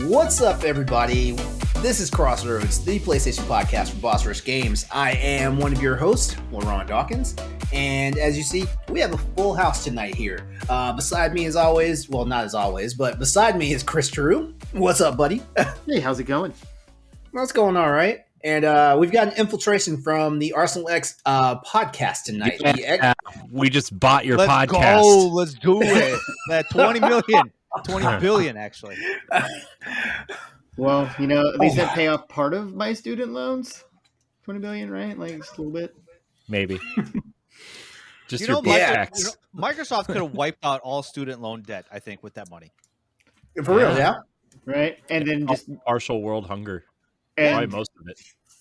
What's up, everybody? This is Crossroads, the PlayStation podcast for Boss Rush Games. I am one of your hosts, LeRon Dawkins, and as you see, we have a full house tonight here. Beside me, as always, well, not as always, but beside me is Chris True. What's up, buddy? Hey, how's it going? Well, it's going all right. And we've got an infiltration from the Arsenal X podcast tonight. Yeah, we just bought your podcast. Go, let's do it. That 20 million, 20 billion, actually. Well, you know, at least that pay off part of my student loans. 20 billion, right? Like just a little bit. Maybe. Just you your know, tax. Microsoft could have wiped out all student loan debt, I think, with that money. For real, yeah. Right? And then just partial world hunger. and Probably most of it.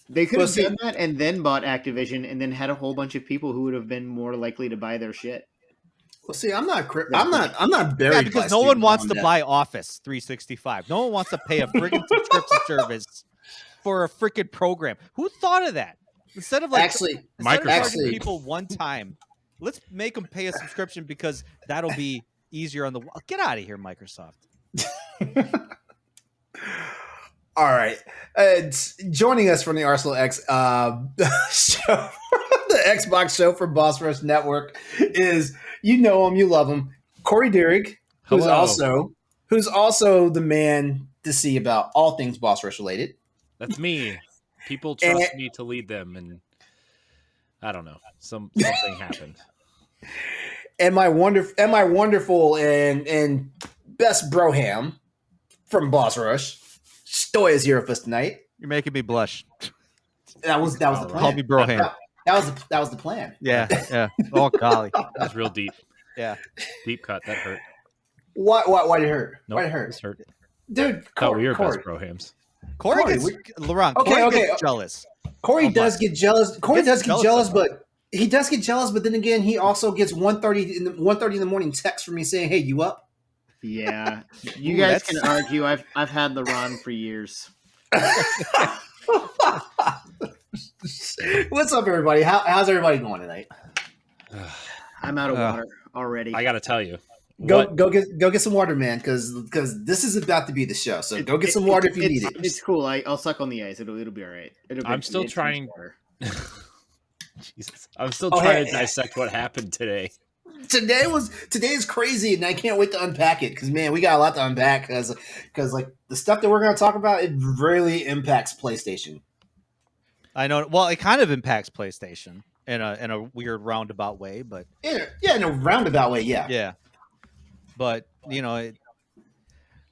they could have done that and then bought Activision and then had a whole bunch of people who would have been more likely to buy their shit. Well, see, I'm not buried. Yeah, because no one wants to buy Office 365. No one wants to pay a friggin' subscription service for a freaking program. Who thought of that? Instead of charging people one time, let's make them pay a subscription because that'll be easier on the wall. Get out of here, Microsoft. All right. Joining us from the Arsenal X show, the Xbox show for Boss Rush Network is, you know him, you love him, Corey Dirrig, who's also the man to see about all things Boss Rush related. That's me. People trust me to lead them, and I don't know. Something happened. And my wonderful and best broham from Boss Rush, Stoy, is here with us tonight. You're making me blush. That was the plan. Call me broham. That was the plan. Yeah. Oh golly, that's real deep. Yeah, deep cut. That hurt. Why did it hurt? Nope, why did it hurt? It's hurt. Dude, Corey, you're best brohams. Corey gets jealous. Corey does get jealous. But he does get jealous. But then again, he also gets 1:30 in the morning text from me saying, "Hey, you up?" Yeah, you guys can argue. I've had LeRon for years. What's up, everybody? How's everybody going tonight? I'm out of water already. I got to tell you. Go get some water, man, because this is about to be the show. So go get some water if you need it. It's cool. I'll suck on the ice. It'll be all right. I'm still trying. Jesus, I'm still trying to dissect what happened today. Today is crazy, and I can't wait to unpack it because, man, we got a lot to unpack because like the stuff that we're going to talk about, it really impacts PlayStation. I know. Well, it kind of impacts PlayStation in a weird roundabout way, but in a roundabout way, yeah. Yeah. But you know,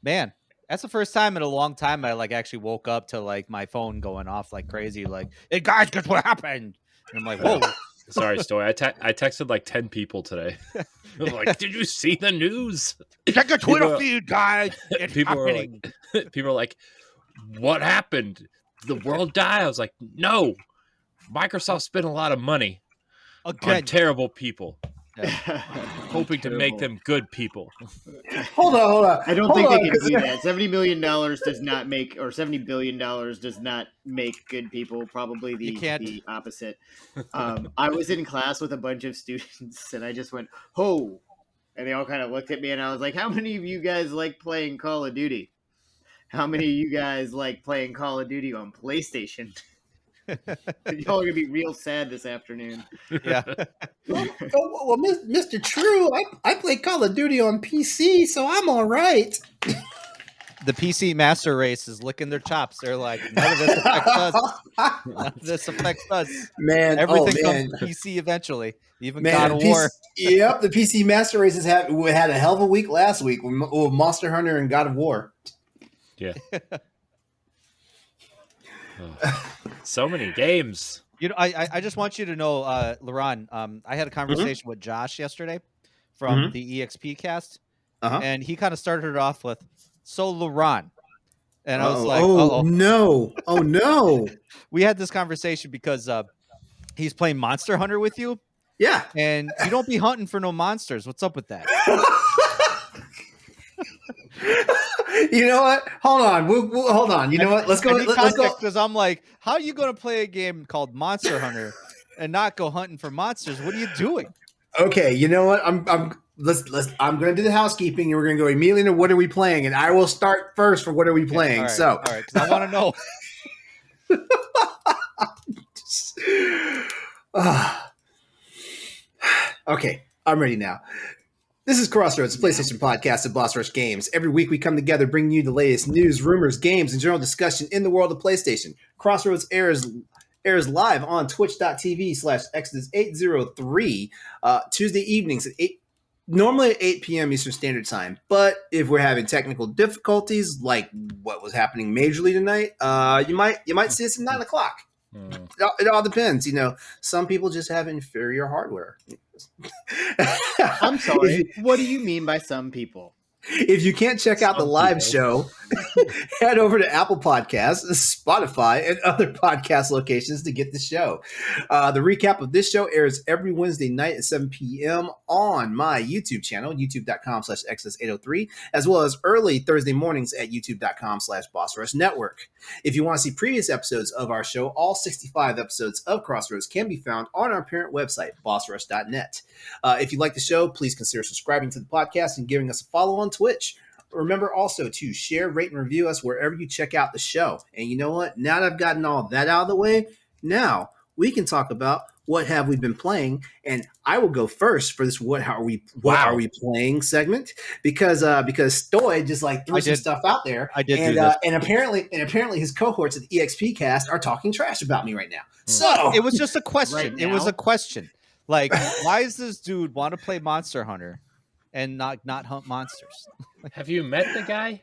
man, that's the first time in a long time I actually woke up to my phone going off like crazy, like, "Hey guys, guess what happened?" And I'm like, "Whoa." Sorry, Stoy. I texted 10 people today. I was like, "Did you see the news? Check your Twitter feed, guys." People are like, "What happened? The world died?" I was like, "No, Microsoft spent a lot of money on terrible people, hoping to make them good people." Hold on. I don't think they can do that. $70 million does not make, or $70 billion does not make good people. Probably the opposite. I was in class with a bunch of students, and I just went, "Ho!" And they all kind of looked at me, and I was like, "How many of you guys like playing Call of Duty? How many of you guys like playing Call of Duty on PlayStation?" Y'all are gonna be real sad this afternoon. Yeah. Well, Mr. True, I play Call of Duty on PC, so I'm all right. The PC master race is licking their chops. They're like, "None of this affects us. None of this affects us." Man, everything comes to PC eventually. Even God of War. Yep, the PC master races had a hell of a week last week with Monster Hunter and God of War. Yeah. So many games. You know, I just want you to know, LeRon, I had a conversation with Josh yesterday from the EXP cast, and he kind of started it off with, "So LeRon," and I was like, "Oh no!" We had this conversation because he's playing Monster Hunter with you, yeah, and you don't be hunting for no monsters. What's up with that? You know what? Hold on. We'll hold on. You know what? Let's go. Let's go. Because I'm like, how are you going to play a game called Monster Hunter and not go hunting for monsters? What are you doing? Okay. You know what? I'm going to do the housekeeping, and we're going to go immediately into what are we playing, and I will start first for what are we playing. All right, so, all right, because I want to know. Okay, I'm ready now. This is Crossroads, a PlayStation podcast of Boss Rush Games. Every week we come together bringing you the latest news, rumors, games, and general discussion in the world of PlayStation. Crossroads airs live on twitch.tv/Exodus803 Tuesday evenings at 8, normally at 8 p.m. Eastern Standard Time. But if we're having technical difficulties, like what was happening majorly tonight, you might see us at 9 o'clock. It all depends. Some people just have inferior hardware. I'm sorry. What do you mean by some people? If you can't check out the live show, head over to Apple Podcasts, Spotify, and other podcast locations to get the show. The recap of this show airs every Wednesday night at 7 p.m. on my YouTube channel, youtube.com/Exodus803, as well as early Thursday mornings at youtube.com/BossRushNetwork. If you want to see previous episodes of our show, all 65 episodes of Crossroads can be found on our parent website, bossrush.net. If you like the show, please consider subscribing to the podcast and giving us a follow on Twitch. Remember also to share, rate, and review us wherever you check out the show. And you know what? Now that I've gotten all that out of the way, now we can talk about what have we been playing. And I will go first for this what are we playing segment because Stoy just threw some stuff out there. I did and do this. and apparently his cohorts at the EXP cast are talking trash about me right now. So it was just a question. Right It was now? a question. Why does this dude want to play Monster Hunter and not hunt monsters? Have you met the guy?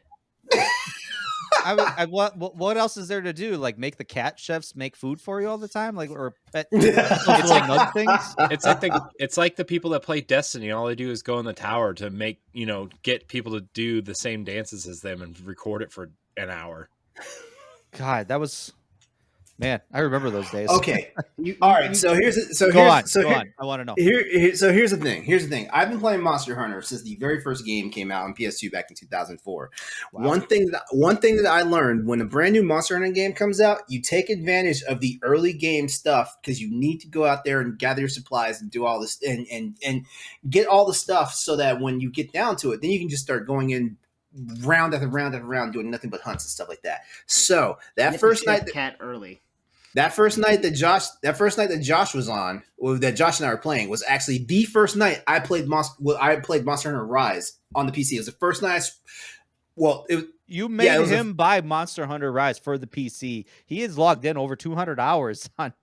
What else is there to do? Make the cat chefs make food for you all the time, or pet nug things. It's like the people that play Destiny. All they do is go in the tower to make get people to do the same dances as them and record it for an hour. God, that was. Man, I remember those days. Okay. All right. So go on. I want to know. So here's the thing. I've been playing Monster Hunter since the very first game came out on PS2 back in 2004. Wow. One thing that I learned when a brand new Monster Hunter game comes out, you take advantage of the early game stuff because you need to go out there and gather your supplies and do all this and get all the stuff so that when you get down to it, then you can just start going in round after round after round doing nothing but hunts and stuff like that. So that first night That first night that Josh was on, or that Josh and I were playing, was actually the first night I played Monster Hunter Rise on the PC. It was the first night. You made him buy Monster Hunter Rise for the PC. He has logged in over 200 hours on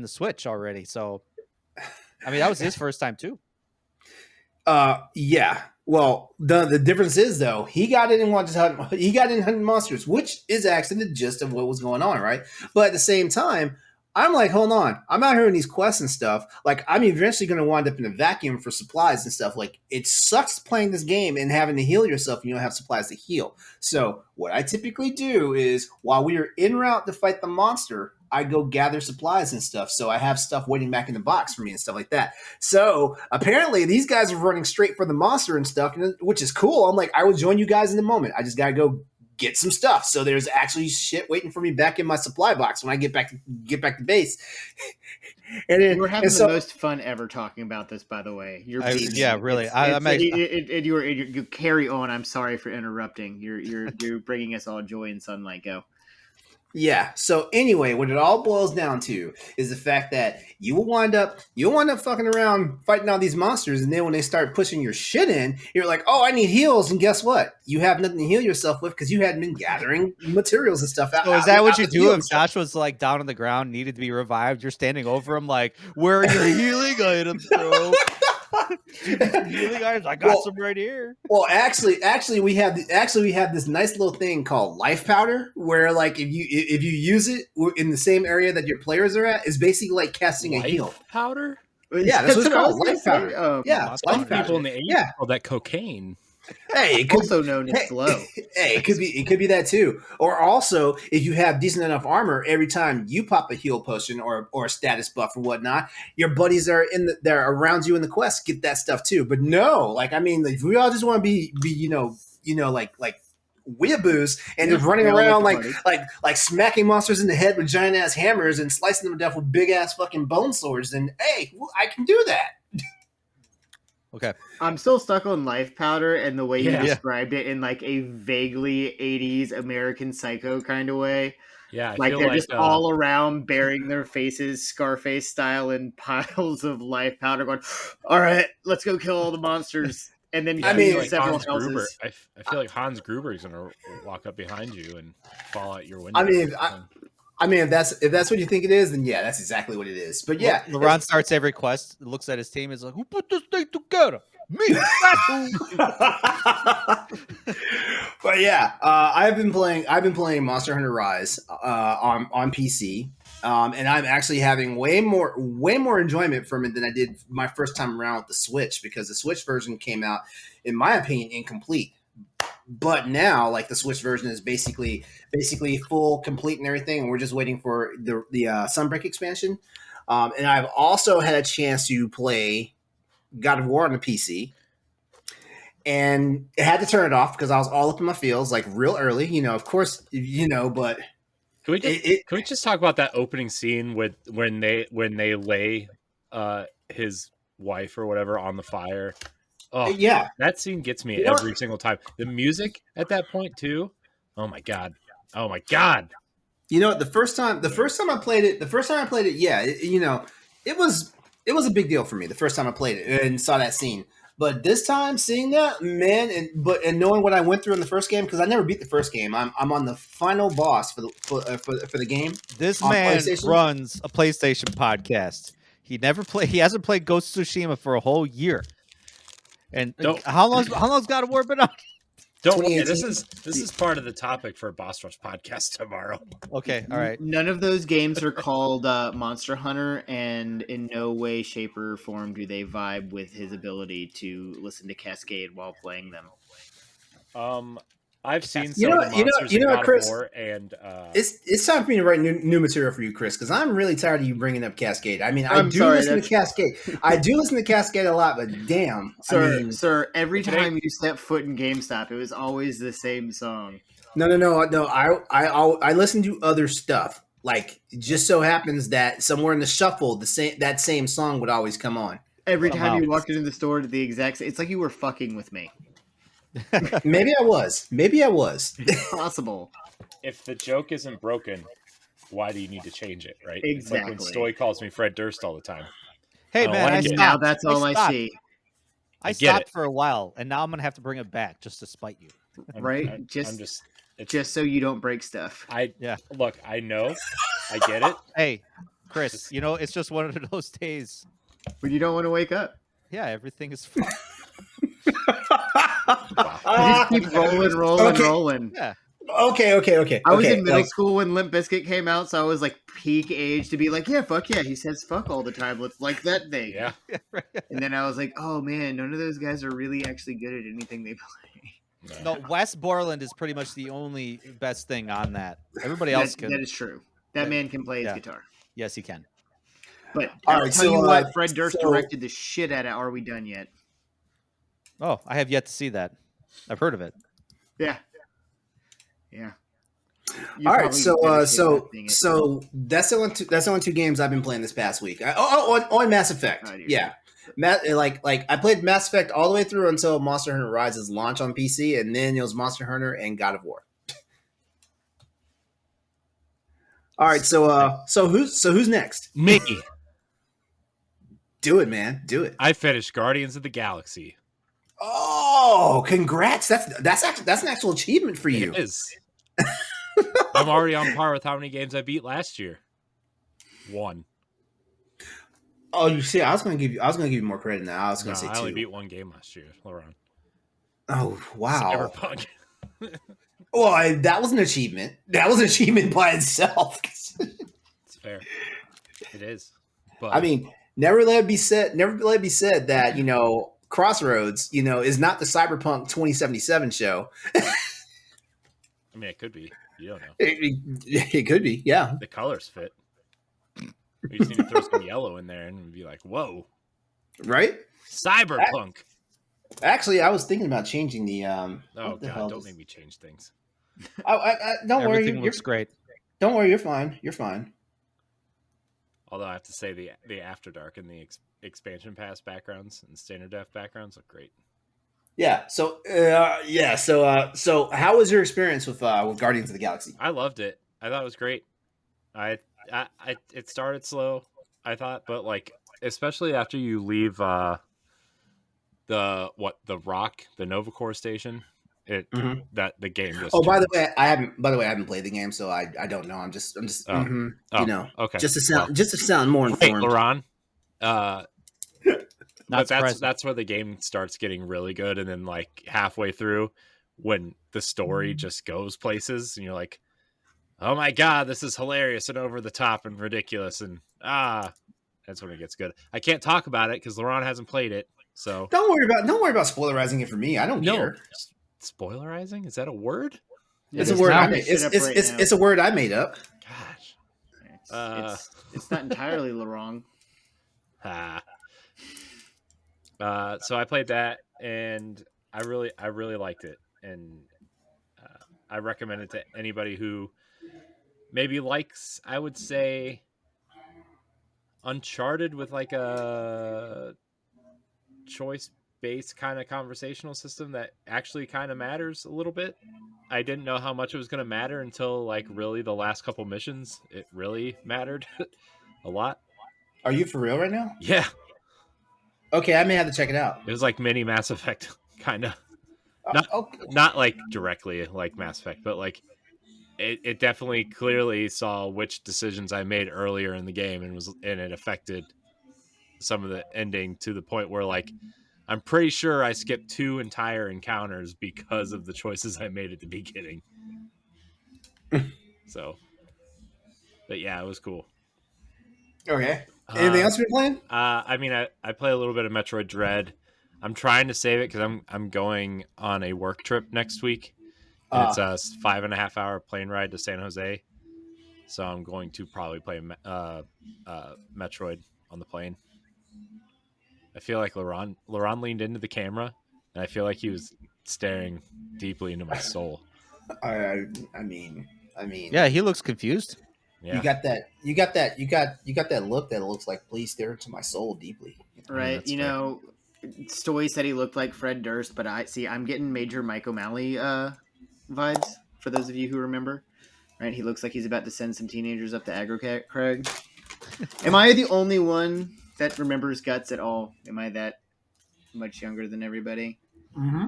the Switch already. So, I mean, that was his first time too. Yeah. Well, the difference is though he got in and wanted to hunt. He got in hunting monsters, which is actually the gist of what was going on, right? But at the same time, I'm like, hold on, I'm out here in these quests and stuff. I'm eventually going to wind up in a vacuum for supplies and stuff. It sucks playing this game and having to heal yourself, and you don't have supplies to heal. So what I typically do is while we are en route to fight the monster, I go gather supplies and stuff. So I have stuff waiting back in the box for me and stuff like that. So apparently these guys are running straight for the monster and stuff, which is cool. I'm like, I will join you guys in a moment. I just got to go get some stuff. So there's actually shit waiting for me back in my supply box when I get back to base. And then, we're having the most fun ever talking about this, by the way. Really. You carry on. I'm sorry for interrupting. You're bringing us all joy and sunlight. Go. Yeah. So anyway, what it all boils down to is the fact that you will wind up fucking around fighting all these monsters, and then when they start pushing your shit in, you're like, oh, I need heals, and guess what? You have nothing to heal yourself with because you hadn't been gathering materials and stuff out. So is that what you do if Josh was down on the ground, needed to be revived? You're standing over him like, where are your healing items, bro? Healing items? I got some right here. Well, actually, we have this nice little thing called life powder, where if you use it in the same area that your players are at, is basically like casting a heal powder. Yeah, that's what it's called, life powder. Yeah, some people in the 80s call that cocaine. Hey, it could, also known as glow. Hey, it could be that too. Or also, if you have decent enough armor, every time you pop a heal potion or a status buff or whatnot, your buddies are they're around you in the quest get that stuff too. But no, if we all just want to be weeaboos and just running around like smacking monsters in the head with giant ass hammers and slicing them to death with big ass fucking bone swords, then hey, I can do that. Okay. I'm still stuck on Life Powder and the way you described it in like a vaguely 80s American Psycho kind of way. Yeah, like they're just all around burying their faces, Scarface style, in piles of life powder, going, "All right, let's go kill all the monsters." And then like several houses. I feel like Hans Gruber is gonna walk up behind you and fall out your window. I mean, if that's what you think it is, then yeah, that's exactly what it is. But yeah, LeRon starts every quest, looks at his team, is like, "Who put this thing together? Me." But yeah, I've been playing Monster Hunter Rise on PC, and I'm actually having way more enjoyment from it than I did my first time around with the Switch, because the Switch version came out, in my opinion, incomplete. But now, like, the Switch version is basically full, complete, and everything, and we're just waiting for the Sunbreak expansion. And I've also had a chance to play God of War on the PC, and I had to turn it off because I was all up in my feels, like, real early. Of course, but can we just talk about that opening scene when they lay his wife or whatever on the fire? Oh yeah, that scene gets me every single time. The music at that point too. Oh my god. The first time I played it, yeah, it was a big deal for me the first time I played it and saw that scene. But this time, seeing that, man, and knowing what I went through in the first game, because I never beat the first game. I'm on the final boss for the game. This man runs a PlayStation podcast. He hasn't played Ghost of Tsushima for a whole year. And how long's God of War been out? Don't worry, this is part of the topic for Boss Rush podcast tomorrow. Okay, all right. None of those games are called Monster Hunter, and in no way, shape, or form do they vibe with his ability to listen to Cascade while playing them. I've seen some of the monsters in God Chris, of War, and it's time for me to write new material for you, Chris, because I'm really tired of you bringing up Cascade. I mean, I do listen to Cascade a lot, but damn, sir, every time you step foot in GameStop, it was always the same song. No. I listen to other stuff. Like, it just so happens that somewhere in the shuffle, that same song would always come on. Every time you walked into the store to the exact same, it's like you were fucking with me. Maybe I was. Possible. If the joke isn't broken, why do you need to change it, right? Exactly. It's like when Stoy calls me Fred Durst all the time. Hey, man, now that's all I see. I stopped for a while, and now I'm going to have to bring it back just to spite you. Right? Just so you don't break stuff. Look, I know. I get it. Hey, Chris, it's just one of those days. When you don't want to wake up. Yeah, everything is fine. Just keep rolling. Yeah. Okay. I was in middle school when Limp Bizkit came out, so I was like peak age to be like, yeah, fuck yeah. He says fuck all the time. Let's like that thing. Yeah. And then I was like, oh man, none of those guys are really actually good at anything they play. No, Wes Borland is pretty much the only best thing on that. Everybody else can. That is true. That man can play his guitar. Yes, he can. But I'll tell you what, Fred Durst directed the shit out of Are We Done Yet? Oh, I have yet to see that. I've heard of it. Yeah. All right, so that's the only two games I've been playing this past week. On Mass Effect. Yeah. Like I played Mass Effect all the way through until Monster Hunter Rise's launch on PC, and then it was Monster Hunter and God of War. All right, so who's next? Me. Do it, man. Do it. I finished Guardians of the Galaxy. Oh, congrats! That's an actual achievement for you. It is. I'm already on par with how many games I beat last year. 1. Oh, you see, I was gonna give you more credit now. I was gonna say 2. I only beat 1 game last year, LeRon. Oh wow! Cyberpunk. Well, that was an achievement. That was an achievement by itself. It's fair. It is. But I mean, never let it be said that Crossroads, is not the Cyberpunk 2077 show. I mean, it could be. You don't know. It could be, yeah. The colors fit. We just need to throw some yellow in there and be like, whoa. Right? Cyberpunk. Actually, I was thinking about changing the... oh, God, don't make me change things. Don't worry. Everything looks great. Don't worry, you're fine. You're fine. Although I have to say the After Dark and the expansion pass backgrounds and standard def backgrounds look great. Yeah. So so how was your experience with Guardians of the Galaxy? I loved it. I thought it was great. It started slow, I thought, but like especially after you leave the Rock, the Nova Corps station, that the game just. Oh, by the way, I haven't played the game, so I don't know. I'm just okay, just to sound more informed. LeRon, but that's where the game starts getting really good, and then like halfway through, when the story just goes places, and you're like, oh my god, this is hilarious and over the top and ridiculous, and that's when it gets good. I can't talk about it because LeRon hasn't played it, so don't worry about spoilerizing it for me. I don't care. Spoilerizing, is that a word? It's a word I made. It's a word I made up. Gosh, it's not entirely wrong. So I played that and I really liked it, and I recommend it to anybody who maybe likes, I would say, Uncharted with like a choice-based kind of conversational system that actually kind of matters a little bit. I didn't know how much it was going to matter until like really the last couple missions. It really mattered a lot. Are you for real right now? Yeah. Okay, I may have to check it out. It was like mini Mass Effect, kind of. Not like directly like Mass Effect, but like it definitely clearly saw which decisions I made earlier in the game, and it affected some of the ending to the point where like I'm pretty sure I skipped 2 entire encounters because of the choices I made at the beginning. So, but yeah, it was cool. Okay. Anything else you're playing? I mean, I play a little bit of Metroid Dread. I'm trying to save it because I'm going on a work trip next week. And it's a 5.5 hour plane ride to San Jose. So I'm going to probably play Metroid on the plane. I feel like LeRon leaned into the camera, and I feel like he was staring deeply into my soul. I mean. Yeah, he looks confused. Yeah. You got that look that looks like, please stare into my soul deeply. Right. Stoy said he looked like Fred Durst, but I'm getting major Mike O'Malley vibes, for those of you who remember. Right, he looks like he's about to send some teenagers up to Aggro Crag. Am I the only one that remembers Guts at all? Am I that much younger than everybody? Mm-hmm.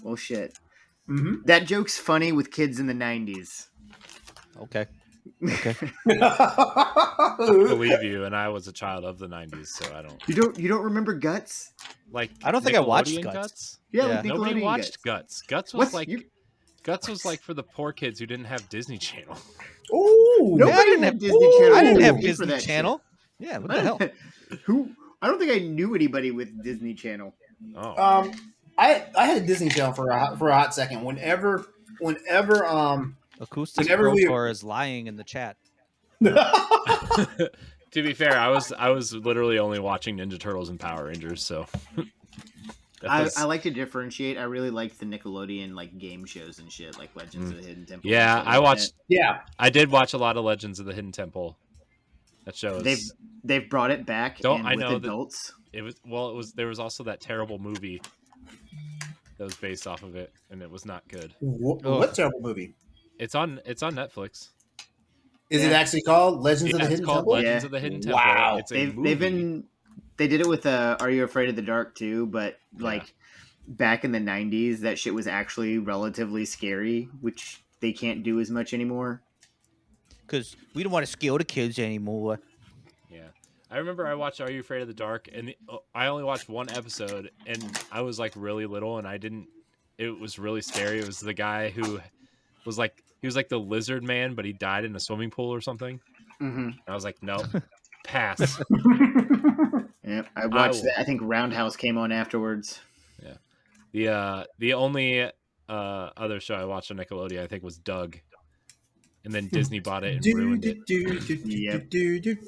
Well, shit. Mm-hmm. That joke's funny with kids in the 90s. Okay. I believe you, and I was a child of the 90s, so I don't. You don't remember Guts? Like I don't think I watched Guts. Yeah, like nobody watched Guts. Guts was Guts was like for the poor kids who didn't have Disney Channel. Oh, nobody didn't have Disney Channel. I didn't have Disney Channel. Yeah, what the hell? I don't think I knew anybody with Disney Channel. Oh. I had a Disney Channel for a hot second. Whenever Acoustic Rotor is lying in the chat. To be fair, I was literally only watching Ninja Turtles and Power Rangers, so I like to differentiate. I really liked the Nickelodeon like game shows and shit, like Legends of the Hidden Temple. Yeah, I watched. Yeah, I did watch a lot of Legends of the Hidden Temple. That shows they've brought it back. I know adults. There was also that terrible movie that was based off of it, and it was not good. What terrible movie? It's on Netflix. Is it actually called Legends of the Hidden Temple? It's called Legends of the Hidden Temple. Wow. It's they did it with Are You Afraid of the Dark too, but like back in the 90s that shit was actually relatively scary, which they can't do as much anymore. Because we don't want to scare the kids anymore. Yeah. I remember I watched Are You Afraid of the Dark, and I only watched one episode, and I was like really little, and it was really scary. It was the guy who was like, he was like the lizard man, but he died in a swimming pool or something. Mm-hmm. I was like, no, pass. Yeah, I watched that. I think Roundhouse came on afterwards. Yeah. The only other show I watched on Nickelodeon, I think, was Doug. And then Disney bought it and ruined it. Yep.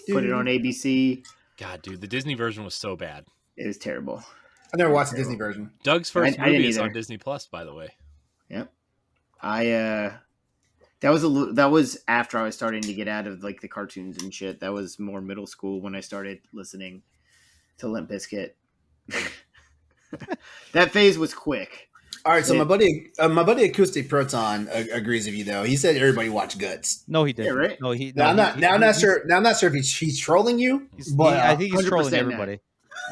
Put it on ABC. God, dude, the Disney version was so bad. It was terrible. I never watched the Disney version. Doug's first movie is on Disney Plus, by the way. Yep. That was after I was starting to get out of like the cartoons and shit. That was more middle school when I started listening. to Limp Bizkit. That phase was quick. All right, so my buddy Acoustic Proton agrees with you though. He said everybody watched Guts. No, he didn't. Yeah, right? No, he. Now, No, I'm not sure. Now I'm not sure if he's trolling you, but I think he's trolling 100% everybody.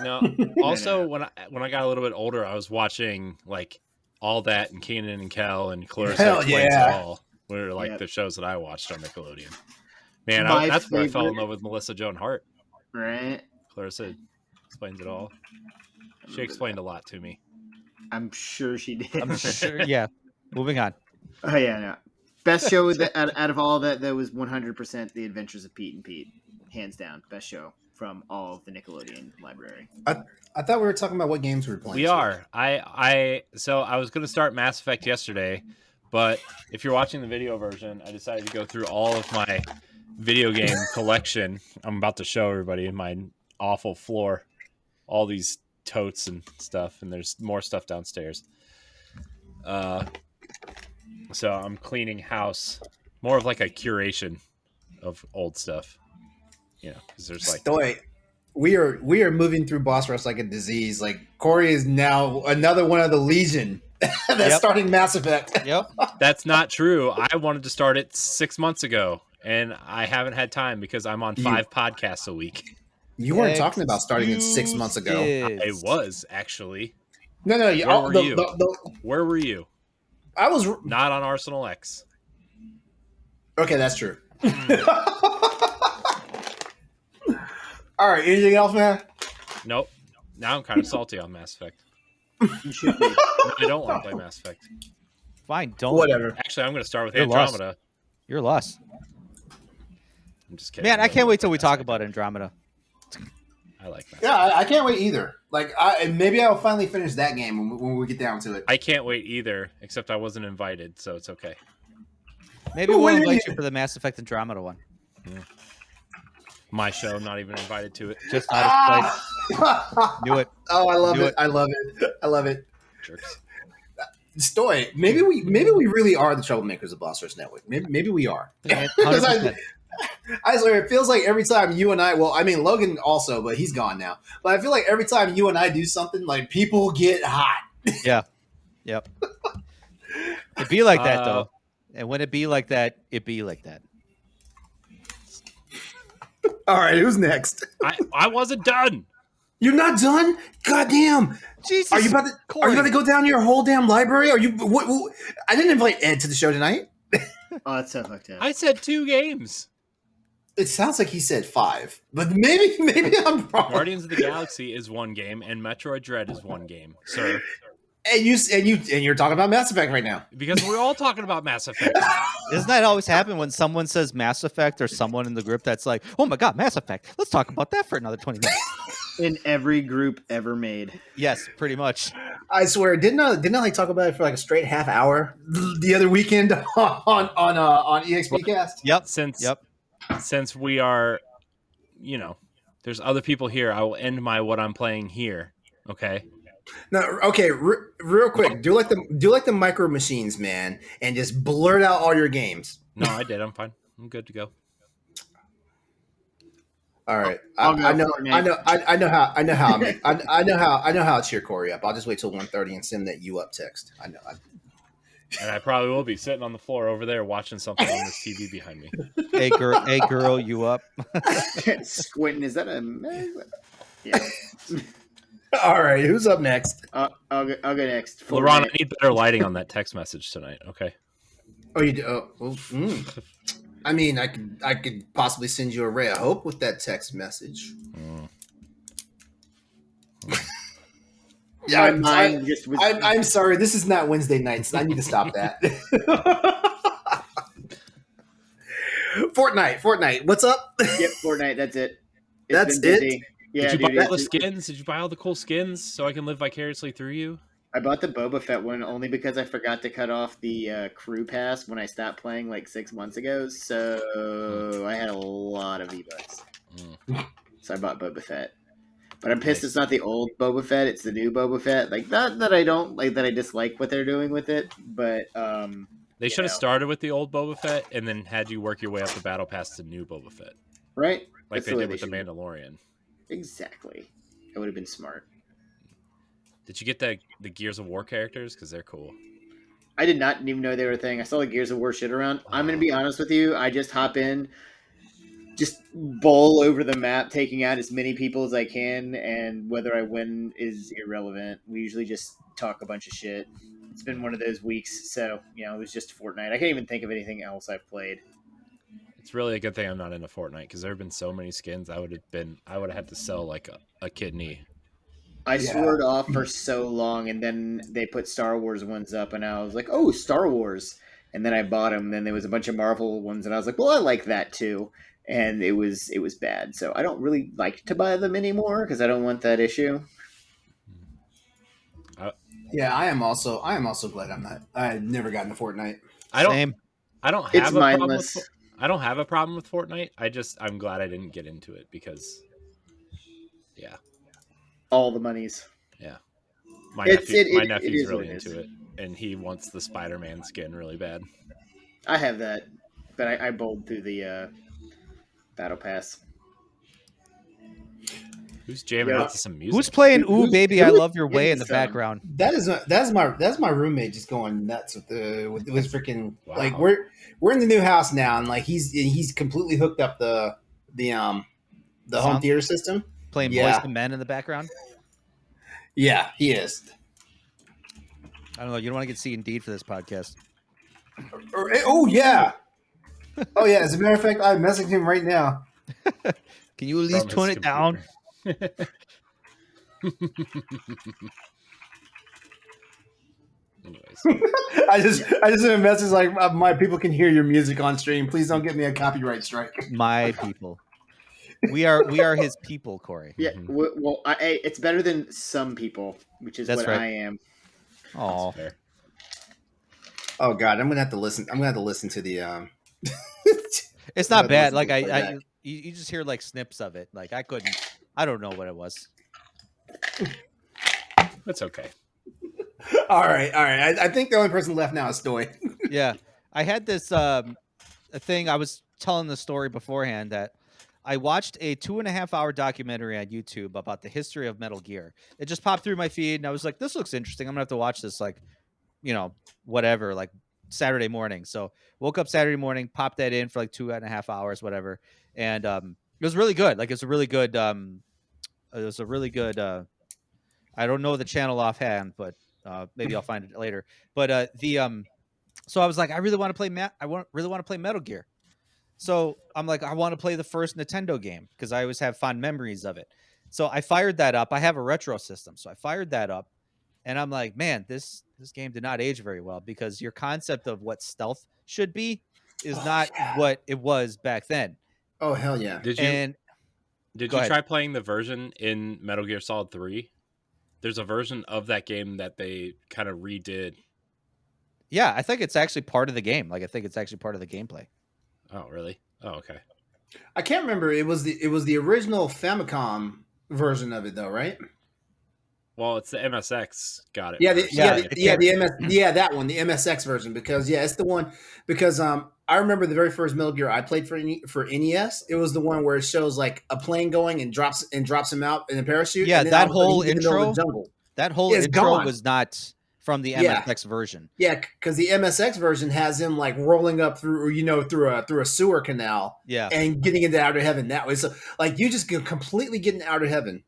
No. Also, when I got a little bit older, I was watching like All That and Kenan and Kel and Clarissa Explains It All. Were like the shows that I watched on Nickelodeon. Man, that's where I fell in love with Melissa Joan Hart. Right. Clarissa Explains It All. She explained a lot to me. I'm sure she did. I'm sure. Yeah. Moving on. Oh yeah, no. Best show out of all that was 100% The Adventures of Pete and Pete, hands down. Best show from all of the Nickelodeon library. I thought we were talking about what games we were playing. We are. So I was going to start Mass Effect yesterday, but if you're watching the video version, I decided to go through all of my video game collection. I'm about to show everybody in my awful floor, all these totes and stuff, and there's more stuff downstairs. So I'm cleaning house, more of like a curation of old stuff, because there's like Stoy, we are moving through Boss Rush like a disease. Like Corey is now another one of the Legion that's starting Mass Effect. Yep. That's not true. I wanted to start it 6 months ago, and I haven't had time because I'm on 5 podcasts a week. You weren't talking about starting it 6 months ago. I was actually. No. Where were you? Where were you? I was not on Arsenal X. Okay, that's true. All right, anything else, man? Nope. Now I'm kind of salty on Mass Effect. You should be. No, I don't want to play Mass Effect. Fine, don't. Whatever. Actually, I'm going to start with You're Andromeda. lost. You're lost. I'm just kidding. Man, I can't wait till we talk about Andromeda. I like that. Yeah, I can't wait either. Like, maybe I'll finally finish that game when we get down to it. I can't wait either, except I wasn't invited, so it's okay. Maybe we'll invite you for the Mass Effect Andromeda one. My show, not even invited to it. Just out of place. Knew it. Oh, I love it. I love it. I love it. Jerks. Stoy, maybe we really are the troublemakers of Boss Rush Network. Maybe we are. 100%. I swear, it feels like every time you and I, well, I mean, Logan also, but he's gone now. But I feel like every time you and I do something, like, people get hot. Yeah. Yep. It be like that, though. And when it be like that, it be like that. All right, who's next? I wasn't done. You're not done? Goddamn. Jesus. Are you about to go down your whole damn library? Are you? What, I didn't invite Ed to the show tonight. Oh, that's so fucked up. I said 2 games. It sounds like he said 5, but maybe I'm wrong. Guardians of the Galaxy is 1 game, and Metroid Dread is 1 game, sir. And you're talking about Mass Effect right now because we're all talking about Mass Effect. Doesn't that always happen when someone says Mass Effect or someone in the group that's like, "Oh my god, Mass Effect! Let's talk about that for another 20 minutes." In every group ever made. Yes, pretty much. I swear, didn't I like talk about it for like a straight half hour the other weekend on EXPcast? Yep. Since we are, there's other people here, I will end what I'm playing here. Okay. No, okay. Real quick, do like the Micro Machines, man, and just blurt out all your games. No, I did. I'm fine. I'm good to go. All right. I know how to cheer Corey up. I'll just wait till 1:30 and send that you up text. I know. And I probably will be sitting on the floor over there watching something on this TV behind me. Hey girl, you up? Squinting. Is that a? Yeah. All right, who's up next? I'll go next. LeRon, I need better lighting on that text message tonight. Okay. Oh, you do? Oh, well, I mean, I could possibly send you a ray of hope with that text message. Yeah, I'm sorry. This is not Wednesday nights. I need to stop that. Fortnite. What's up? Yep, Fortnite. That's it. That's it. Yeah, Did you buy all the skins? Did you buy all the cool skins so I can live vicariously through you? I bought the Boba Fett one only because I forgot to cut off the crew pass when I stopped playing like 6 months ago. So I had a lot of V-Bucks. So I bought Boba Fett. But I'm pissed it's not the old Boba Fett, it's the new Boba Fett. Like, not that I don't like that I dislike what they're doing with it, but they should have started with the old Boba Fett and then had you work your way up the battle pass to new Boba Fett. Right? Like they did with the Mandalorian. Exactly. It would have been smart. Did you get the Gears of War characters? Because they're cool. I did not even know they were a thing. I saw the Gears of War shit around. I'm going to be honest with you. I just hop in, just bowl over the map, taking out as many people as I can, and whether I win is irrelevant. We usually just talk a bunch of shit. It's been one of those weeks, so it was just Fortnite. I can't even think of anything else I've played. It's really a good thing I'm not into Fortnite because there have been so many skins. I would have had to sell like a kidney. I swore it off for so long, and then they put Star Wars ones up, and I was like, "Oh, Star Wars!" And then I bought them. Then there was a bunch of Marvel ones, and I was like, "Well, I like that too." And it was bad. So I don't really like to buy them anymore because I don't want that issue. Yeah, I am also glad I've never gotten to Fortnite. I don't have mindless. I don't have a problem with Fortnite. I'm glad I didn't get into it because, yeah. All the monies. Yeah. My nephew's really into it, and he wants the Spider-Man skin really bad. I have that, but I bowled through the Battle Pass. Who's jamming out to some music? Who's playing "Ooh Baby, I Love Your Way" in the background? That's my roommate just going nuts with freaking like we're in the new house now, and like he's completely hooked up the home theater system, playing Boys to Men in the background. Yeah, he is. I don't know. You don't want to get C Indeed for this podcast. Oh yeah. Oh yeah. As a matter of fact, I'm messaging him right now. Can you at least tone it down? Anyways, I just sent a message like, my people can hear your music on stream. Please don't get me a copyright strike. My people. We are his people, Corey. Yeah. Well, it's better than some people, which is what I am. Oh. Oh God, I'm gonna have to listen. I'm gonna have to listen to the. It's not bad. Like you just hear like snips of it. Like I don't know what it was. That's okay. All right. I think the only person left now is Stoy. Yeah, I had this a thing. I was telling the story beforehand that I watched a 2.5-hour documentary on YouTube about the history of Metal Gear. It just popped through my feed, and I was like, "This looks interesting. I'm gonna have to watch this." Like, whatever, like Saturday morning. So woke up Saturday morning, popped that in for like 2.5 hours, whatever, and it was really good. Like, it's a really good. It was a really good. I don't know the channel offhand, but maybe I'll find it later. But so I was like, I really want to play really want to play Metal Gear. So I'm like, I want to play the first Nintendo game because I always have fond memories of it. So I fired that up. I have a retro system, so I fired that up, and I'm like, man, this game did not age very well because your concept of what stealth should be is not what it was back then. Oh hell yeah! Did you try playing the version in Metal Gear Solid 3? There's a version of that game that they kind of redid. Yeah, I think it's actually part of the game. Like, I think it's actually part of the gameplay. Oh, really? Oh, okay. I can't remember. It was the original Famicom version of it, though, right? Well, it's the MSX got it. That one, the MSX version, because it's the one because I remember the very first Metal Gear I played for NES. It was the one where it shows like a plane going and drops him out in a parachute. Yeah, and that whole intro. That whole intro was not from the MSX version. Yeah, because the MSX version has him like rolling up through a sewer canal. Yeah, and getting into outer heaven that way. So like you just completely get into outer heaven.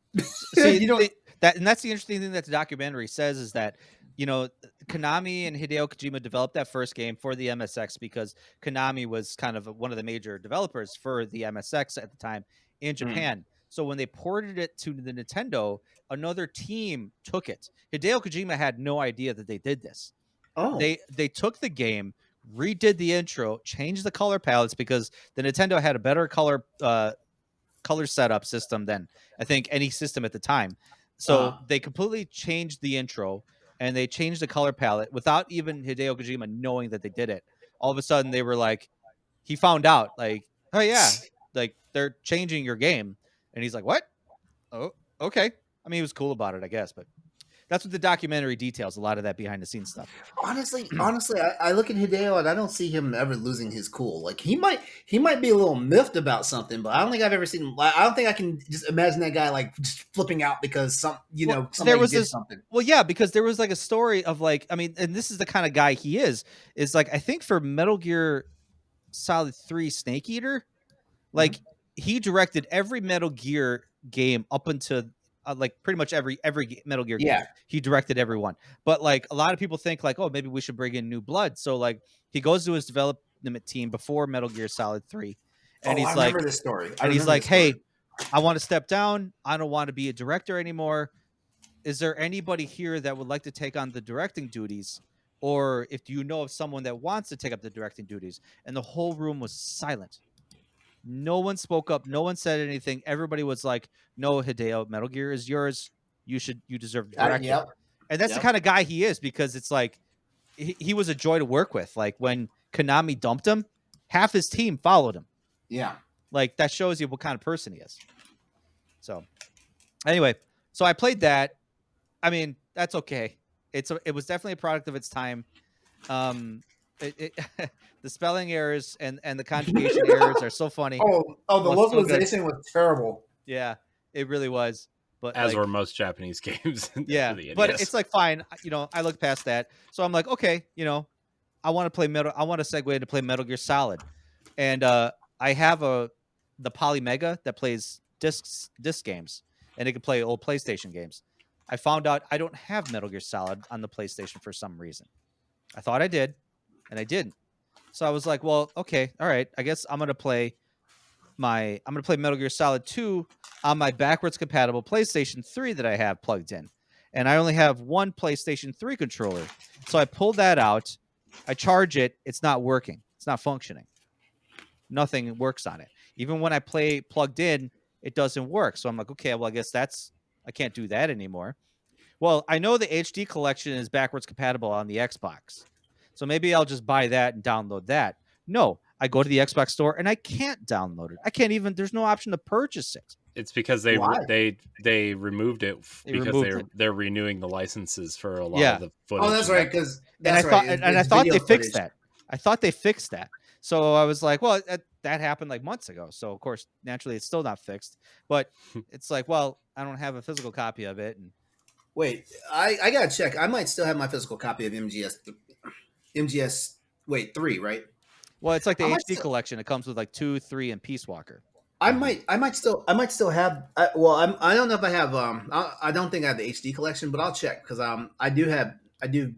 See, you don't. And that's the interesting thing that the documentary says is that, Konami and Hideo Kojima developed that first game for the MSX because Konami was kind of one of the major developers for the MSX at the time in Japan. So when they ported it to the Nintendo, another team took it. Hideo Kojima had no idea that they did this. Oh, they took the game, redid the intro, changed the color palettes because the Nintendo had a better color setup system than I think any system at the time. So they completely changed the intro and they changed the color palette without even Hideo Kojima knowing that they did it. All of a sudden they were like, he found out like, oh yeah, like they're changing your game. And he's like, what? Oh, okay. I mean, he was cool about it, I guess. But That's what the documentary details. A lot of that behind the scenes stuff. Honestly, I look at Hideo and I don't see him ever losing his cool. Like he might be a little miffed about something, but I don't think I've ever seen. I don't think I can just imagine that guy like just flipping out because somebody did something. Well, yeah, because there was like a story of like, I mean, and this is the kind of guy he is like, I think for Metal Gear Solid 3 Snake Eater, like he directed every Metal Gear game up until like pretty much every Metal Gear game. He directed every one. But like a lot of people think like, oh, maybe we should bring in new blood. So like he goes to his development team before Metal Gear Solid 3 and he's like, this story. And he's like, hey, I want to step down. I don't want to be a director anymore. Is there anybody here that would like to take on the directing duties? Or if you know of someone that wants to take up the directing duties? And the whole room was silent. No one spoke up. No one said anything. Everybody was like, no, Hideo, Metal Gear is yours. You deserve to direct it. And that's the kind of guy he is, because it's like, he was a joy to work with. Like when Konami dumped him, half his team followed him. Yeah. Like that shows you what kind of person he is. So anyway, so I played that. I mean, that's okay. It was definitely a product of its time. The spelling errors and the conjugation errors are so funny. The localization was terrible. Yeah, it really was. But as were most Japanese games. Yeah, but it's like fine. I look past that, so I'm like, okay, I want to segue to play Metal Gear Solid, and I have the Polymega that plays disc games, and it can play old PlayStation games. I found out I don't have Metal Gear Solid on the PlayStation for some reason. I thought I did, and I didn't. So I was like, well, okay, all right. I guess I'm gonna play Metal Gear Solid 2 on my backwards compatible PlayStation 3 that I have plugged in. And I only have one PlayStation 3 controller. So I pulled that out, I charge it, it's not working. It's not functioning. Nothing works on it. Even when I play plugged in, it doesn't work. So I'm like, okay, well, I guess I can't do that anymore. Well, I know the HD collection is backwards compatible on the Xbox. So maybe I'll just buy that and download that. No, I go to the Xbox store and I can't download it. I can't even, there's no option to purchase it. It's because they removed it because they're renewing the licenses for a lot of the footage. Oh, that's right. I thought they fixed that. I thought they fixed that. So I was like, well, that happened like months ago. So of course, naturally, it's still not fixed. But it's like, well, I don't have a physical copy of it. And wait, I gotta check. I might still have my physical copy of MGS. Wait, 3, right? Well, it's like the HD collection. It comes with like 2, 3, and Peace Walker. I might still have. I don't know if I have. I don't think I have the HD collection, but I'll check because I did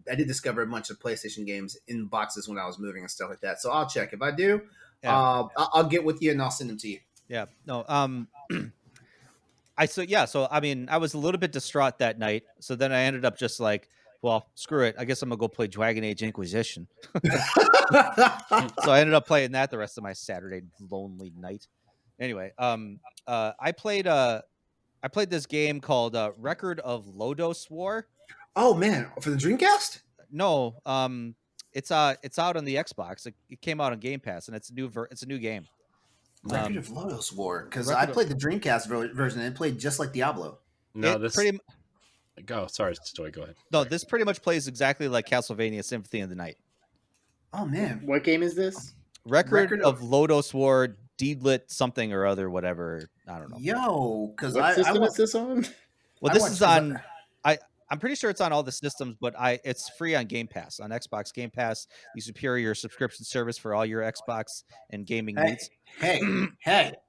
discover a bunch of PlayStation games in boxes when I was moving and stuff like that. So I'll check. If I do, I'll get with you and I'll send them to you. Yeah. No. So I mean, I was a little bit distraught that night. So then I ended up just like, well, screw it. I guess I'm gonna go play Dragon Age Inquisition. So I ended up playing that the rest of my Saturday lonely night. Anyway, I played this game called Record of Lodos War. Oh man, for the Dreamcast? No, it's out on the Xbox. It came out on Game Pass, and it's a new game. Record of Lodos War, because I played the Dreamcast version and it played just like Diablo. No, sorry, Stoy, go ahead. No, this pretty much plays exactly like Castlevania Symphony of the Night. Oh man, what game is this? Record of Lodos War, Deedlit something or other, whatever. I don't know. Yo, because what system is this on? Well, this is on. I'm pretty sure it's on all the systems, but it's free on Game Pass, on Xbox Game Pass, the superior subscription service for all your Xbox and gaming needs. Hey!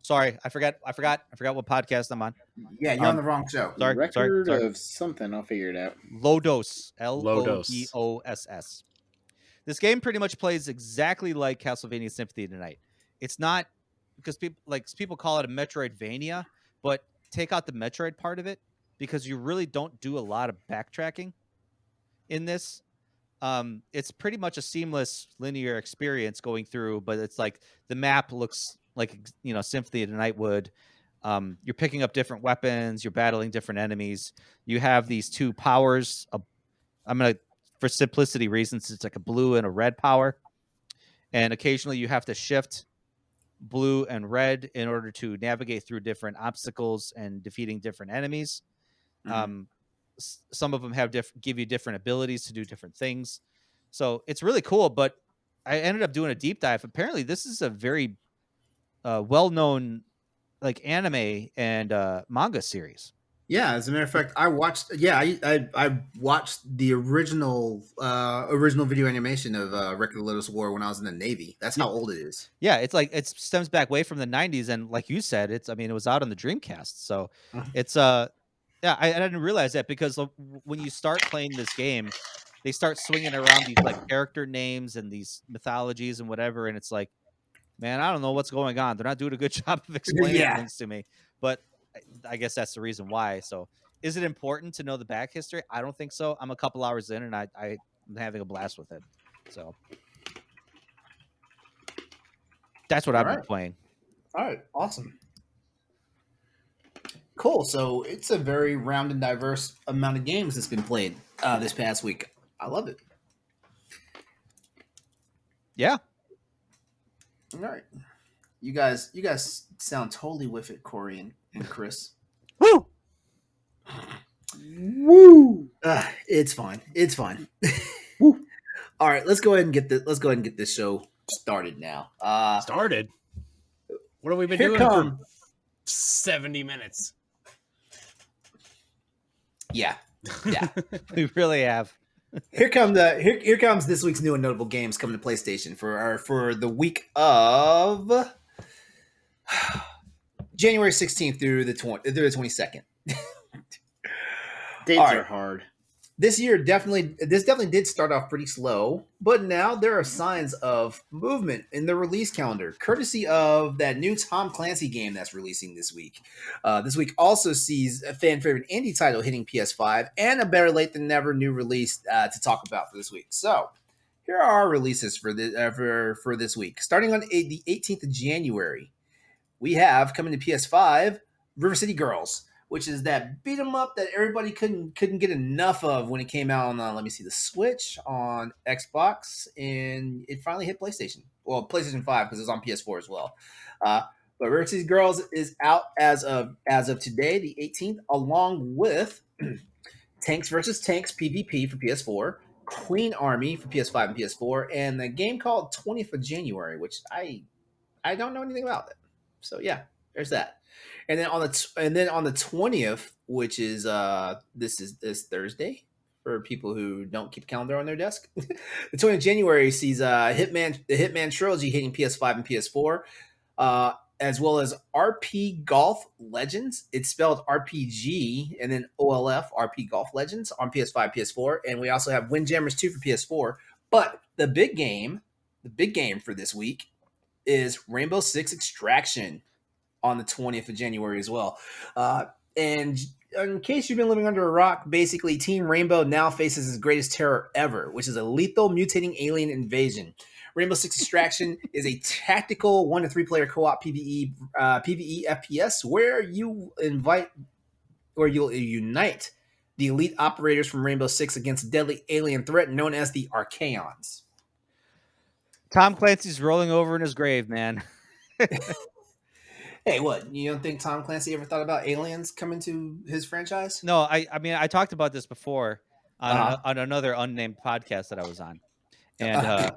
Sorry, I forgot what podcast I'm on. Yeah, you're on the wrong show. Record of something. I'll figure it out. Lodos, Lodoss. This game pretty much plays exactly like Castlevania Symphony of the Night. It's not because people call it a Metroidvania, but take out the Metroid part of it, because you really don't do a lot of backtracking in this. It's pretty much a seamless linear experience going through, but it's like the map looks like, Symphony of the Night would. You're picking up different weapons. You're battling different enemies. You have these two powers. For simplicity reasons, it's like a blue and a red power. And occasionally you have to shift blue and red in order to navigate through different obstacles and defeating different enemies. some of them give you different abilities to do different things. So it's really cool. But I ended up doing a deep dive. Apparently, this is a very well-known like anime and manga series. Yeah, as a matter of fact, I watched. Yeah, I watched the original video animation of Record of Lodoss War when I was in the Navy. That's how old it is. Yeah, it's like it stems back way from the 90s, and like you said, it was out on the Dreamcast. So it's yeah, I didn't realize that because when you start playing this game, they start swinging around these like character names and these mythologies and whatever, and it's like, man, I don't know what's going on. They're not doing a good job of explaining things to me, but I guess that's the reason why. So is it important to know the back history? I don't think so. I'm a couple hours in and I'm having a blast with it. So that's what I've been playing. All right. Awesome. Cool. So it's a very round and diverse amount of games that's been played this past week. I love it. Yeah. All right. You guys sound totally with it, Corey and Chris. Woo! Woo! It's fine. It's fine. Woo! All right, let's go ahead and get this show started now. Started. What have we been doing for 70 minutes? Yeah. We really have. Here comes this week's new and notable games coming to PlayStation for the week of January 16th through the 22nd. Dates are hard. This definitely did start off pretty slow, but now there are signs of movement in the release calendar, courtesy of that new Tom Clancy game that's releasing this week. This week also sees a fan favorite indie title hitting PS5 and a better late than never new release to talk about for this week. So here are our releases for this week. Starting on the 18th of January, we have coming to PS5 River City Girls, which is that beat 'em up that everybody couldn't get enough of when it came out on the Switch, on Xbox, and it finally hit PlayStation. Well, PlayStation 5 because it was on PS4 as well. But River City Girls is out as of today, the 18th, along with Tanks vs. Tanks PvP for PS4, Queen Army for PS5 and PS4, and a game called 20th of January, which I don't know anything about it. So yeah, there's that. And then on the 20th, which is this Thursday for people who don't keep a calendar on their desk, the 20th of January sees the Hitman trilogy hitting PS5 and PS4, as well as RP Golf Legends. It's spelled RPG and then OLF, RP Golf Legends on PS5, PS4, and we also have Windjammers 2 for PS4. But the big game for this week is Rainbow Six Extraction on the 20th of January as well. And in case you've been living under a rock, basically Team Rainbow now faces its greatest terror ever, which is a lethal mutating alien invasion. Rainbow Six Extraction is a tactical 1 to 3 player co-op PvE FPS where you'll unite the elite operators from Rainbow Six against a deadly alien threat known as the Archaons. Tom Clancy's rolling over in his grave, man. Hey, what? You don't think Tom Clancy ever thought about aliens coming to his franchise? No, I mean, I talked about this before on another unnamed podcast that I was on. And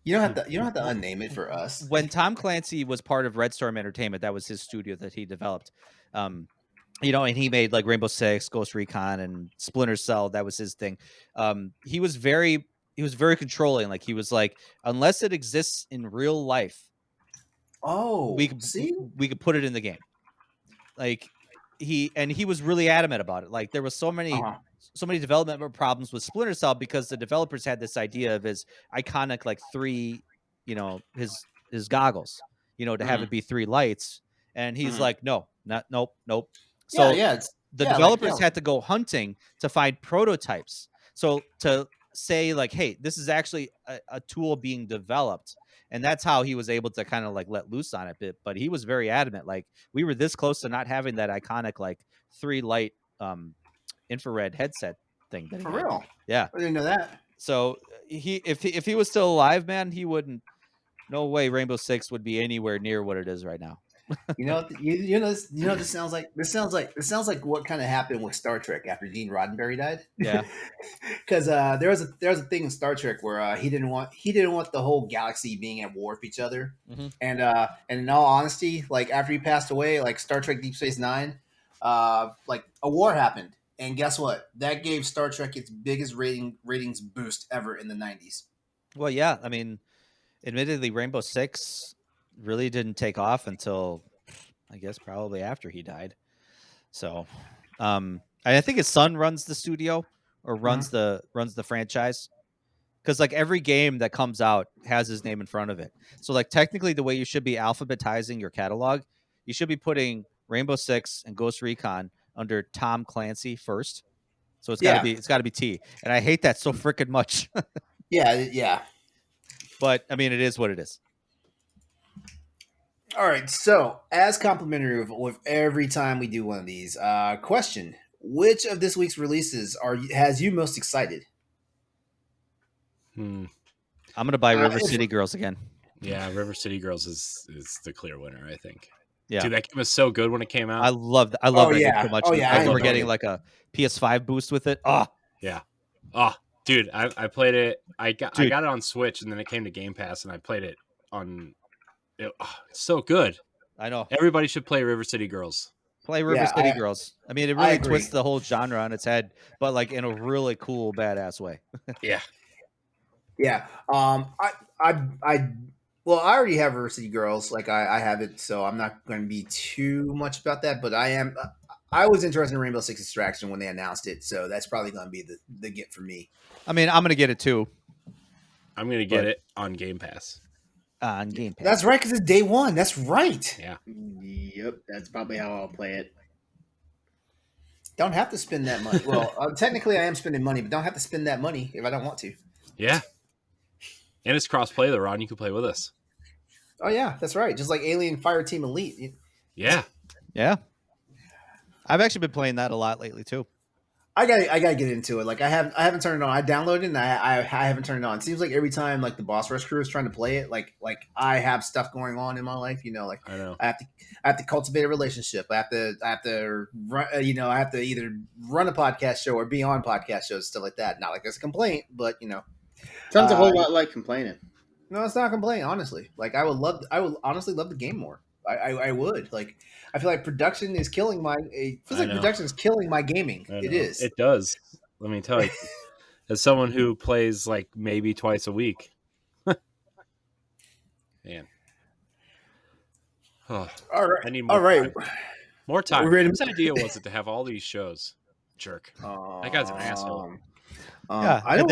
you don't have to unname it for us. When Tom Clancy was part of Red Storm Entertainment, that was his studio that he developed. And he made like Rainbow Six, Ghost Recon, and Splinter Cell. That was his thing. He was very controlling. Like he was like, unless it exists in real life, we could put it in the game. Like he was really adamant about it. Like there was so many development problems with Splinter Cell because the developers had this idea of his iconic like 3, his goggles, to have it be 3 lights, and he's like, nope. So the developers had to go hunting to find prototypes. So to say like, hey, this is actually a tool being developed. And that's how he was able to kind of like let loose on it. But he was very adamant. Like we were this close to not having that iconic like 3 light infrared headset thing. For real? Yeah, I didn't know that. So if he was still alive, man, he wouldn't. No way, Rainbow Six would be anywhere near what it is right now. This sounds like what kind of happened with Star Trek after Gene Roddenberry died. Yeah, because there was a thing in Star Trek where he didn't want the whole galaxy being at war with each other, and in all honesty, like after he passed away, like Star Trek Deep Space Nine, like a war happened, and guess what? That gave Star Trek its biggest ratings boost ever in the 90s. Well, yeah, I mean, admittedly, Rainbow Six really didn't take off until, I guess, probably after he died. So, I think his son runs the studio or runs the franchise, because like every game that comes out has his name in front of it. So like technically, the way you should be alphabetizing your catalog, you should be putting Rainbow Six and Ghost Recon under Tom Clancy first. So it's got to be T, and I hate that so freaking much. Yeah. But I mean, it is what it is. All right. So, as complimentary with every time we do one of these, question: which of this week's releases has you most excited? I'm gonna buy River City Girls again. Yeah, River City Girls is the clear winner, I think. Yeah, dude, that game was so good when it came out. I love that game so much. Oh yeah, I remember getting like a PS5 boost with it. Yeah. Dude, I played it. I got it on Switch, and then it came to Game Pass, and I played it on. It's so good. I know. Everybody should play River City Girls. Play River City Girls. I mean, it really twists the whole genre on its head, but like in a really cool, badass way. Yeah. Yeah. Well, I already have River City Girls. Like I have it, so I'm not going to be too much about that. But I was interested in Rainbow Six Extraction when they announced it, so that's probably going to be the get for me. I mean, I'm going to get it too. I'm going to get it on Game Pass. On Game Pass. That's right, because it's day one. That's right. Yeah. Yep. That's probably how I'll play it. Don't have to spend that money. Well, technically, I am spending money, but don't have to spend that money if I don't want to. Yeah. And it's cross-play, LeRon. You can play with us. Oh, yeah. That's right. Just like Alien Fireteam Elite. Yeah. Yeah. I've actually been playing that a lot lately, too. I gotta get into it. Like I haven't turned it on. I downloaded it and I haven't turned it on. It seems like every time like the Boss Rush crew is trying to play it, like I have stuff going on in my life. Like I know. I have to cultivate a relationship. I have to run. I have to either run a podcast show or be on podcast shows, stuff like that. Not like that's a complaint, but sounds a whole lot like complaining. No, it's not a complaint. Honestly, like I would honestly love the game more. I would like. I feel like production is killing my. It feels like production is killing my gaming. It is. It does. Let me tell you, as someone who plays like maybe twice a week, man. Oh, all right. I need more. All right. Time. More time. Whose idea was it to have all these shows? Jerk. That guy's an asshole. Yeah, I don't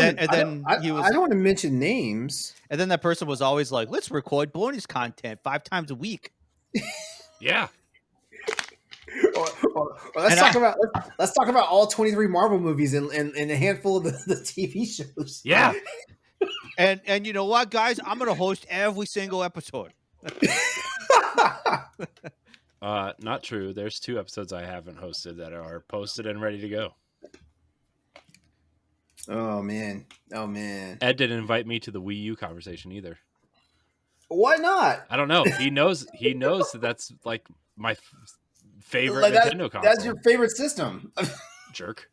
want to mention names. And then that person was always like, "Let's record bonus content 5 times a week." Yeah. Let's talk about all 23 Marvel movies and a handful of the TV shows. Yeah. and you know what, guys? I'm gonna host every single episode. Not true. There's 2 episodes I haven't hosted that are posted and ready to go. Oh man. Ed didn't invite me to the Wii U conversation either. Why not? I don't know. He knows that's like my favorite Nintendo console. That's your favorite system. Jerk.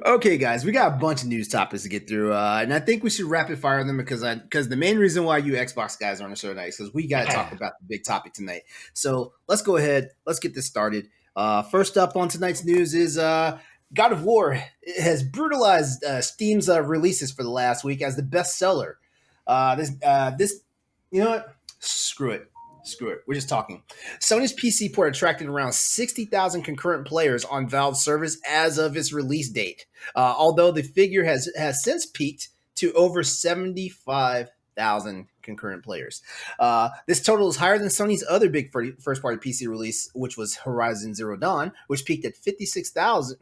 Okay, guys, we got a bunch of news topics to get through, and I think we should rapid fire them because the main reason why you Xbox guys are on the show tonight is because we got to talk about the big topic tonight. So let's go ahead. Let's get this started. First up on tonight's news is God of War has brutalized Steam's releases for the last week as the best seller. This, you know what? Screw it. We're just talking. Sony's PC port attracted around 60,000 concurrent players on Valve's servers as of its release date. Although the figure has since peaked to over 75,000 concurrent players. This total is higher than Sony's other big first-party PC release, which was Horizon Zero Dawn, which peaked at 57,000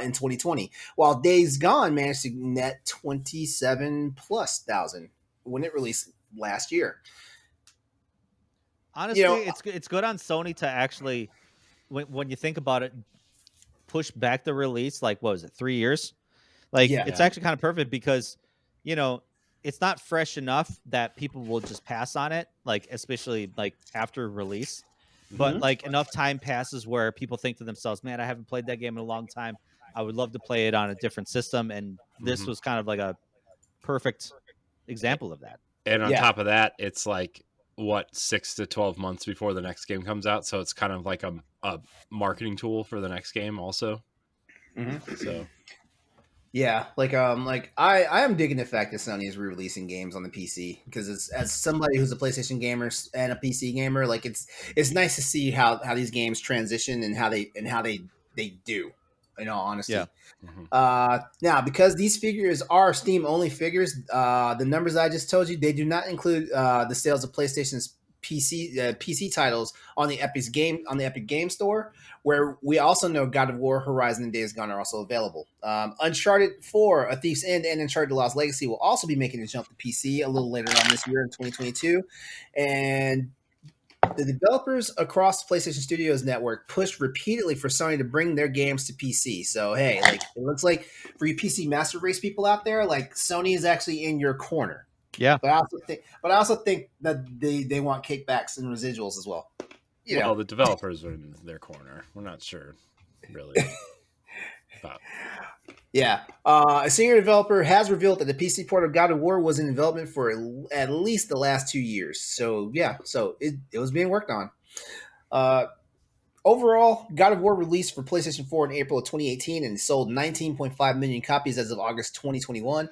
in 2020, while Days Gone managed to net 27,000+ when it released last year. Honestly, it's good on Sony to actually, when you think about it, push back the release. Like, what was it, 3 years? Like, it's actually kind of perfect because, it's not fresh enough that people will just pass on it, like especially like after release. But like enough time passes where people think to themselves, man, I haven't played that game in a long time. I would love to play it on a different system. And this was kind of like a perfect example of that. And on top of that, it's like, what, 6 to 12 months before the next game comes out. So it's kind of like a marketing tool for the next game also. So... Yeah, like I am digging the fact that Sony is re-releasing games on the PC, because as somebody who's a PlayStation gamer and a PC gamer, like it's nice to see how these games transition and how they do, in all honesty. Yeah. Now, because these figures are Steam only figures, the numbers I just told you, they do not include the sales of PlayStation's PC titles on the Epic Game Store, where we also know God of War, Horizon, and Days Gone are also available. Uncharted 4, A Thief's End, and Uncharted: The Lost Legacy will also be making a jump to PC a little later on this year in 2022. And the developers across the PlayStation Studios network pushed repeatedly for Sony to bring their games to PC. So hey, like it looks like for you PC Master Race people out there, like Sony is actually in your corner. Yeah, but I also think that they want kickbacks and residuals as well. Well, the developers are in their corner. We're not sure, really. About. Yeah, a senior developer has revealed that the PC port of God of War was in development for at least the last 2 years. So yeah, it was being worked on. Overall, God of War released for PlayStation 4 in April of 2018 and sold 19.5 million copies as of August 2021.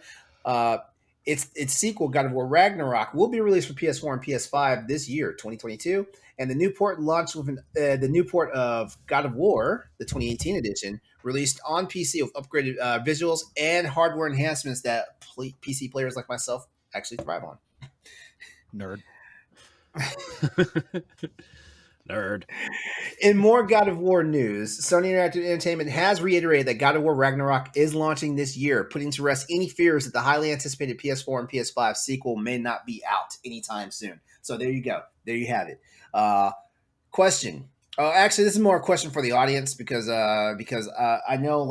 Its sequel, God of War Ragnarok, will be released for PS4 and PS5 this year, 2022. And the new port launched with the new port of God of War, the 2018 edition, released on PC with upgraded visuals and hardware enhancements that PC players like myself actually thrive on. Nerd. Nerd. In more God of War news, Sony Interactive Entertainment has reiterated that God of War Ragnarok is launching this year, putting to rest any fears that the highly anticipated PS4 and PS5 sequel may not be out anytime soon. So there you go. There you have it. Question. Oh, actually, this is more a question for the audience because I know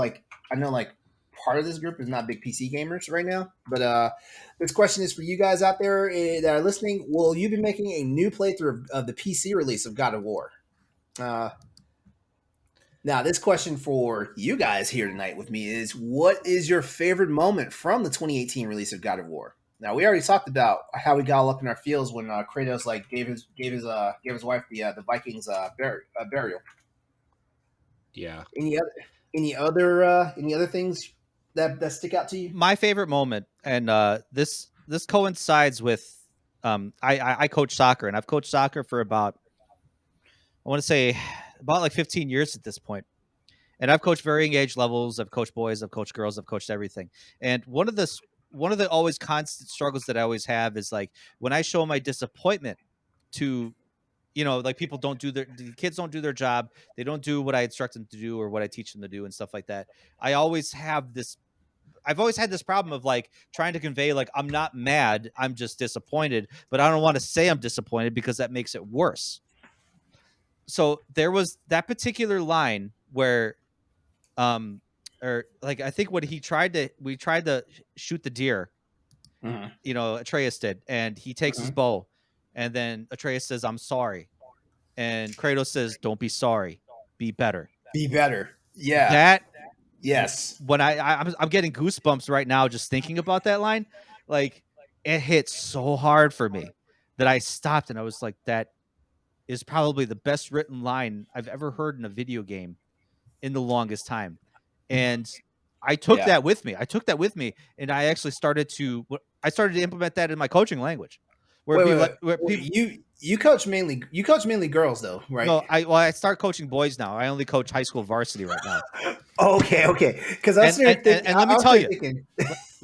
part of this group is not big PC gamers right now, but this question is for you guys out there that are listening. Will you be making a new playthrough of the PC release of God of War? Now, this question for you guys here tonight with me is: what is your favorite moment from the 2018 release of God of War? Now, we already talked about how we got all up in our feels when Kratos gave his wife the Vikings burial. Yeah. Any other things that stick out to you? My favorite moment, and this coincides with I coach soccer, and I've coached soccer for about 15 years at this point. And I've coached varying age levels. I've coached boys, I've coached girls, I've coached everything. And one of the always constant struggles that I always have is like when I show my disappointment to, like the kids don't do their job. They don't do what I instruct them to do or what I teach them to do and stuff like that. I've always had this problem of like trying to convey, like, I'm not mad, I'm just disappointed, but I don't want to say I'm disappointed because that makes it worse. So there was that particular line where, I think when we tried to shoot the deer, Atreus did, and he takes his bow, and then Atreus says, "I'm sorry," and Kratos says, "Don't be sorry, be better." Be better. Yeah. Yes. When I'm getting goosebumps right now just thinking about that line. Like, it hit so hard for me that I stopped and I was like, that is probably the best written line I've ever heard in a video game in the longest time. And I took that with me. And I actually started to implement that in my coaching language. You coach mainly girls though, right? No, I start coaching boys now. I only coach high school varsity right now. Okay. Because let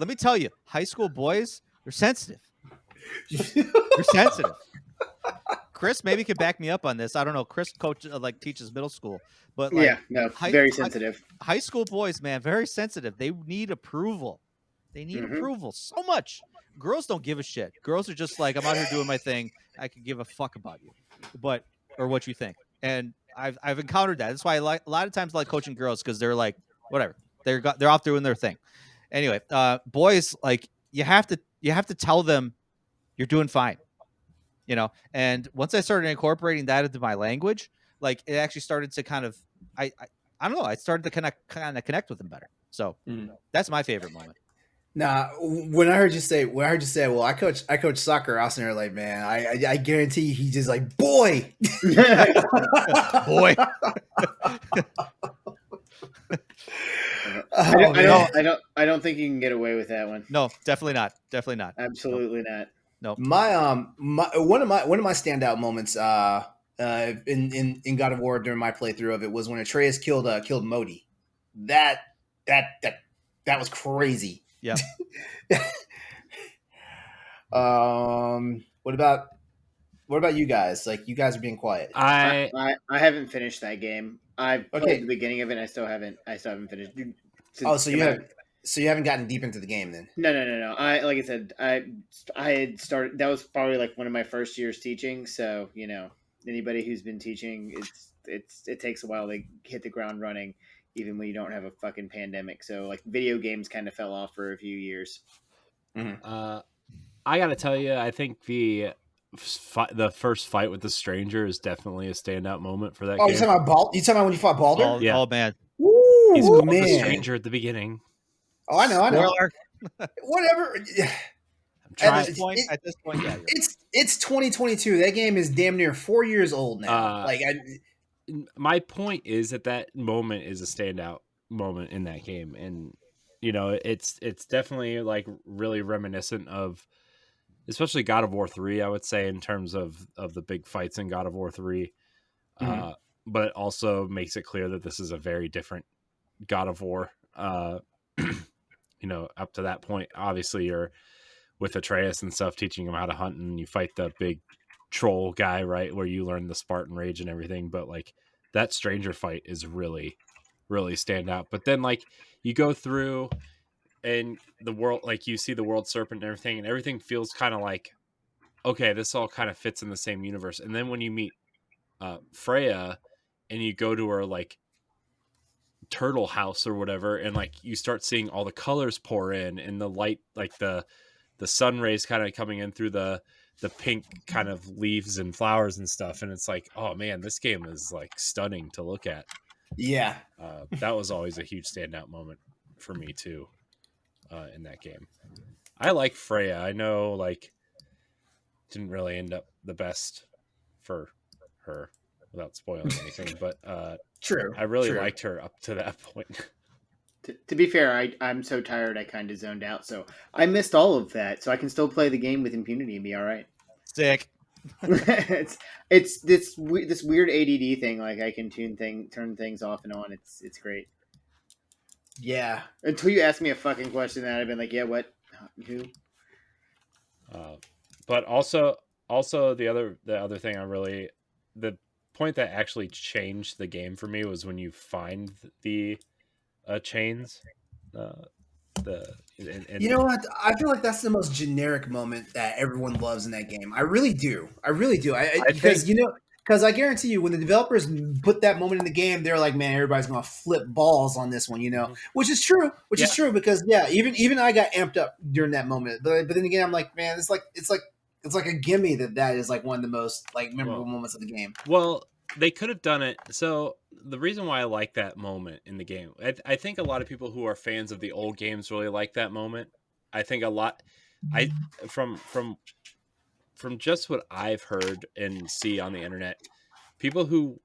me tell you, high school boys, they're sensitive. They're sensitive. Chris maybe could back me up on this. I don't know. Chris teaches middle school, but very sensitive. High school boys, man, very sensitive. They need approval. They need approval so much. Girls don't give a shit. Girls are just like, I'm out here doing my thing. I could give a fuck about you, or what you think. And I've encountered that. That's why a lot of times I like coaching girls, because they're like, whatever. They're off doing their thing. Anyway, boys, like, you have to you have to tell them you're doing fine, you know. And once I started incorporating that into my language, like it actually started to kind of I don't know, I started to connect with them better. So that's my favorite moment. Nah, when I heard you say, well, I coach soccer, I was there like, man, I guarantee you, he's just like, boy, boy. I don't think you can get away with that one. No, definitely not. Absolutely not. No. One of my standout moments in God of War during my playthrough of it was when Atreus killed Modi. That was crazy. Yeah. What about you guys? Like, you guys are being quiet. I haven't finished that game. I've played the beginning of it. And I still haven't finished. So you haven't gotten deep into the game then? No. Like I said, I had started. That was probably like one of my first years teaching. So you know, anybody who's been teaching, it takes a while to hit the ground running, even when you don't have a fucking pandemic. So like video games kind of fell off for a few years. Mm-hmm. I gotta tell you, I think the first fight with the stranger is definitely a standout moment for that game. You talking about when you fought Baldur? Yeah. Oh man, he's called the stranger at the beginning. Oh, I know. Whatever. At this point, yeah. It's 2022. That game is damn near 4 years old now. My point is that moment is a standout moment in that game, and you know, it's definitely like really reminiscent of, especially God of War 3, I would say, in terms of the big fights in God of War 3. Mm-hmm. But it also makes it clear that this is a very different God of War. You know, up to that point, obviously you're with Atreus and stuff, teaching him how to hunt, and you fight the big troll guy, right, where you learn the Spartan rage and everything. But like that stranger fight is really, really stand out. But then like you go through and the world, like you see the world serpent and everything feels kind of like, okay, this all kind of fits in the same universe. And then when you meet Freya and you go to her like turtle house or whatever, and like you start seeing all the colors pour in and the light, like the sun rays kind of coming in through the pink kind of leaves and flowers and stuff, and it's like, oh man, this game is like stunning to look at. Yeah. That was always a huge standout moment for me too, in that game. I like Freya. I know like didn't really end up the best for her without spoiling anything, but true. I really liked her up to that point. To be fair, I'm so tired I kind of zoned out, so I missed all of that. So I can still play the game with impunity and be all right. Sick. it's this weird ADD thing. Like I can turn things off and on. It's great. Yeah. Until you ask me a fucking question, that I've been like, yeah, what, who? But also the other thing the point that actually changed the game for me was when you find the chains. You know what? I feel like that's the most generic moment that everyone loves in that game. I really do. Because I guarantee you, when the developers put that moment in the game, they're like, man, everybody's going to flip balls on this one, you know, which is true. Is true because even I got amped up during that moment. But then again, I'm like, man, it's like a gimme that is like one of the most like memorable moments of the game. Well, they could have done it. So the reason why I like that moment in the game, I think a lot of people who are fans of the old games really like that moment. I think a lot, from just what I've heard and see on the internet, people who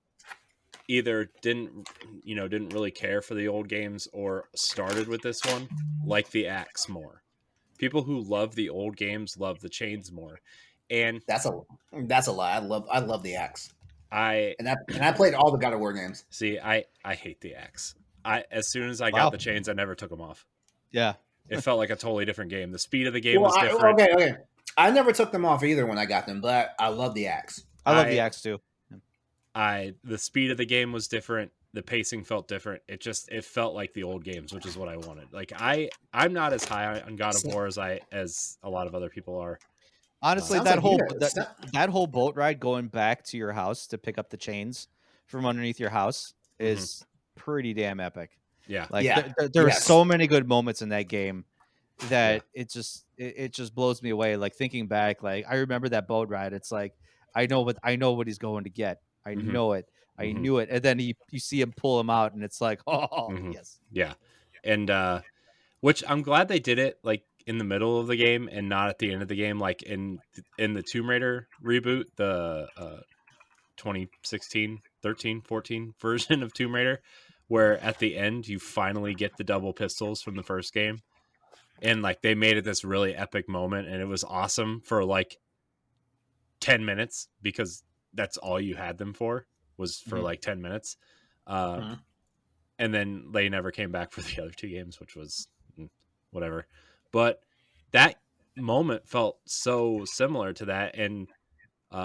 either didn't really care for the old games or started with this one like the axe more. People who love the old games love the chains more, and that's a lie. I love the axe. I played all the God of War games. See, I hate the axe. As soon as I got the chains, I never took them off. Yeah, it felt like a totally different game. The speed of the game was different. Okay. I never took them off either when I got them, but I love the axe. I love the axe too. The speed of the game was different. The pacing felt different. It felt like the old games, which is what I wanted. Like I'm not as high on God of War as a lot of other people are. Honestly, that whole boat ride going back to your house to pick up the chains from underneath your house is pretty damn epic. Yeah. Like there are so many good moments in that game. that it just blows me away. Like thinking back, like I remember that boat ride. It's like I know what he's going to get. I know it. I knew it. And then you see him pull him out, and it's like, oh yes, yeah, and which I'm glad they did it like in the middle of the game and not at the end of the game, like in the Tomb Raider reboot, the 2016, 13, 14 version of Tomb Raider, where at the end you finally get the double pistols from the first game. And like they made it this really epic moment, and it was awesome for like 10 minutes because that's all you had them for was for like 10 minutes. And then they never came back for the other two games, which was whatever. But that moment felt so similar to that. And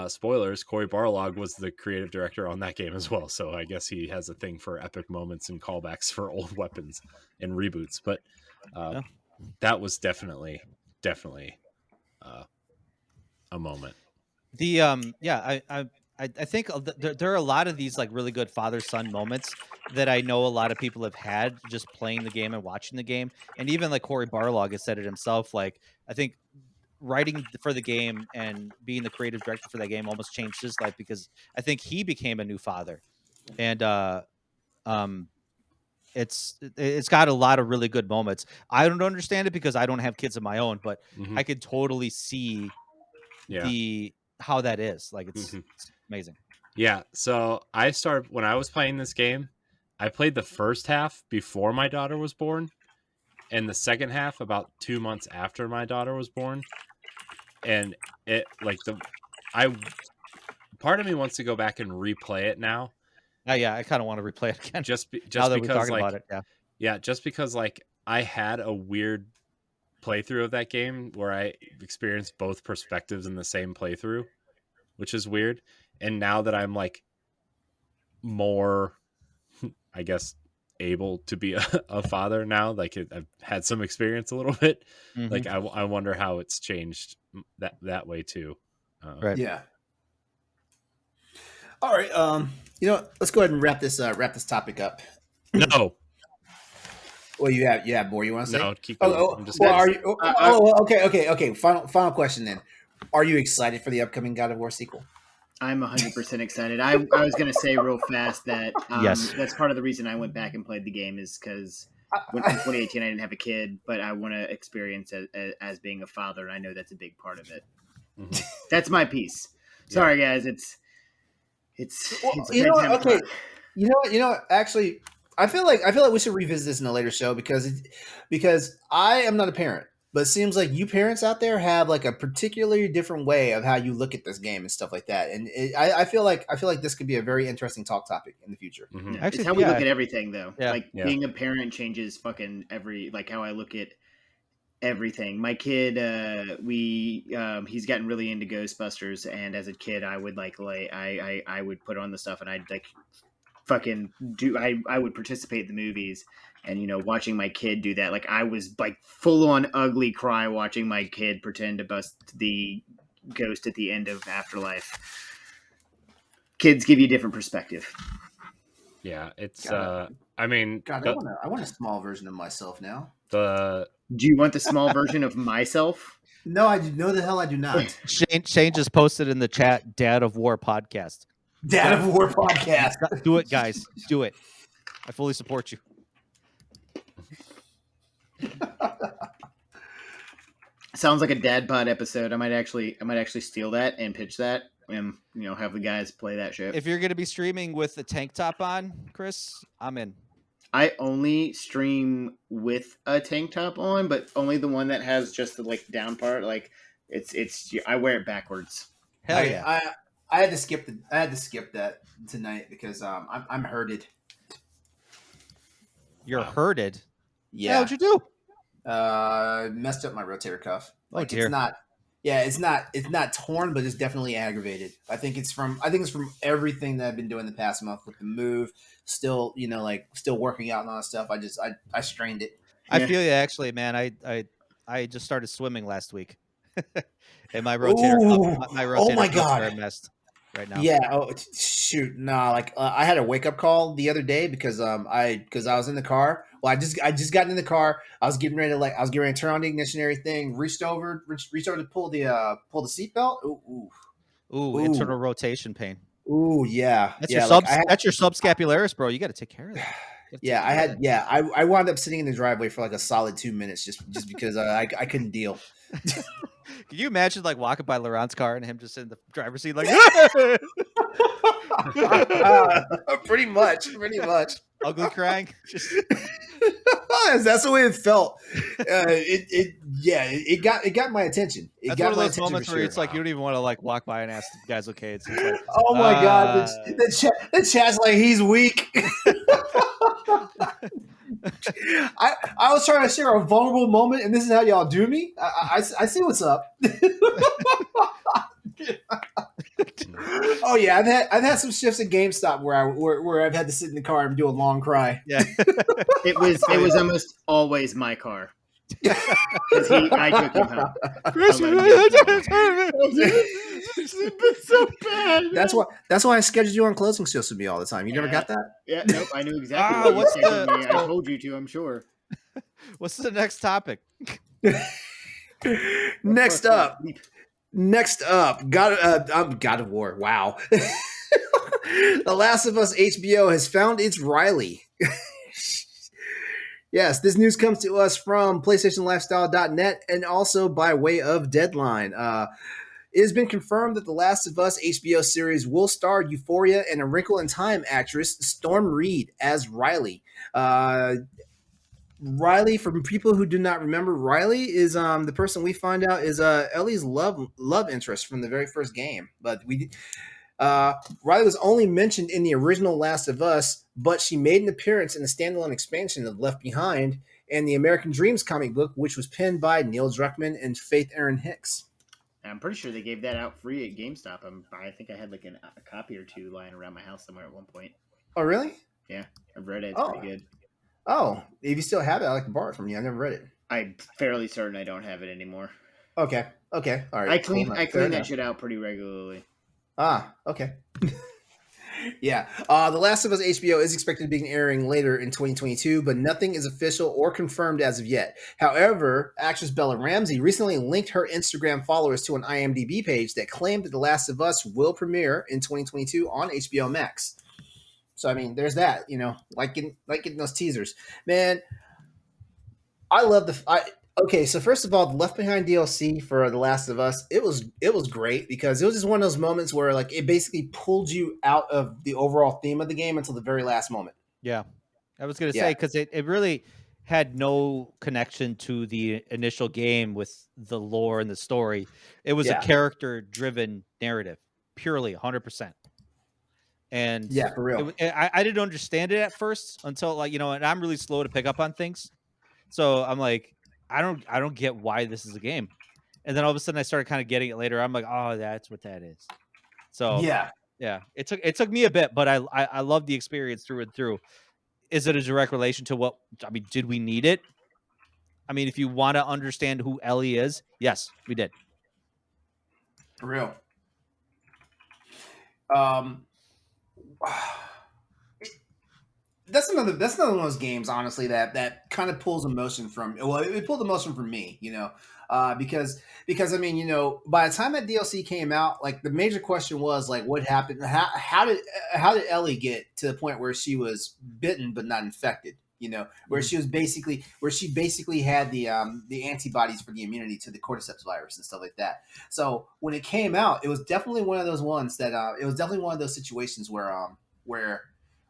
spoilers, Cory Barlog was the creative director on that game as well. So I guess he has a thing for epic moments and callbacks for old weapons and reboots. But that was definitely a moment. The I think there are a lot of these like really good father-son moments that I know a lot of people have had just playing the game and watching the game. And even like Cory Barlog has said it himself. Like I think writing for the game and being the creative director for that game almost changed his life because I think he became a new father. And it's got a lot of really good moments. I don't understand it because I don't have kids of my own, but I could totally see how that is. Like it's amazing. Yeah. So I started when I was playing this game, I played the first half before my daughter was born and the second half about 2 months after my daughter was born. And it like part of me wants to go back and replay it now. Yeah, I kind of want to replay it again. Just now that because we're talking like, about it, yeah, just because like I had a weird playthrough of that game where I experienced both perspectives in the same playthrough, which is weird. And now that I'm like more, I guess, able to be a father now, like I've had some experience a little bit. Like I wonder how it's changed that way too. Right. Yeah. All right. Let's go ahead and wrap this topic up. No. Well, you have more you want to say? No, keep going. Okay. Final question then. Are you excited for the upcoming God of War sequel? I'm 100% excited. I was going to say real fast that yes, that's part of the reason I went back and played the game is because in 2018 I didn't have a kid, but I want to experience as being a father, and I know that's a big part of it. That's my piece. Sorry, guys. It's you know what? Okay. You know what? Actually, I feel like we should revisit this in a later show because I am not a parent, but it seems like you parents out there have like a particularly different way of how you look at this game and stuff like that. And I feel like this could be a very interesting talk topic in the future. Actually, it's how we look at everything, though. Yeah. Like being a parent changes fucking how I look at everything. My kid, he's gotten really into Ghostbusters, and as a kid, I would I would put on the stuff, and I'd like fucking do. I would participate in the movies, and watching my kid do that, like I was like full on ugly cry watching my kid pretend to bust the ghost at the end of Afterlife. Kids give you a different perspective. Yeah, it's. I mean, God, I want a small version of myself now. Do you want the small version of myself? No, I know the hell I do not. Shane just posted in the chat, Dad of War podcast. Dad of War podcast. Do it, guys. Do it. I fully support you. Sounds like a dad pod episode. I might actually steal that and pitch that and have the guys play that shit. If you're going to be streaming with the tank top on, Chris, I'm in. I only stream with a tank top on, but only the one that has just the like down part. Like it's I wear it backwards. Hell yeah! I had to skip that tonight because I'm hurted. You're hurted. Yeah. How'd you do? Messed up my rotator cuff. Like dear. It's not torn, but it's definitely aggravated. I think it's from everything that I've been doing the past month with the move. Still, still working out and all that stuff. I strained it. I feel you actually, man. I just started swimming last week, and my rotator cuffs are messed right now. Yeah. Oh shoot. Nah. I had a wake up call the other day because I was in the car Well, I just got in the car. I was getting ready to turn on the ignition and everything. Reached over to pull the seatbelt. Ooh, internal rotation pain. Ooh, yeah. That's yeah, that's your subscapularis, bro. You got to take care of that. I wound up sitting in the driveway for like a solid 2 minutes just because I couldn't deal. Can you imagine like walking by LeRon's car and him just in the driver's seat like pretty much ugly crying? That's the way it felt. It got my attention. That's one of those moments where it's like you don't even want to like walk by and ask the guys okay. It's like, oh my god, the chat's like he's weak. I was trying to share a vulnerable moment, and this is how y'all do me. I see what's up. Oh yeah, I've had some shifts at GameStop where I've had to sit in the car and do a long cry. Yeah, it was almost always my car. I took him home. It's been so bad. That's why I scheduled you on closing shifts with me all the time. You never got that? Yeah, nope. I knew exactly what you scheduled me. I told you to. I'm sure. What's the next topic? Next up, God of War. Wow. The Last of Us HBO has found its Riley. Yes, this news comes to us from PlayStationLifestyle.net and also by way of Deadline. It has been confirmed that The Last of Us HBO series will star Euphoria and A Wrinkle in Time actress Storm Reed as Riley. Riley, for people who do not remember, Riley is the person we find out is Ellie's love interest from the very first game. But Riley was only mentioned in the original Last of Us, but she made an appearance in the standalone expansion of Left Behind and the American Dreams comic book, which was penned by Neil Druckmann and Faith Erin Hicks. I'm pretty sure they gave that out free at GameStop. I think I had like a copy or two lying around my house somewhere at one point. Oh, really? Yeah, I've read it. It's pretty good. Oh, if you still have it, I'd like to borrow it from you. I never read it. I'm fairly certain I don't have it anymore. Okay. All right. I clean that shit out pretty regularly. Okay. Yeah. The Last of Us HBO is expected to begin airing later in 2022, but nothing is official or confirmed as of yet. However, actress Bella Ramsey recently linked her Instagram followers to an IMDb page that claimed that The Last of Us will premiere in 2022 on HBO Max. So, I mean, there's that, like getting those teasers. Man, I love okay, so first of all, the Left Behind DLC for The Last of Us, it was great because it was just one of those moments where like it basically pulled you out of the overall theme of the game until the very last moment. Yeah. I was going to say, because it really had no connection to the initial game with the lore and the story. It was a character-driven narrative, purely 100%. And yeah, for real. I didn't understand it at first until and I'm really slow to pick up on things. So I'm like, I don't get why this is a game. And then all of a sudden I started kind of getting it later. I'm like, oh, that's what that is. So yeah. It took me a bit, but I love the experience through and through. Is it a direct relation to did we need it? I mean, if you want to understand who Ellie is, yes, we did. For real. That's another one of those games, honestly, that kind of pulls emotion from. Well, it pulled emotion from me, because I mean, by the time that DLC came out, like the major question was like, what happened? How did Ellie get to the point where she was bitten but not infected? Where she basically had the antibodies for the immunity to the cordyceps virus and stuff like that. So when it came out, it was definitely one of those ones that it was definitely one of those situations where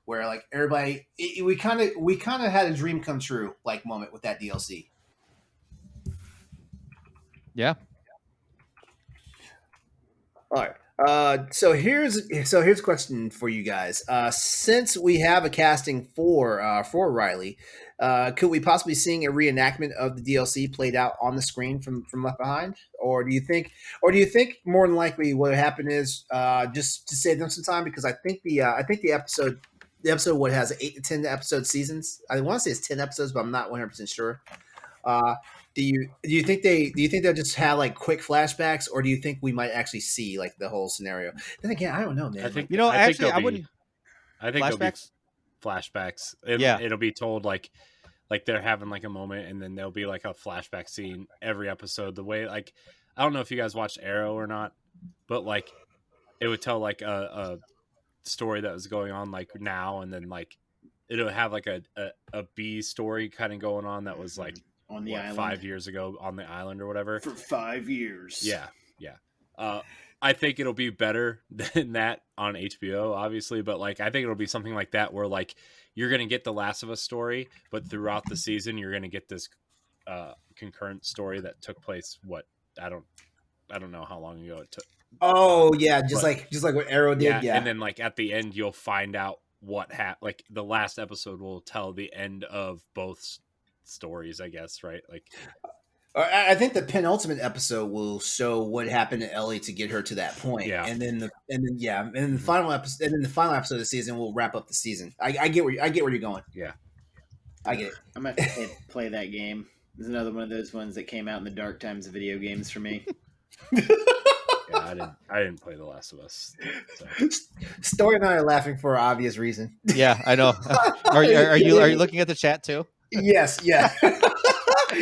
like everybody, we kind of had a dream come true like moment with that DLC. Yeah. All right. So here's a question for you guys. Since we have a casting for Riley, could we possibly seeing a reenactment of the DLC played out on the screen from Left Behind, or do you think more than likely what would happen is just to save them some time, because I think the episode what has 8 to 10 episode seasons. I want to say it's 10 episodes, but I'm not 100% sure. Do you think they'll just have like quick flashbacks, or do you think we might actually see like the whole scenario? Then again, I don't know, man. I think I wouldn't. I think flashbacks. Flashbacks. It'll be told like like they're having like a moment, and then there'll be like a flashback scene every episode. The way like I don't know if you guys watched Arrow or not, but like it would tell like a story that was going on like now, and then like it'll have like a B story kind of going on that was like on the island 5 years ago on the island or whatever for 5 years. Yeah. I think it'll be better than that on HBO, obviously, but like I think it'll be something like that where like you're gonna get the Last of Us story, but throughout the season you're gonna get this concurrent story that took place. What I don't know how long ago it took. Oh yeah, just like what Arrow did. Yeah, and then like at the end you'll find out what happened. Like the last episode will tell the end of both stories, I guess, right? Like I think the penultimate episode will show what happened to Ellie to get her to that point. Yeah, and then the final episode, of the season will wrap up the season. I get where you're going. Yeah, I get it. I'm gonna have to play that game. There's another one of those ones that came out in the dark times of video games for me. Yeah, I didn't play The Last of Us. So. Story and I are laughing for an obvious reason. Yeah, I know. Are you looking at the chat too? Yes, yeah.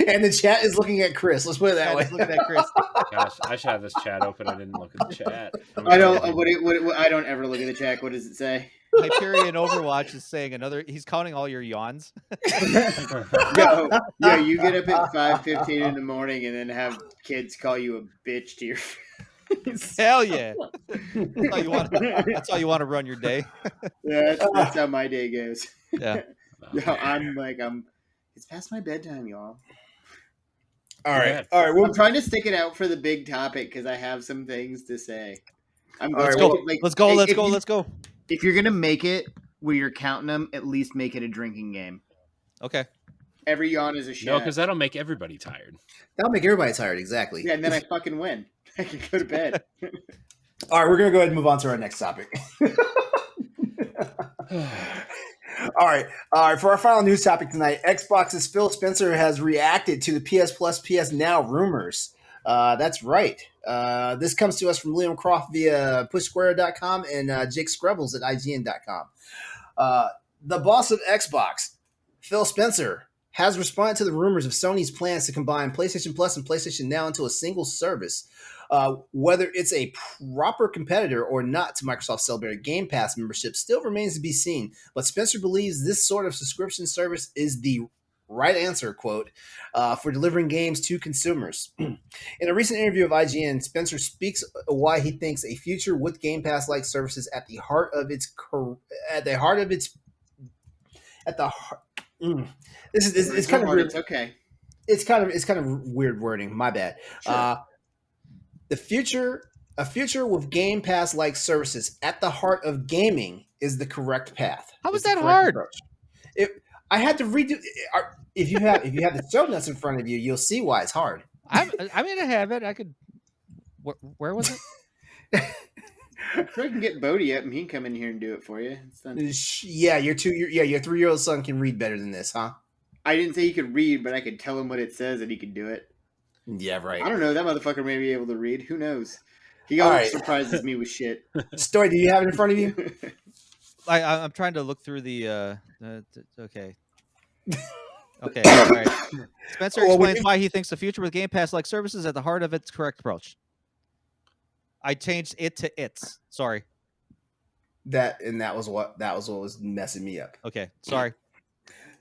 And the chat is looking at Chris. Let's put it that way. Looking at Chris. Gosh, I should have this chat open. I didn't look at the chat. I don't. I don't ever look at the chat. What does it say? Hyperion Overwatch is saying he's counting all your yawns. Yo, you get up at 5:15 in the morning and then have kids call you a bitch to your face. Hell yeah! That's how you want to run your day. Yeah, that's how my day goes. Yeah. Yo, it's past my bedtime, y'all. All right. I'm trying to stick it out for the big topic because I have some things to say. Let's go. If you're gonna make it where you're counting them, at least make it a drinking game. Okay. Every yawn is a shot. No, because that'll make everybody tired. That'll make everybody tired, exactly. Yeah, and then I fucking win. I can go to bed. All right, we're gonna go ahead and move on to our next topic. All right. For our final news topic tonight, Xbox's Phil Spencer has reacted to the PS Plus, PS Now rumors. That's right. This comes to us from Liam Croft via pushsquare.com and Jake Scrubbles at IGN.com. The boss of Xbox, Phil Spencer, has responded to the rumors of Sony's plans to combine PlayStation Plus and PlayStation Now into a single service. Whether it's a proper competitor or not to Microsoft's celebrated Game Pass membership still remains to be seen, but Spencer believes this sort of subscription service is the right answer, quote, for delivering games to consumers. In a recent interview of IGN, Spencer speaks why he thinks a future with Game Pass-like services It's kind of weird. It's okay. It's kind of weird wording. My bad. Sure. A future with Game Pass-like services at the heart of gaming is the correct path. How was that hard? I had to redo. If you have the show notes in front of you, you'll see why it's hard. I have it. I could. Where was it? I can get Bodie up and he can come in here and do it for you. It's done. Yeah, your 3-year-old son can read better than this, huh? I didn't say he could read, but I could tell him what it says and he could do it. Yeah, right. I don't know. That motherfucker may be able to read. Who knows? He always surprises me with shit. Stoy, do you have it in front of you? I'm trying to look through the. Okay. Okay. All right. Spencer explains why he thinks the future with Game Pass-like services at the heart of its correct approach. I changed it to its. Sorry. That was what was messing me up. Okay. Sorry.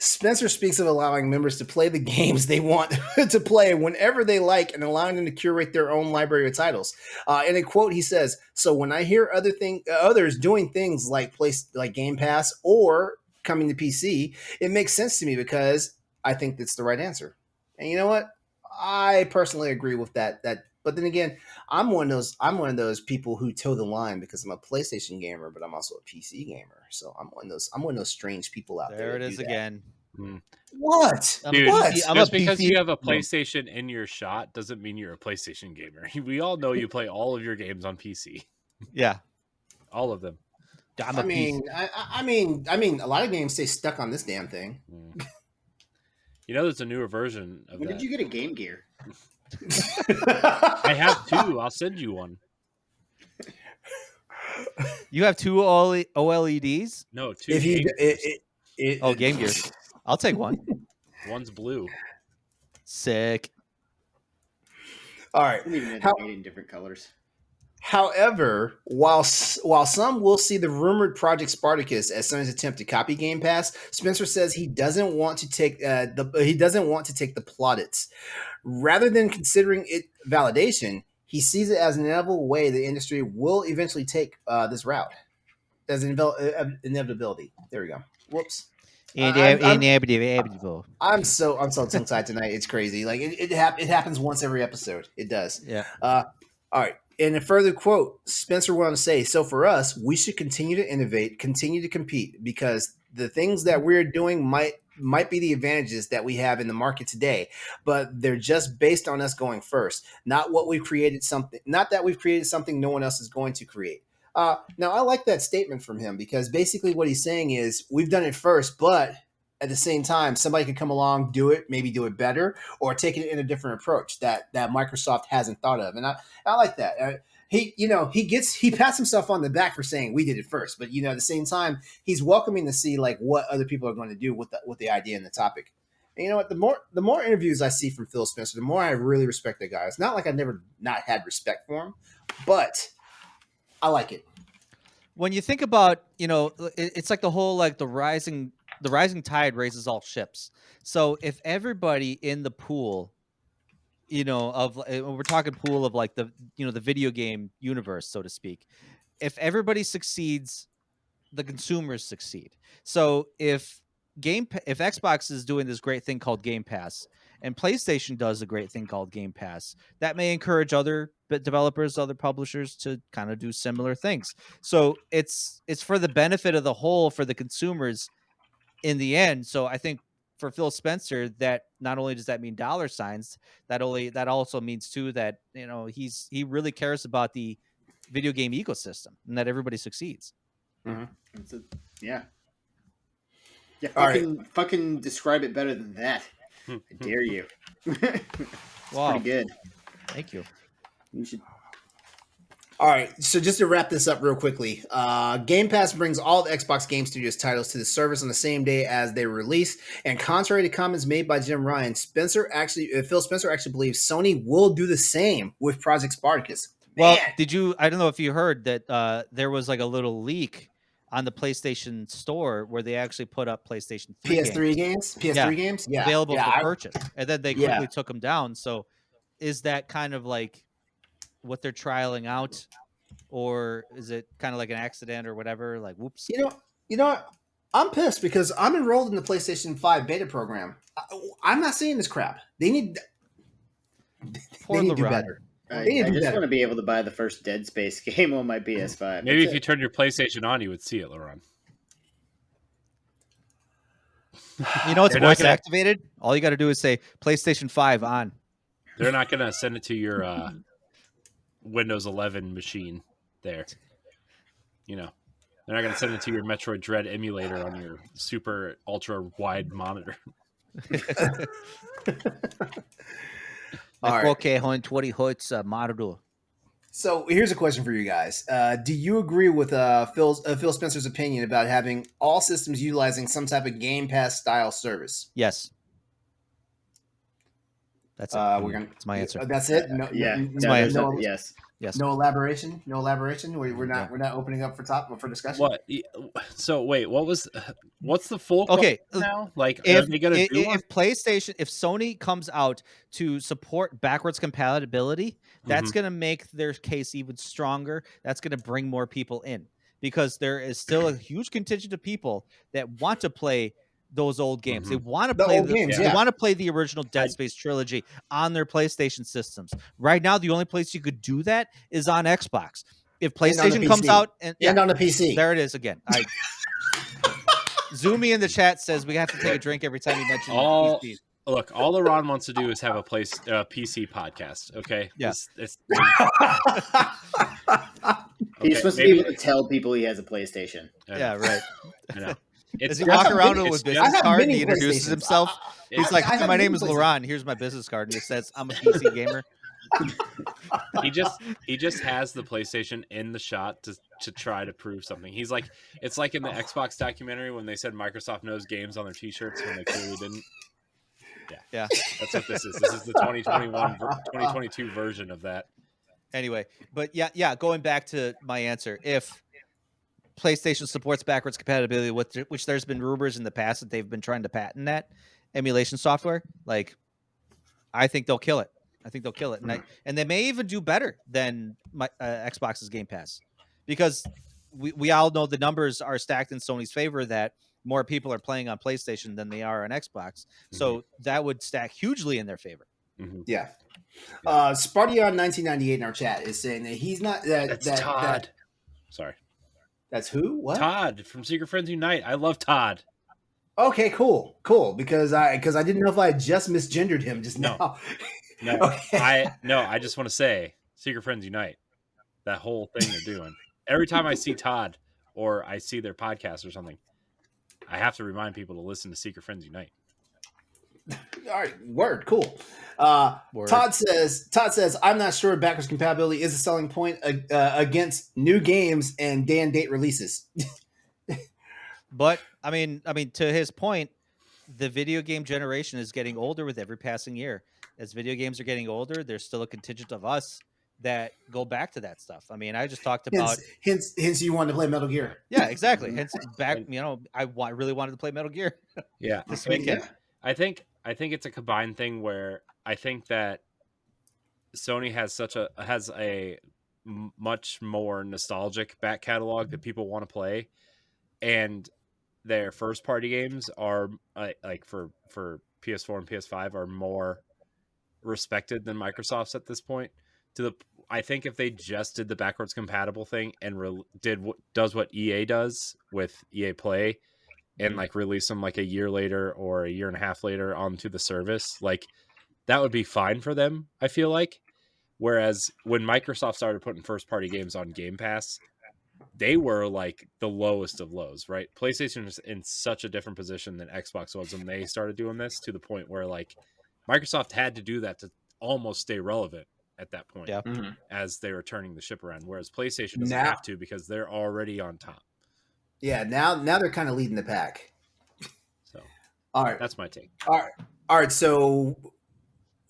Spencer speaks of allowing members to play the games they want to play whenever they like and allowing them to curate their own library of titles. In a quote, he says, "So when I hear others doing things like Game Pass or coming to PC, it makes sense to me because I think that's the right answer." And you know what? I personally agree with that. But then again, I'm one of those people who toe the line because I'm a PlayStation gamer, but I'm also a PC gamer. So I'm one of those strange people out there. There it is again. What? Dude, what? Just because you have a PlayStation in your shot doesn't mean you're a PlayStation gamer. We all know you play all of your games on PC. Yeah, all of them. I mean, a lot of games stay stuck on this damn thing. You know, there's a newer version of that. When did you get a Game Gear? I have two. I'll send you one. You have two OLEDs? No, two. If you Game Gear. I'll take one. One's blue. Sick. All right. I even had made in different colors. However, while some will see the rumored Project Spartacus as Sony's attempt to copy Game Pass, Spencer says he doesn't want to take the plaudits. Rather than considering it validation, he sees it as an inevitable way the industry will eventually take this route. As an inevitability. There we go. Whoops. I'm so tongue tied tonight. It's crazy. Like it happens once every episode. It does. Yeah. All right. In a further quote, Spencer went on to say, "So for us, we should continue to innovate, continue to compete, because the things that we're doing might be the advantages that we have in the market today, but they're just based on us going first. Not that we've created something no one else is going to create." Now, I like that statement from him, because basically what he's saying is we've done it first, but at the same time, somebody can come along, do it, maybe do it better, or take it in a different approach that Microsoft hasn't thought of. And I like that. He pats himself on the back for saying we did it first, but at the same time, he's welcoming to see like what other people are going to do with the idea and the topic. And you know what? The more interviews I see from Phil Spencer, the more I really respect the guy. It's not like I've never not had respect for him, but I like it. When you think about, it's like the whole like the rising tide raises all ships. So if everybody in the pool, we're talking pool of like the video game universe, so to speak, if everybody succeeds, the consumers succeed. So if Xbox is doing this great thing called Game Pass, and PlayStation does a great thing called Game Pass, that may encourage other developers, other publishers to kind of do similar things. So it's for the benefit of the whole, for the consumers in the end. So I think for Phil Spencer, that not only does that mean dollar signs, that also means too that he really cares about the video game ecosystem and that everybody succeeds. Mm-hmm. Yeah. Fucking describe it better than that. I dare you. Wow. Pretty good. Thank you. You should. All right, so just to wrap this up real quickly, Game Pass brings all the Xbox Game Studios titles to the service on the same day as they release. And contrary to comments made by Jim Ryan, Phil Spencer actually believes Sony will do the same with Project Spartacus. Well, I don't know if you heard that there was like a little leak on the PlayStation Store where they actually put up PlayStation 3 PS3 games? PS3 games? Yeah. Available for purchase. And then they quickly took them down. So is that kind of like what they're trialing out? Or is it kind of like an accident or whatever? Like, whoops. You know what? I'm pissed because I'm enrolled in the PlayStation 5 beta program. I'm not seeing this crap. They need to do better. I just want to be able to buy the first Dead Space game on my PS5. Maybe if you turned your PlayStation on, you would see it, LeRon. It's voice activated. All you got to do is say PlayStation 5 on. They're not going to send it to your Windows 11 machine there. They're not going to send it to your Metroid Dread emulator on your super ultra wide monitor. Like 4K 120 hertz monitor. So here's a question for you guys. Do you agree with Phil Spencer's opinion about having all systems utilizing some type of Game Pass style service? Yes. That's it. That's my answer. That's it. That's my answer. Yes. Yes. No elaboration. We're not opening up for discussion. What? So wait, what's the full okay now? Like, if PlayStation, if Sony comes out to support backwards compatibility, that's going to make their case even stronger. That's going to bring more people in, because there is still a huge contingent of people that want to play those old games. They want to play They want to play the original Dead Space trilogy on their PlayStation systems. Right now, the only place you could do that is on Xbox. If PlayStation comes out and on the PC, there it is again. Zoomy in the chat says we have to take a drink every time you mention PC. Look, all LeRon wants to do is have a PC podcast. Okay. Yes. He's supposed to be able to tell people he has a PlayStation. Yeah, right. I know. Does he walk around with a business card and he introduces himself? He's like, "My name is LeRon. Here's my business card," and it says, "I'm a PC gamer." He just has the PlayStation in the shot to try to prove something. He's like, it's like in the Xbox documentary when they said Microsoft knows games on their T-shirts when they clearly didn't. Yeah. That's what this is. This is the 2022 version of that. Anyway, but yeah. Going back to my answer, if PlayStation supports backwards compatibility, which there's been rumors in the past that they've been trying to patent that emulation software, like I think they'll kill it. And they may even do better than Xbox's Game Pass, because we all know the numbers are stacked in Sony's favor, that more people are playing on PlayStation than they are on Xbox. So that would stack hugely in their favor. Yeah. Spartion 1998 in our chat is saying that he's not That's Todd. Sorry. That's who? What? Todd from Secret Friends Unite. I love Todd. Okay, cool. Because I didn't know if I just misgendered him just now. No. Okay. I just want to say Secret Friends Unite. That whole thing they're doing. Every time I see Todd or I see their podcast or something, I have to remind people to listen to Secret Friends Unite. All right, word, cool. Todd says, I'm not sure backwards compatibility is a selling point against new games and day and date releases. But I mean, to his point, the video game generation is getting older with every passing year. As video games are getting older, there's still a contingent of us that go back to that stuff. I mean, I just talked about hence you wanted to play Metal Gear. Yeah, exactly. Hence back, I really wanted to play Metal Gear. Yeah, this weekend. I think it's a combined thing where I think that Sony has a much more nostalgic back catalog that people want to play, and their first party games are like for PS4 and PS5 are more respected than Microsoft's at this point. I think if they just did the backwards compatible thing and does what EA does with EA Play, and like release them like a year later or a year and a half later onto the service, like that would be fine for them, I feel like. Whereas when Microsoft started putting first party games on Game Pass, they were like the lowest of lows, right? PlayStation is in such a different position than Xbox was when they started doing this, to the point where like Microsoft had to do that to almost stay relevant at that point, as they were turning the ship around. Whereas PlayStation doesn't have to, because they're already on top. Yeah, now they're kind of leading the pack. So, all right, that's my take. All right. So,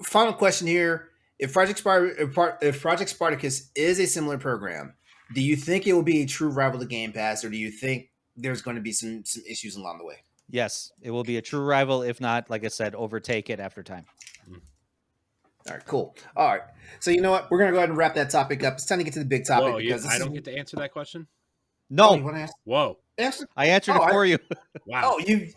final question here: if Project Spartacus is a similar program, do you think it will be a true rival to Game Pass, or do you think there's going to be some issues along the way? Yes, it will be a true rival. If not, like I said, overtake it after time. All right, cool. All right, so you know what? We're going to go ahead and wrap that topic up. It's time to get to the big topic. Whoa, I don't get to answer that question? No. Oh, you want to ask? Whoa. I answered it for you. Wow. Oh, you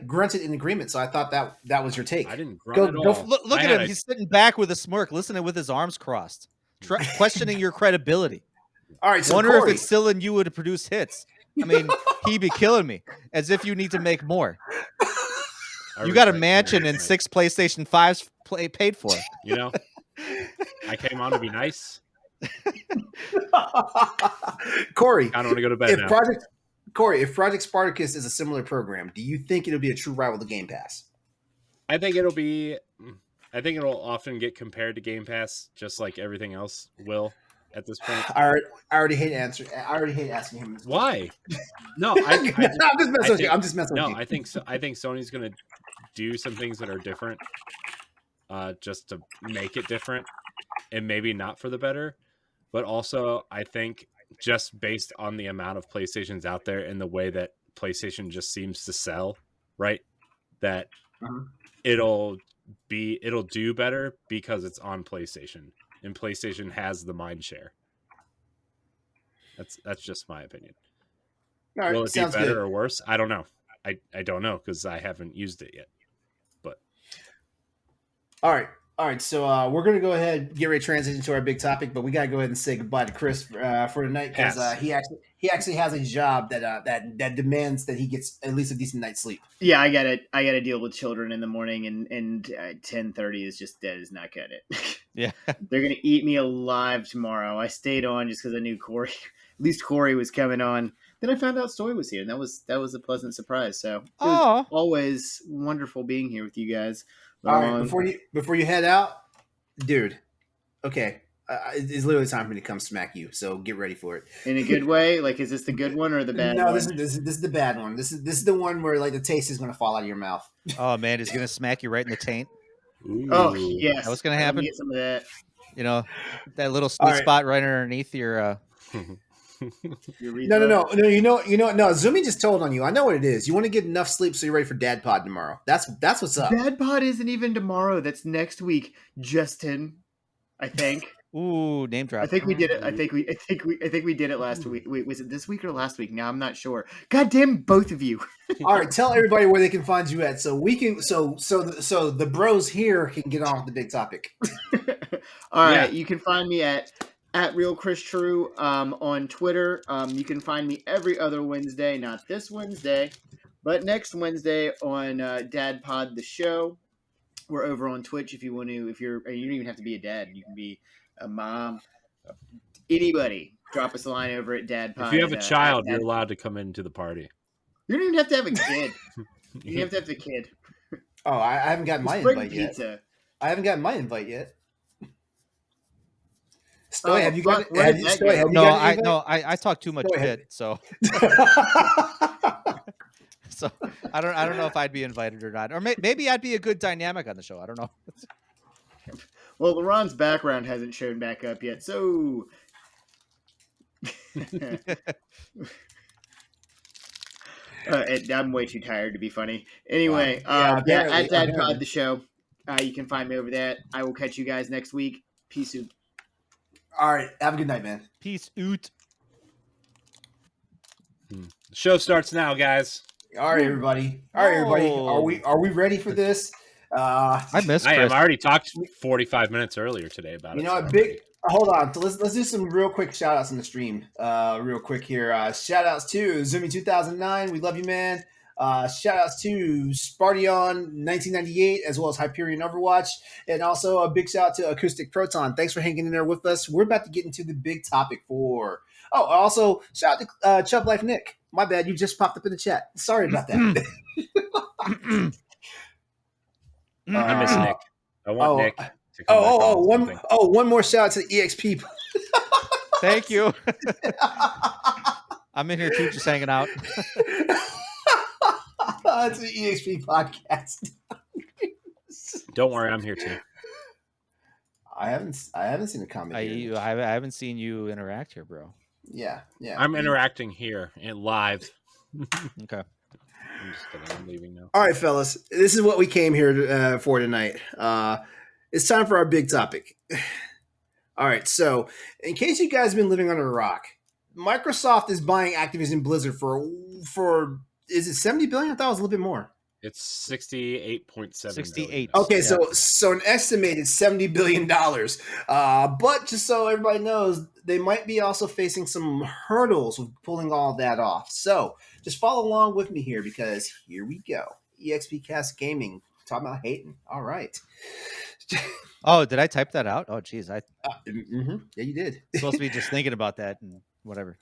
grunted in agreement, so I thought that was your take. I didn't grunt at all. Look at him. He's sitting back with a smirk, listening with his arms crossed, questioning your credibility. All right, so wonder if it's still in you to produce hits. I mean, he'd be killing me, as if you need to make more. You got a mansion and 6 PlayStation 5s paid for. You know, I came on to be nice. Corey, I don't want to go to bed now. If Project Spartacus is a similar program, do you think it'll be a true rival to Game Pass? I think it'll often get compared to Game Pass, just like everything else will at this point. I already hate asking him this. Why? No, I'm just messing with you. No, I think Sony's going to do some things that are different, just to make it different, and maybe not for the better. But also, I think just based on the amount of PlayStations out there and the way that PlayStation just seems to sell, right? That it'll do better because it's on PlayStation, and PlayStation has the mind share. That's just my opinion. All right, will it be better good. or worse? I don't know. I don't know, because I haven't used it yet. But all right. So we're gonna go ahead and get ready to transition to our big topic, but we gotta go ahead and say goodbye to Chris for tonight, because he actually has a job that demands that he gets at least a decent night's sleep. Yeah, I gotta deal with children in the morning, and 10:30 is just dead. Is not good. Yeah, they're gonna eat me alive tomorrow. I stayed on just because I knew Corey. At least Corey was coming on. Then I found out Stoy was here, and that was a pleasant surprise. So it was always wonderful being here with you guys. All right, before you head out, dude. Okay, it's literally time for me to come smack you. So get ready for it. In a good way? Like, is this the good one or the bad one? No, this is the bad one. This is the one where like the taste is going to fall out of your mouth. Oh man, he's going to smack you right in the taint. Ooh. Oh yes, what's going to happen? Get some of that. You know, that little sweet spot right underneath your. No. You know. No, Zumi just told on you. I know what it is. You want to get enough sleep so you're ready for Dad Pod tomorrow. That's what's up. Dad Pod isn't even tomorrow. That's next week, Justin. I think. Ooh, name drop. I think we did it. I think we did it last week. Wait, was it this week or last week? Now I'm not sure. God damn both of you. All right, tell everybody where they can find you at, so we can so the bros here can get on with the big topic. All right, you can find me at Real Chris True on Twitter. You can find me every other Wednesday, not this Wednesday, but next Wednesday on Dad Pod the show. We're over on Twitch if you want to. You don't even have to be a dad. You can be a mom, anybody. Drop us a line over at Dad Pod. If you have a child, you're allowed to come into the party. You don't even have to have a kid. You have to have the kid. Oh, I haven't gotten my invite yet. I haven't gotten my invite yet. Stoy, have you got it? I talk too much shit, so. So I don't know if I'd be invited or not, or maybe I'd be a good dynamic on the show. I don't know. Well, LeRon's background hasn't shown back up yet, so I'm way too tired to be funny. Anyway, at Dad Pod the show, you can find me over there. I will catch you guys next week. Peace out. All right, have a good night, man. Peace out. The show starts now, guys. All right, everybody. Are we ready for this? I missed. I already talked 45 minutes earlier today about it. You know, hold on. So let's do some real quick shout outs on the stream. Real quick here. Shout outs to Zumi2009. We love you, man. Shout outs to Spartion 1998 as well as Hyperion Overwatch, and also a big shout out to Acoustic Proton. Thanks for hanging in there with us. We're about to get into the big topic for. Oh, also shout out to Chubb Life Nick. My bad, you just popped up in the chat. Sorry about that. I miss Nick. I want Nick to come one more shout out to the EXP. Thank you. I'm in here too, just hanging out. It's an EXP podcast. Don't worry, I'm here too. I haven't seen a comment. I haven't seen you interact here, bro. Yeah. I'm interacting here and live. Okay. I'm just kidding. I'm leaving now. All right, fellas. This is what we came here for tonight. It's time for our big topic. All right. So, in case you guys have been living under a rock, Microsoft is buying Activision Blizzard for is it $70 billion? I thought it was a little bit more. It's 68.7. 68. Okay, so an estimated $70 billion. But just so everybody knows, they might be also facing some hurdles with pulling all of that off. So just follow along with me here because here we go. EXP Cast Gaming, talking about hating. All right. Oh, did I type that out? Oh, geez. Yeah, you did. Supposed to be just thinking about that and whatever.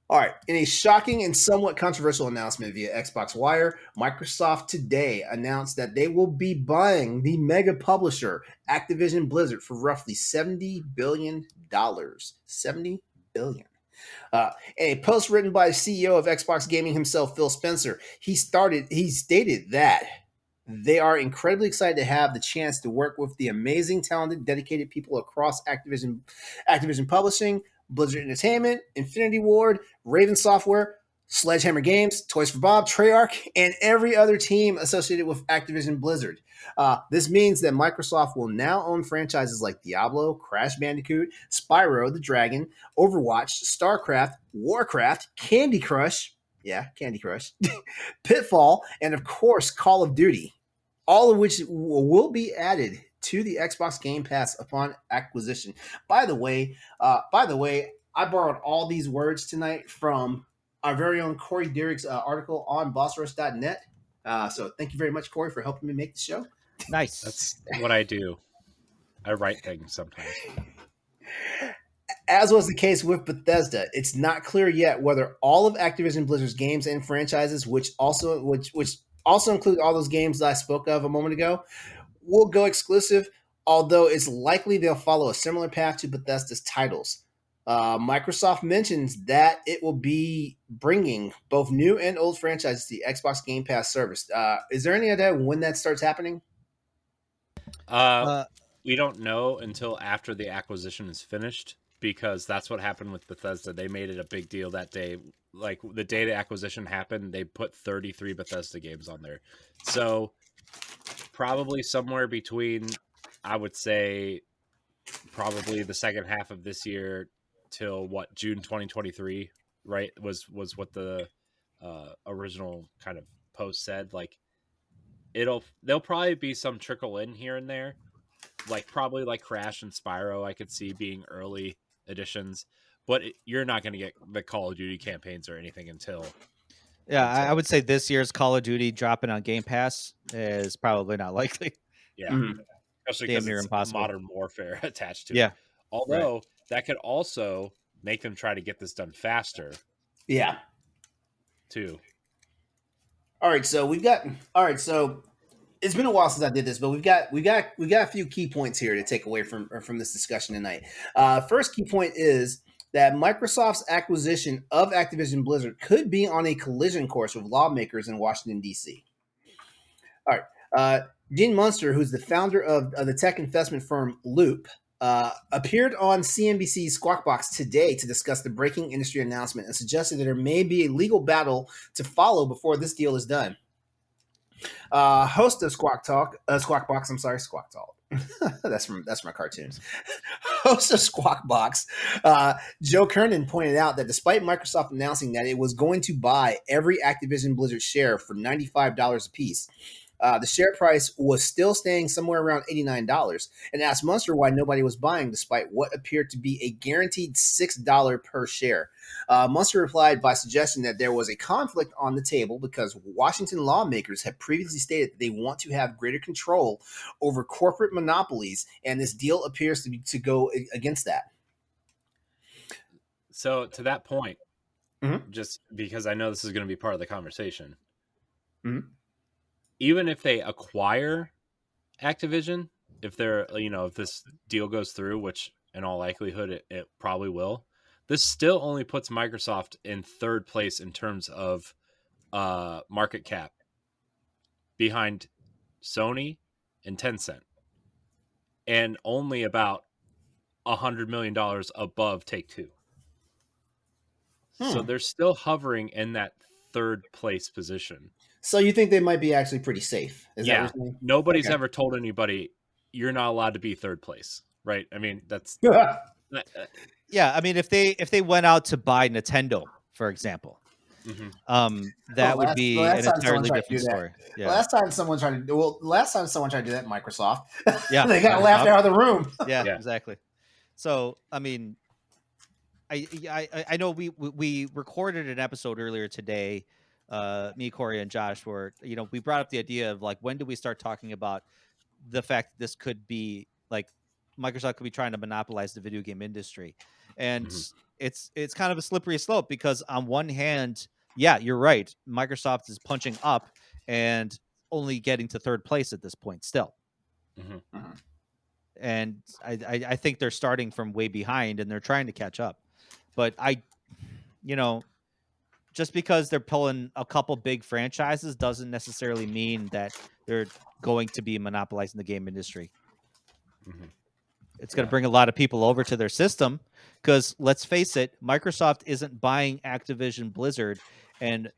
All right. In a shocking and somewhat controversial announcement via Xbox Wire, Microsoft today announced that they will be buying the mega publisher Activision Blizzard for roughly $70 billion. $70 billion. In a post written by the CEO of Xbox Gaming himself, Phil Spencer, he stated that they are incredibly excited to have the chance to work with the amazing, talented, dedicated people across Activision Publishing, Blizzard Entertainment, Infinity Ward, Raven Software, Sledgehammer Games, Toys for Bob, Treyarch, and every other team associated with Activision Blizzard. This means that Microsoft will now own franchises like Diablo, Crash Bandicoot, Spyro the Dragon, Overwatch, StarCraft, Warcraft, Candy Crush, Pitfall, and of course Call of Duty, all of which will be added to the Xbox Game Pass upon acquisition. By the way, I borrowed all these words tonight from our very own Corey Dirrig's article on BossRush.net. So thank you very much, Corey, for helping me make the show. Nice. That's what I do. I write things sometimes. As was the case with Bethesda, it's not clear yet whether all of Activision Blizzard's games and franchises, which also include all those games that I spoke of a moment ago, will go exclusive although it's likely they'll follow a similar path to Bethesda's titles. Microsoft mentions that it will be bringing both new and old franchises to the Xbox Game Pass service. Is there any idea when that starts happening? We don't know until after the acquisition is finished, because that's what happened with Bethesda. They made it a big deal that day. Like, the day the acquisition happened, they put 33 Bethesda games on there. So probably somewhere between, I would say, probably the second half of this year till June 2023, right? Was what the original kind of post said. Like, there'll probably be some trickle in here and there, like probably like Crash and Spyro I could see being early editions, but you're not going to get the Call of Duty campaigns or anything until I would say this year's Call of Duty dropping on Game Pass is probably not likely. Yeah. Especially because it's impossible. Modern Warfare attached to it. Although that could also make them try to get this done faster. Yeah. Too. All right, so it's been a while since I did this, but we've got a few key points here to take away from this discussion tonight. First key point is that Microsoft's acquisition of Activision Blizzard could be on a collision course with lawmakers in Washington, D.C. All right. Gene Munster, who's the founder of the tech investment firm Loop, appeared on CNBC's Squawk Box today to discuss the breaking industry announcement and suggested that there may be a legal battle to follow before this deal is done. Host of Squawk Box. that's my cartoons. Host of Squawk Box, Joe Kernan pointed out that despite Microsoft announcing that it was going to buy every Activision Blizzard share for $95 a piece, the share price was still staying somewhere around $89, and asked Munster why nobody was buying despite what appeared to be a guaranteed $6 per share. Munster replied by suggesting that there was a conflict on the table because Washington lawmakers had previously stated that they want to have greater control over corporate monopolies, and this deal appears to go against that. So to that point, just because I know this is going to be part of the conversation, even if they acquire Activision, if this deal goes through, which in all likelihood it probably will, this still only puts Microsoft in third place in terms of market cap, behind Sony and Tencent, and only about $100 million above Take-Two. So they're still hovering in that third place position. So you think they might be actually pretty safe? Is that what you're saying? Nobody's ever told anybody you're not allowed to be third place, right? I mean, that's yeah. I mean, if they went out to buy Nintendo, for example, that would be an entirely different story. Yeah. Last time someone tried to do that, Microsoft, they got laughed out of the room. Yeah, exactly. So I mean, I know we recorded an episode earlier today. Me, Corey, and Josh were, we brought up the idea of like, when do we start talking about the fact that this could be like Microsoft could be trying to monopolize the video game industry, and it's kind of a slippery slope because on one hand, you're right, Microsoft is punching up and only getting to third place at this point still, and I think they're starting from way behind and they're trying to catch up, but just because they're pulling a couple big franchises doesn't necessarily mean that they're going to be monopolizing the game industry. It's going to bring a lot of people over to their system because, let's face it, Microsoft isn't buying Activision Blizzard and,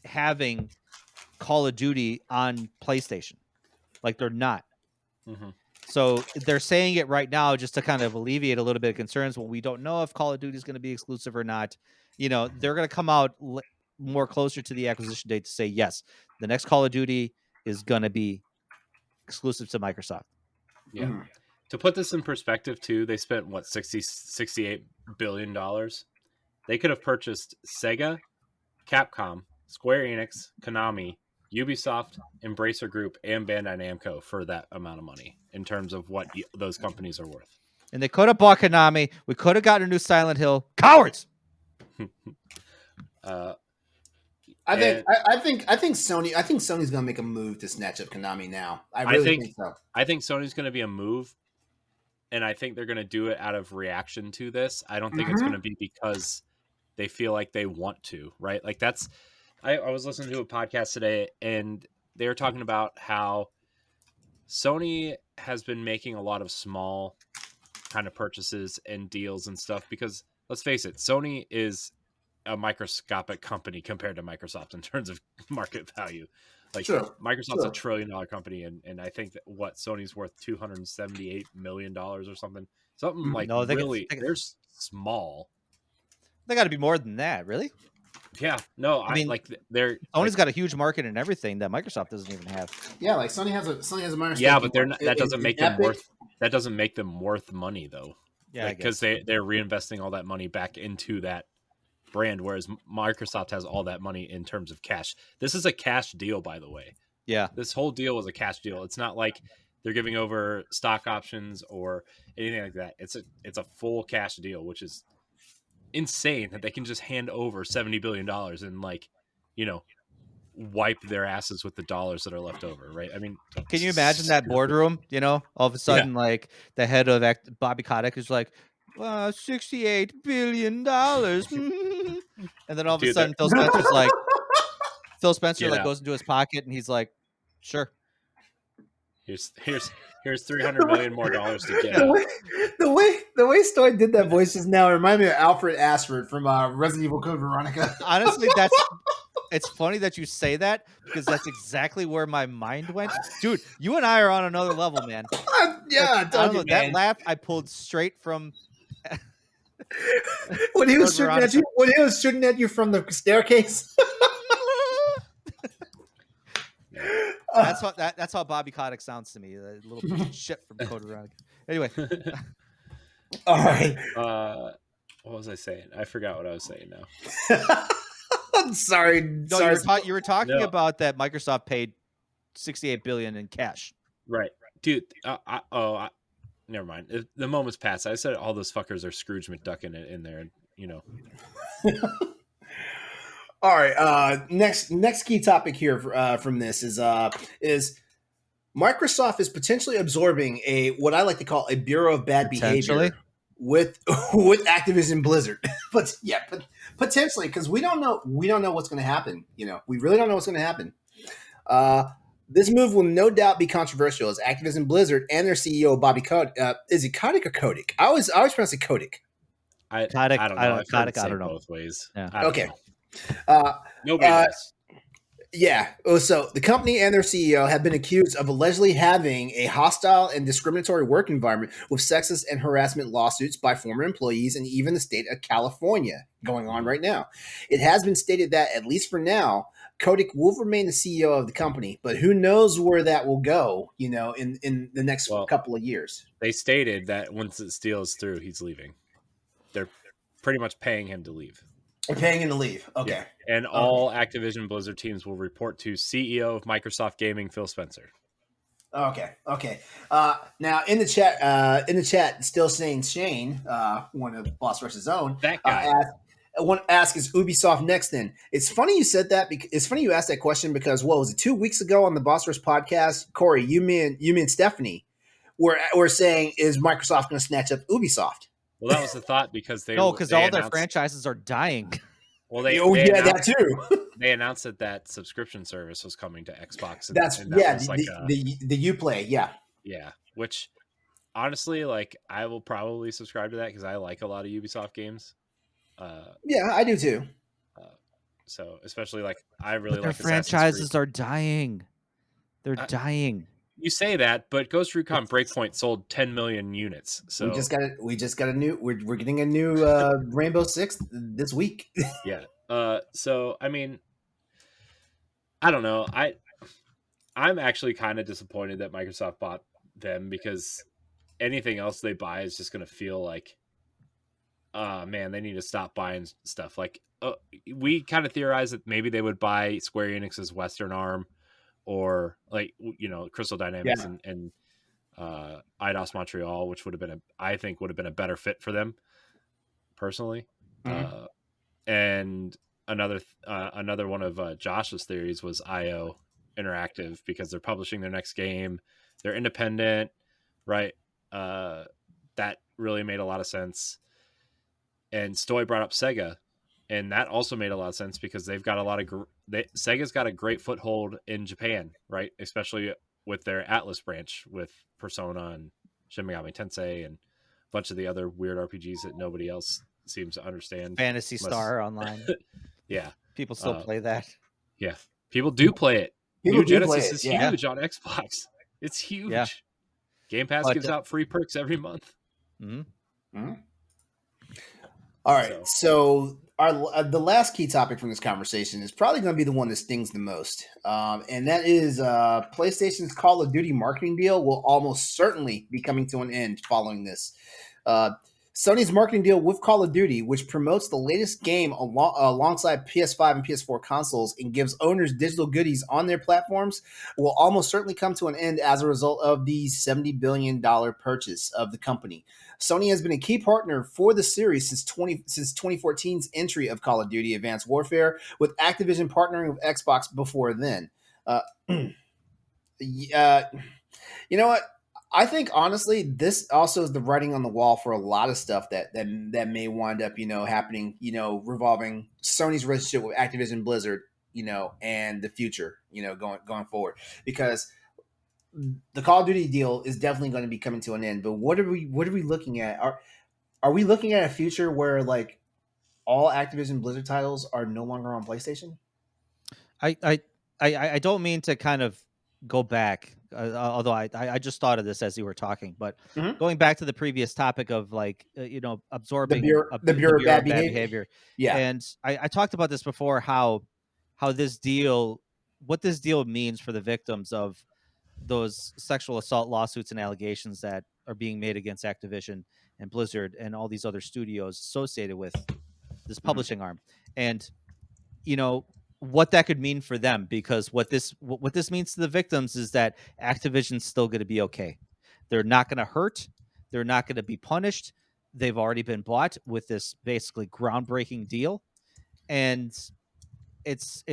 having Call of Duty on PlayStation. Like, they're not. So they're saying it right now just to kind of alleviate a little bit of concerns. Well, we don't know if Call of Duty is going to be exclusive or not. They're going to come out more closer to the acquisition date to say, yes, the next Call of Duty is going to be exclusive to Microsoft. Yeah. To put this in perspective, too, they spent, $68 billion. They could have purchased Sega, Capcom, Square Enix, Konami, Ubisoft, Embracer Group, and Bandai Namco for that amount of money in terms of what those companies are worth. And they could have bought Konami. We could have gotten a new Silent Hill. Cowards! I think Sony's gonna make a move to snatch up Konami now. I really think so. I think Sony's gonna be a move, and I think they're gonna do it out of reaction to this. I don't think it's gonna be because they feel like they want to, right? Like that's I was listening to a podcast today and they were talking about how Sony has been making a lot of small kind of purchases and deals and stuff because let's face it, Sony is a microscopic company compared to Microsoft in terms of market value. Like Microsoft's $1 trillion company, and I think that Sony's worth $278 million or something. Something like they're small. They got to be more than that, really. Yeah, no, I mean, like they're Sony's got a huge market and everything that Microsoft doesn't even have. Yeah, like Sony has a Microsoft. Yeah, but they're not, that doesn't make them worth. That doesn't make them worth money though. Yeah, because they're reinvesting all that money back into that brand, whereas Microsoft has all that money in terms of cash. This is a cash deal, by the way. Yeah, this whole deal was a cash deal. It's not like they're giving over stock options or anything like that. It's a full cash deal, which is insane that they can just hand over $70 billion and wipe their asses with the dollars that are left over, right? I mean, can you imagine that boardroom? All of a sudden, like the head of Bobby Kotick is like, $68 billion, and then all of a sudden Phil Spencer's like, goes into his pocket and he's like, sure. Here's $300 million more dollars to get. The way Stoy did that voice just now reminded me of Alfred Ashford from Resident Evil Code Veronica. Honestly, it's funny that you say that because that's exactly where my mind went. Dude, you and I are on another level, man. Yeah, that laugh I pulled straight from when he was shooting at you. When he was shooting at you from the staircase. That's how Bobby Kotick sounds to me. A little piece of shit from Code Veronica. Anyway. All right. What was I saying? I forgot what I was saying now. I'm sorry. No, you were talking about that Microsoft paid $68 billion in cash. Right, dude. Never mind. The moment's passed. I said all those fuckers are Scrooge McDuck in there, All right. Next key topic here from this is Microsoft is potentially absorbing what I like to call a Bureau of Bad Behavior with Activision Blizzard. But potentially, because we don't know what's going to happen. We really don't know what's going to happen. This move will no doubt be controversial as Activision Blizzard and their CEO Bobby Kotick. Is it Kotick or Kotick? I always pronounce it Kotick. I don't know. Kotick, I don't know. Both ways. Yeah. Okay. Nobody knows. Yeah. So the company and their CEO have been accused of allegedly having a hostile and discriminatory work environment with sexist and harassment lawsuits by former employees and even the state of California going on right now. It has been stated that, at least for now, Kotick will remain the CEO of the company, but who knows where that will go, in the next couple of years. They stated that once this deal is through, he's leaving. They're pretty much paying him to leave. We're paying him to leave. Okay. Yeah. And all Activision Blizzard teams will report to CEO of Microsoft Gaming, Phil Spencer. Okay. Now in the chat, still saying Shane, one of Boss vs. Zone. That guy. I want to ask, is Ubisoft next then? It's funny you said that. It's funny you asked that question because, what was it, 2 weeks ago on the Boss vs. podcast, Corey, you, me, and Stephanie were saying, is Microsoft going to snatch up Ubisoft? Well, that was the thought because all their franchises are dying. Well, that too. They announced that subscription service was coming to Xbox. And that was like the Uplay, yeah. Which, honestly, I will probably subscribe to that because I like a lot of Ubisoft games. Yeah, I do too. So, especially I really like their franchises are dying. They're dying. You say that, but Ghost Recon Breakpoint sold 10 million units. So we just got a new. We're getting a new Rainbow Six this week. Yeah. So I mean, I don't know. I'm actually kind of disappointed that Microsoft bought them because anything else they buy is just going to feel like, man, they need to stop buying stuff. We kind of theorized that maybe they would buy Square Enix's Western arm. Or Crystal Dynamics and Eidos Montreal, which would have been a better fit for them personally. Mm-hmm. And another one of Josh's theories was IO Interactive, because they're publishing their next game. They're independent, right? That really made a lot of sense. And Stoy brought up Sega, and that also made a lot of sense because they've got a lot of Sega's got a great foothold in Japan, right? Especially with their Atlas branch with Persona and Shin Megami Tensei and a bunch of the other weird RPGs that nobody else seems to understand. Phantasy Star Online. Yeah. People still play that. Yeah. People do play it. New Genesis is huge on Xbox. It's huge. Yeah. Game Pass gives out free perks every month. Mm-hmm. Mm-hmm. All right. So the last key topic from this conversation is probably going to be the one that stings the most. And that is PlayStation's Call of Duty marketing deal will almost certainly be coming to an end following this. Sony's marketing deal with Call of Duty, which promotes the latest game alongside PS5 and PS4 consoles and gives owners digital goodies on their platforms, will almost certainly come to an end as a result of the $70 billion purchase of the company. Sony has been a key partner for the series since 2014's entry of Call of Duty Advanced Warfare, with Activision partnering with Xbox before then. You know what? I think honestly, this also is the writing on the wall for a lot of stuff that may wind up, happening, revolving Sony's relationship with Activision Blizzard, and the future, going forward, because the Call of Duty deal is definitely going to be coming to an end. But what are we looking at? Are we looking at a future where like all Activision Blizzard titles are no longer on PlayStation? I don't mean to kind of go back, although I just thought of this as you were talking, but going back to the previous topic of like absorbing the Bureau of Bad Behavior. Yeah, and I talked about this before, how this deal, what this deal means for the victims of those sexual assault lawsuits and allegations that are being made against Activision and Blizzard and all these other studios associated with this publishing arm, and what that could mean for them, because what this means to the victims is that Activision's still going to be okay. They're not going to hurt. They're not going to be punished. They've already been bought with this basically groundbreaking deal. And it's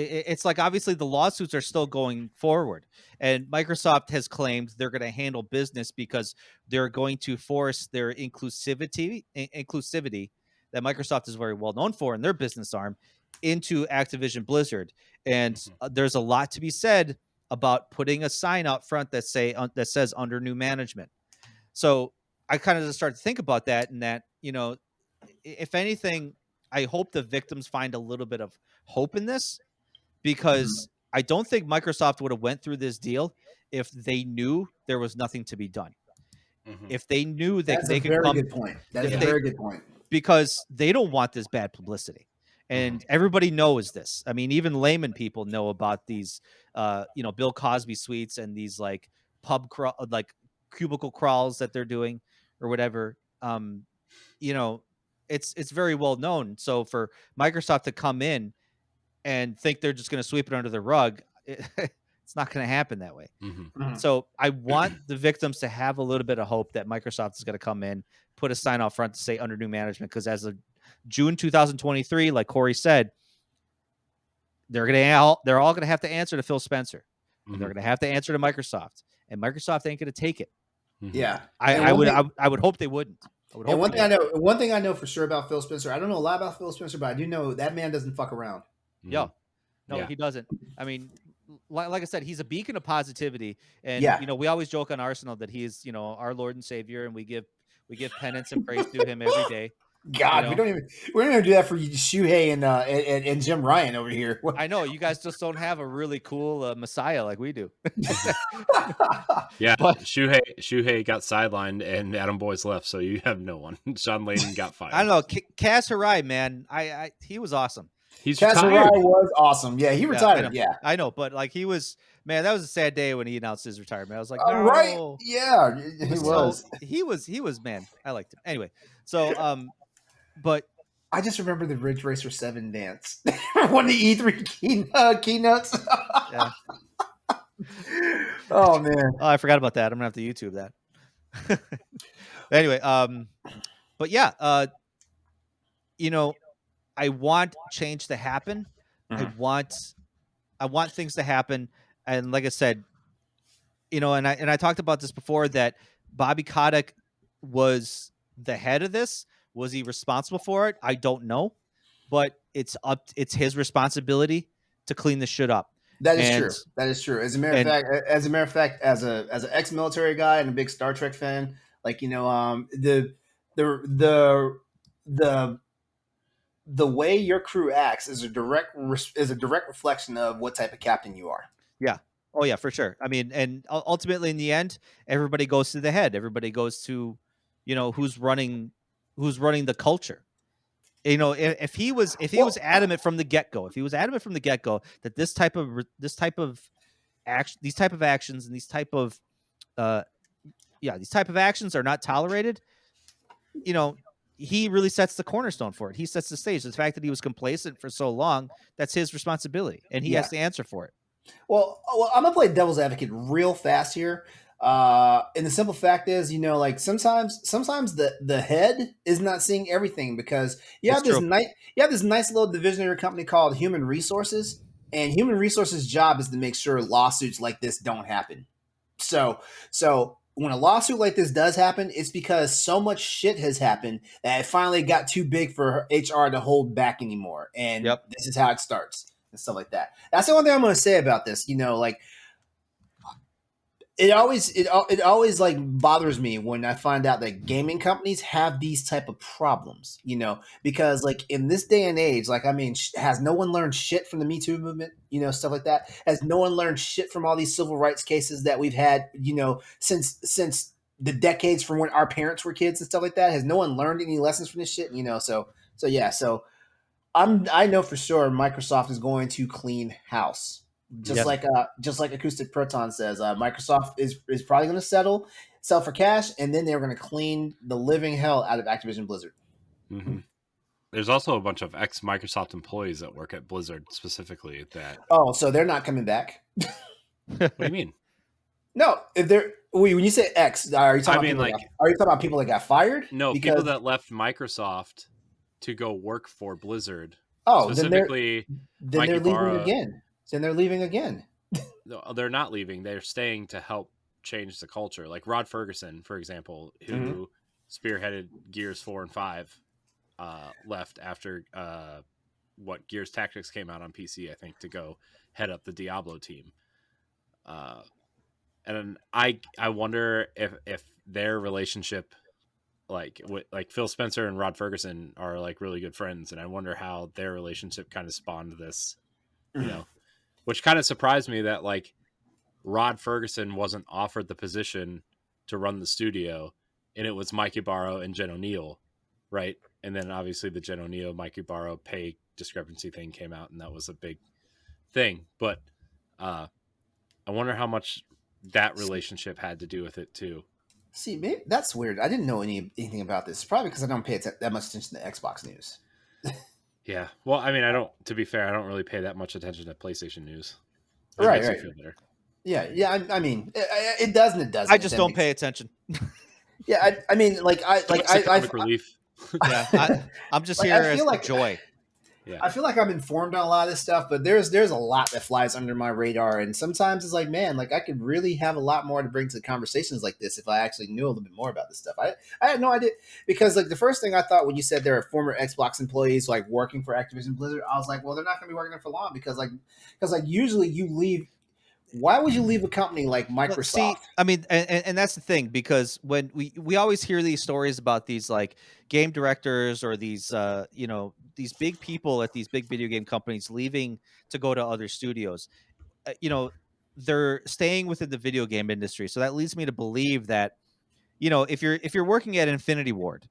like, obviously the lawsuits are still going forward, and Microsoft has claimed they're going to handle business because they're going to force their inclusivity that Microsoft is very well known for in their business arm into Activision Blizzard. And there's a lot to be said about putting a sign out front that says under new management. So I kind of just started to think about that, and that, if anything, I hope the victims find a little bit of hope in this, because I don't think Microsoft would have went through this deal if they knew there was nothing to be done. If they knew that they could come, good point. That is a very good point, because they don't want this bad publicity. And everybody knows this. I mean, even layman people know about these, Bill Cosby suites and these like cubicle crawls that they're doing or whatever. It's very well known. So for Microsoft to come in and think they're just going to sweep it under the rug, it's not going to happen that way. So I want the victims to have a little bit of hope that Microsoft is going to come in, put a sign out front to say under new management, because as of June 2023, like Corey said, they're all going to have to answer to Phil Spencer. They're going to have to answer to Microsoft, and Microsoft ain't going to take it. Yeah, I would hope they wouldn't. And one thing I know for sure about Phil Spencer, I don't know a lot about Phil Spencer, but I do know that man doesn't fuck around. No, he doesn't. I mean, like I said, he's a beacon of positivity, and we always joke on Arsenal that he's our Lord and Savior, and we give penance and praise to him every day. God, we don't even do that for Shuhei and Jim Ryan over here. I know you guys just don't have a really cool Messiah like we do. Yeah, but Shuhei got sidelined and Adam Boyce left, so you have no one. Sean Layden got fired. I don't know. Kaz Hirai, man, he was awesome. Kaz Hirai was awesome. Yeah, he retired. Yeah, I know, but like he was, man, that was a sad day when he announced his retirement. I was like, no. Right? Yeah, he was, man. I liked him anyway. So, but I just remember the Ridge Racer 7 dance. One of the E3 keynotes. Yeah. Oh man. Oh, I forgot about that. I'm gonna have to YouTube that. Anyway, but yeah, I want change to happen. I want things to happen. And like I said, and I talked about this before, that Bobby Kotick was the head of this. Was he responsible for it? I don't know, but it's his responsibility to clean this shit up. That is true. That is true. As a matter of fact, as an ex-military guy and a big Star Trek fan, like the way your crew acts is a direct reflection of what type of captain you are. Yeah. Oh yeah, for sure. I mean, and ultimately in the end, everybody goes to the head. Everybody goes to, who's running the culture. If he was adamant from the get-go, that these type of actions and these type of actions are not tolerated, he really sets the cornerstone for it. He sets the stage. The fact that he was complacent for so long, that's his responsibility, and he has to answer for it. Well, I'm gonna play devil's advocate real fast here. And the simple fact is, sometimes the head is not seeing everything, because you have this nice little division of your company called Human Resources, and Human Resources' job is to make sure lawsuits like this don't happen. So when a lawsuit like this does happen, it's because so much shit has happened that it finally got too big for HR to hold back anymore, and this is how it starts and stuff like that. That's the only thing I'm going to say about this. It always like bothers me when I find out that gaming companies have these type of problems, because like in this day and age, has no one learned shit from the Me Too movement, stuff like that? Has no one learned shit from all these civil rights cases that we've had, since the decades from when our parents were kids and stuff like that? Has no one learned any lessons from this shit? So I know for sure Microsoft is going to clean house. Just like Acoustic Proton says, Microsoft is probably going to sell for cash, and then they're going to clean the living hell out of Activision Blizzard. Mm-hmm. There's also a bunch of ex-Microsoft employees that work at Blizzard specifically. So they're not coming back. What do you mean? No, when you say ex, are you talking about people that got fired? No, people that left Microsoft to go work for Blizzard. Oh, specifically, then they're leaving again. Then they're leaving again. No, they're not leaving. They're staying to help change the culture. Like Rod Ferguson, for example, who spearheaded Gears 4 and 5, left after Gears Tactics came out on PC, I think, to go head up the Diablo team. And I wonder if their relationship, like Phil Spencer and Rod Ferguson are like really good friends, and I wonder how their relationship kind of spawned this, which kind of surprised me that like Rod Ferguson wasn't offered the position to run the studio, and it was Mike Ibarra and Jen O'Neill, right? And then obviously the Jen O'Neill, Mike Ibarra pay discrepancy thing came out, and that was a big thing. But I wonder how much that relationship had to do with it too. See, maybe that's weird. I didn't know anything about this. Probably because I don't pay that much attention to Xbox news. Yeah. Well, I mean, to be fair, I don't really pay that much attention to PlayStation news. It makes me feel better. Yeah. I mean, it does and it doesn't. I just don't pay attention. Yeah. I mean, relief. Yeah. I'm just here as like joy. Yeah. I feel like I'm informed on a lot of this stuff, but there's a lot that flies under my radar, and sometimes it's like, man, like I could really have a lot more to bring to conversations like this if I actually knew a little bit more about this stuff. I had no idea, because like the first thing I thought when you said there are former Xbox employees like working for Activision Blizzard, I was like, well, they're not going to be working there for long, because usually you leave. Why would you leave a company like Microsoft? See, I mean, and that's the thing, because when we always hear these stories about these like game directors or these these big people at these big video game companies leaving to go to other studios, they're staying within the video game industry. So that leads me to believe that, if you're working at Infinity Ward,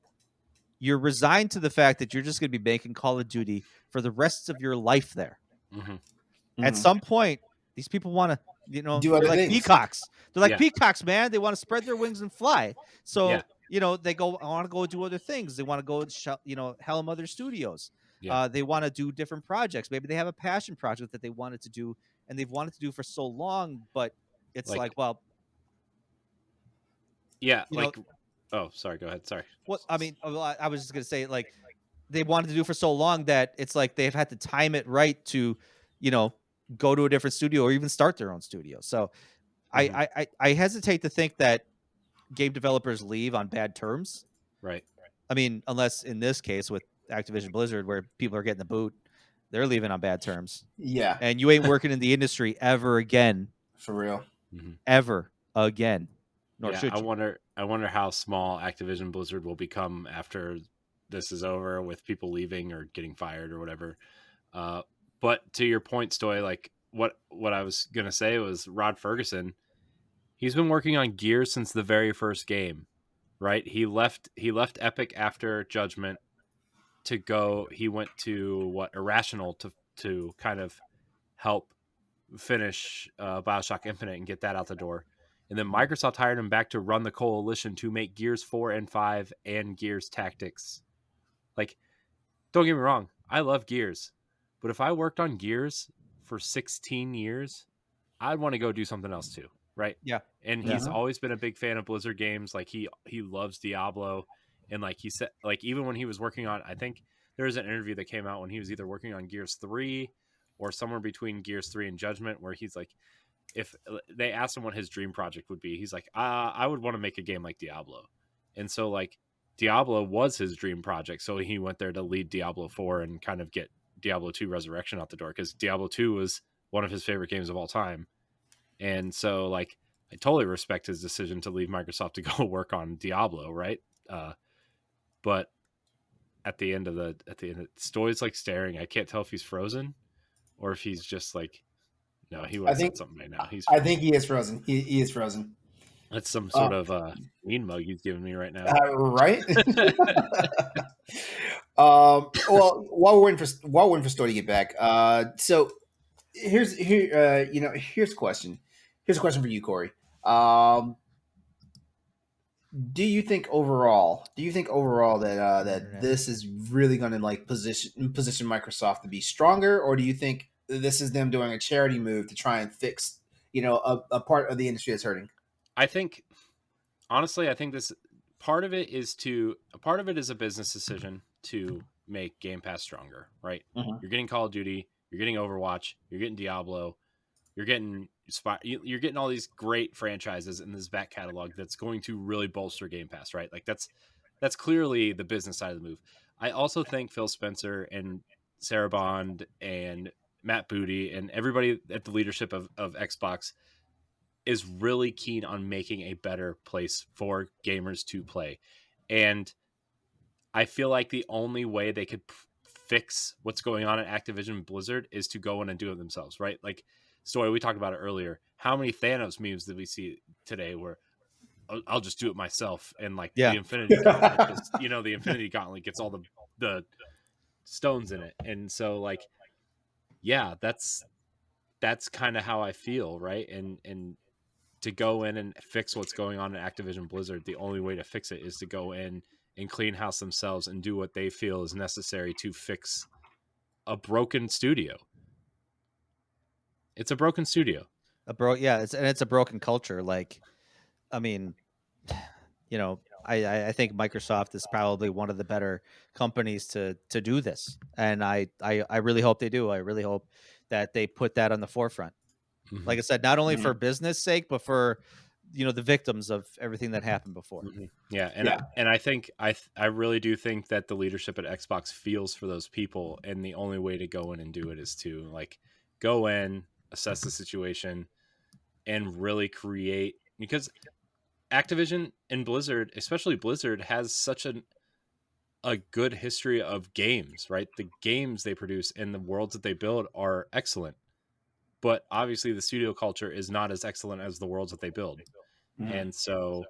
you're resigned to the fact that you're just going to be making Call of Duty for the rest of your life there. Mm-hmm. At some point, these people want to, do they're like things. peacocks. They're like peacocks, man. They want to spread their wings and fly. So, they go, I want to go do other things. They want to go, helm other studios. Yeah. They want to do different projects. Maybe they have a passion project that they wanted to do, and they've wanted to do for so long, but it's well. Yeah. Oh, sorry. Go ahead. Sorry. What I mean, I was just going to say, like, they wanted to do for so long that it's like they've had to time it right to, go to a different studio or even start their own studio. So I hesitate to think that game developers leave on bad terms. Right. I mean, unless in this case with Activision Blizzard, where people are getting the boot, they're leaving on bad terms. Yeah. And you ain't working in the industry ever again. For real. Ever again. Nor should you. I wonder how small Activision Blizzard will become after this is over, with people leaving or getting fired or whatever. But to your point, Stoy, like what I was gonna say was Rod Ferguson. He's been working on Gears since the very first game, right? He left Epic after Judgment to go. He went to Irrational to kind of help finish BioShock Infinite and get that out the door. And then Microsoft hired him back to run the Coalition to make Gears 4 and 5 and Gears Tactics. Like, don't get me wrong, I love Gears. But if I worked on Gears for 16 years, I'd want to go do something else too, right? Yeah. And he's always been a big fan of Blizzard games. Like he loves Diablo. And like he said, like even when he was working on, I think there was an interview that came out when he was either working on Gears 3 or somewhere between Gears 3 and Judgment, where he's like, if they asked him what his dream project would be, he's like, I would want to make a game like Diablo. And so like Diablo was his dream project. So he went there to lead Diablo 4 and kind of get Diablo 2 Resurrection out the door, because Diablo 2 was one of his favorite games of all time. And so like I totally respect his decision to leave Microsoft to go work on Diablo, right? But at the end, Stoy's like staring. I can't tell if he's frozen or if he's just like, no, he would have said something right now. I think he is frozen. He is frozen. That's some sort of mean mug he's giving me right now. Right? Well, while we're waiting for Story to get back, so here's a question. Here's a question for you, Corey. Do you think overall that this is really going to like position Microsoft to be stronger, or do you think this is them doing a charity move to try and fix, a part of the industry that's hurting? I think, honestly, this part of it is a business decision to make Game Pass stronger, right? Mm-hmm. You're getting Call of Duty, you're getting Overwatch, you're getting Diablo, you're getting all these great franchises in this back catalog that's going to really bolster Game Pass, right? Like that's clearly the business side of the move. I also think Phil Spencer and Sarah Bond and Matt Booty and everybody at the leadership of Xbox is really keen on making a better place for gamers to play. And I feel like the only way they could fix what's going on at Activision Blizzard is to go in and do it themselves, right? Like, Story, we talked about it earlier. How many Thanos memes did we see today where I'll just do it myself, and like the Infinity Gauntlet, the Infinity Gauntlet gets all the stones in it. And so like, yeah, that's kind of how I feel, right? And to go in and fix what's going on at Activision Blizzard, the only way to fix it is to go in and clean house themselves and do what they feel is necessary to fix a broken studio. It's a broken studio. It's a broken culture. Like, I mean, I think Microsoft is probably one of the better companies to do this, and I really hope they do. I really hope that they put that on the forefront. Mm-hmm. Like I said, not only for business sake, but for the victims of everything that happened before. Mm-hmm. Yeah, and I think I really do think that the leadership at Xbox feels for those people, and the only way to go in and do it is to like go in, assess the situation, and really create, because Activision and Blizzard, especially Blizzard, has such a good history of games, right? The games they produce and the worlds that they build are excellent, but obviously the studio culture is not as excellent as the worlds that they build. Mm-hmm. And so,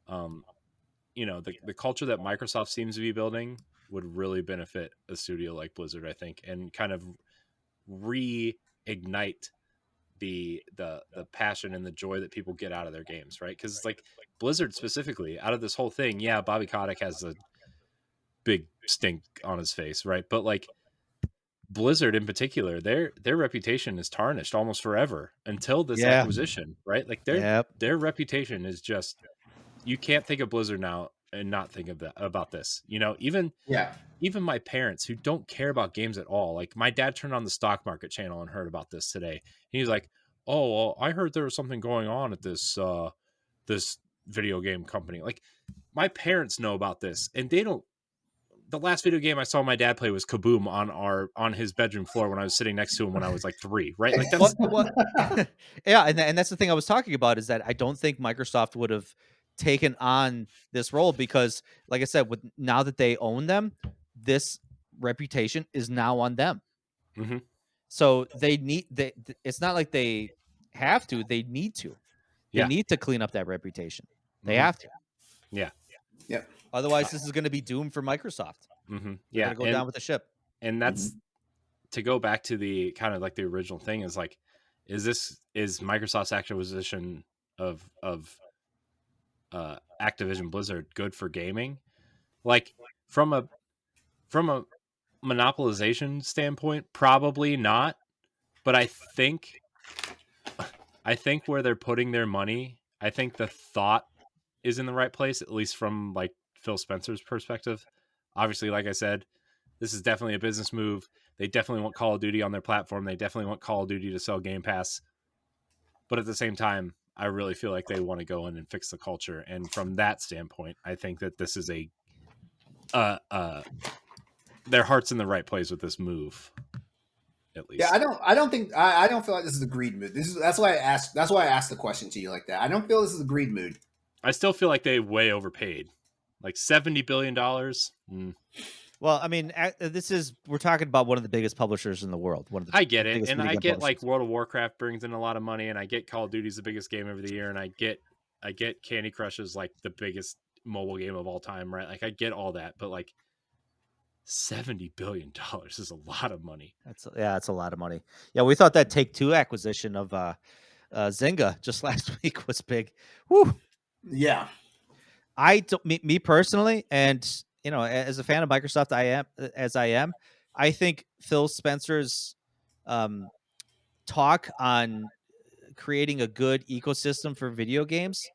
the culture that Microsoft seems to be building would really benefit a studio like Blizzard, I think, and kind of reignite the passion and the joy that people get out of their games, right? Because like Blizzard specifically, out of this whole thing, Bobby Kotick has a big stink on his face, right? But like Blizzard in particular, their reputation is tarnished almost forever until this acquisition, right? Like their reputation is just, you can't think of Blizzard now not think about this. Even my parents who don't care about games at all. Like my dad turned on the stock market channel and heard about this today. He's like, "Oh, well, I heard there was something going on at this this video game company." Like my parents know about this, and they don't. The last video game I saw my dad play was Kaboom on his bedroom floor when I was sitting next to him when I was like 3, right? Like that's yeah, and that's the thing I was talking about, is that I don't think Microsoft would have taken on this role because, like I said, now that they own them, this reputation is now on them. Mm-hmm. So it's not like they have to; they need to. They need to clean up that reputation. They have to. Yeah. Yeah. Otherwise, this is going to be doomed for Microsoft. Mm-hmm. They're going to go down with the ship. And that's to go back to the kind of like the original thing is like, is Microsoft's acquisition of Activision Blizzard good for gaming? Like from a monopolization standpoint, probably not. But I think where they're putting their money, I think the thought is in the right place, at least from like Phil Spencer's perspective. Obviously, like I said, this is definitely a business move. They definitely want Call of Duty on their platform. They definitely want Call of Duty to sell Game Pass. But at the same time, I really feel like they want to go in and fix the culture. And from that standpoint, I think that this is their heart's in the right place with this move. At least. Yeah, I don't feel like this is a greed move. That's why I asked the question to you like that. I don't feel this is a greed move. I still feel like they way overpaid. Like $70 billion. Well, I mean, we're talking about one of the biggest publishers in the world. I get it. And I get like World of Warcraft brings in a lot of money, and I get Call of Duty's the biggest game of the year, and I get Candy Crush is like the biggest mobile game of all time, right? Like I get all that, but like $70 billion is a lot of money. It's a lot of money. Yeah, we thought that Take-Two acquisition of Zynga just last week was big. Whew. Yeah. Me personally, and as a fan of Microsoft, I think Phil Spencer's talk on creating a good ecosystem for video games,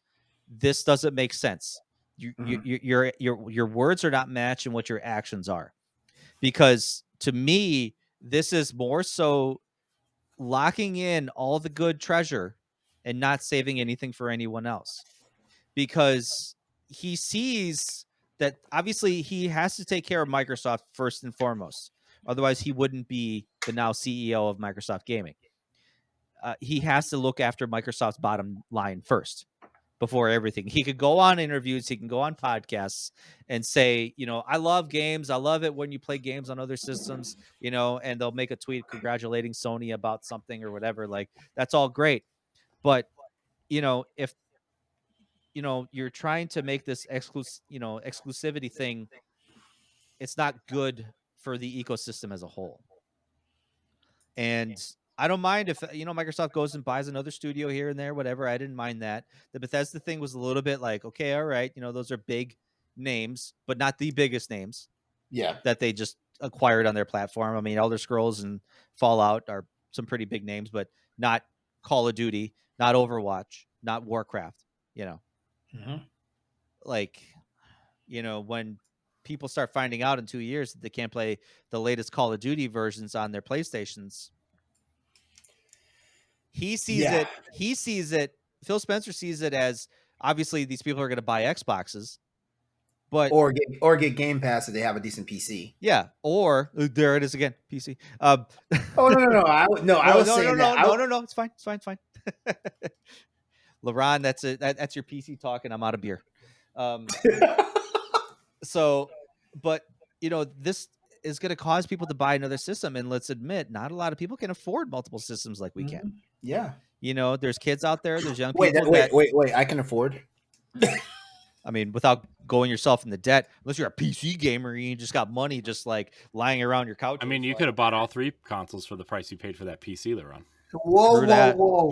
this doesn't make sense. Your words are not matching what your actions are, because to me, this is more so locking in all the good treasure and not saving anything for anyone else, because he sees that obviously he has to take care of Microsoft first and foremost. Otherwise, he wouldn't be the now CEO of Microsoft Gaming. He has to look after Microsoft's bottom line first before everything. He could go on interviews, he can go on podcasts and say, I love games. I love it when you play games on other systems, and they'll make a tweet congratulating Sony about something or whatever. Like, that's all great. But, if you're trying to make this exclusivity thing, it's not good for the ecosystem as a whole. And I don't mind if Microsoft goes and buys another studio here and there, whatever. I didn't mind that. The Bethesda thing was a little bit like, okay, all right, those are big names, but not the biggest names. Yeah, that they just acquired on their platform. I mean, Elder Scrolls and Fallout are some pretty big names, but not Call of Duty, not Overwatch, not Warcraft. Like, when people start finding out in 2 years that they can't play the latest Call of Duty versions on their PlayStations, he sees it. Phil Spencer sees it as, obviously these people are going to buy Xboxes, but or get Game Pass if they have a decent PC. Yeah, or there it is again, PC. Oh no, it's fine. LeRon, that's your PC talking. I'm out of beer. So, but this is going to cause people to buy another system, and let's admit, not a lot of people can afford multiple systems like we can. Yeah, there's kids out there, there's young people. Wait, I can afford. I mean, without going yourself into debt, unless you're a PC gamer and you just got money just like lying around your couch. I mean, you could have bought all 3 consoles for the price you paid for that PC, LeRon.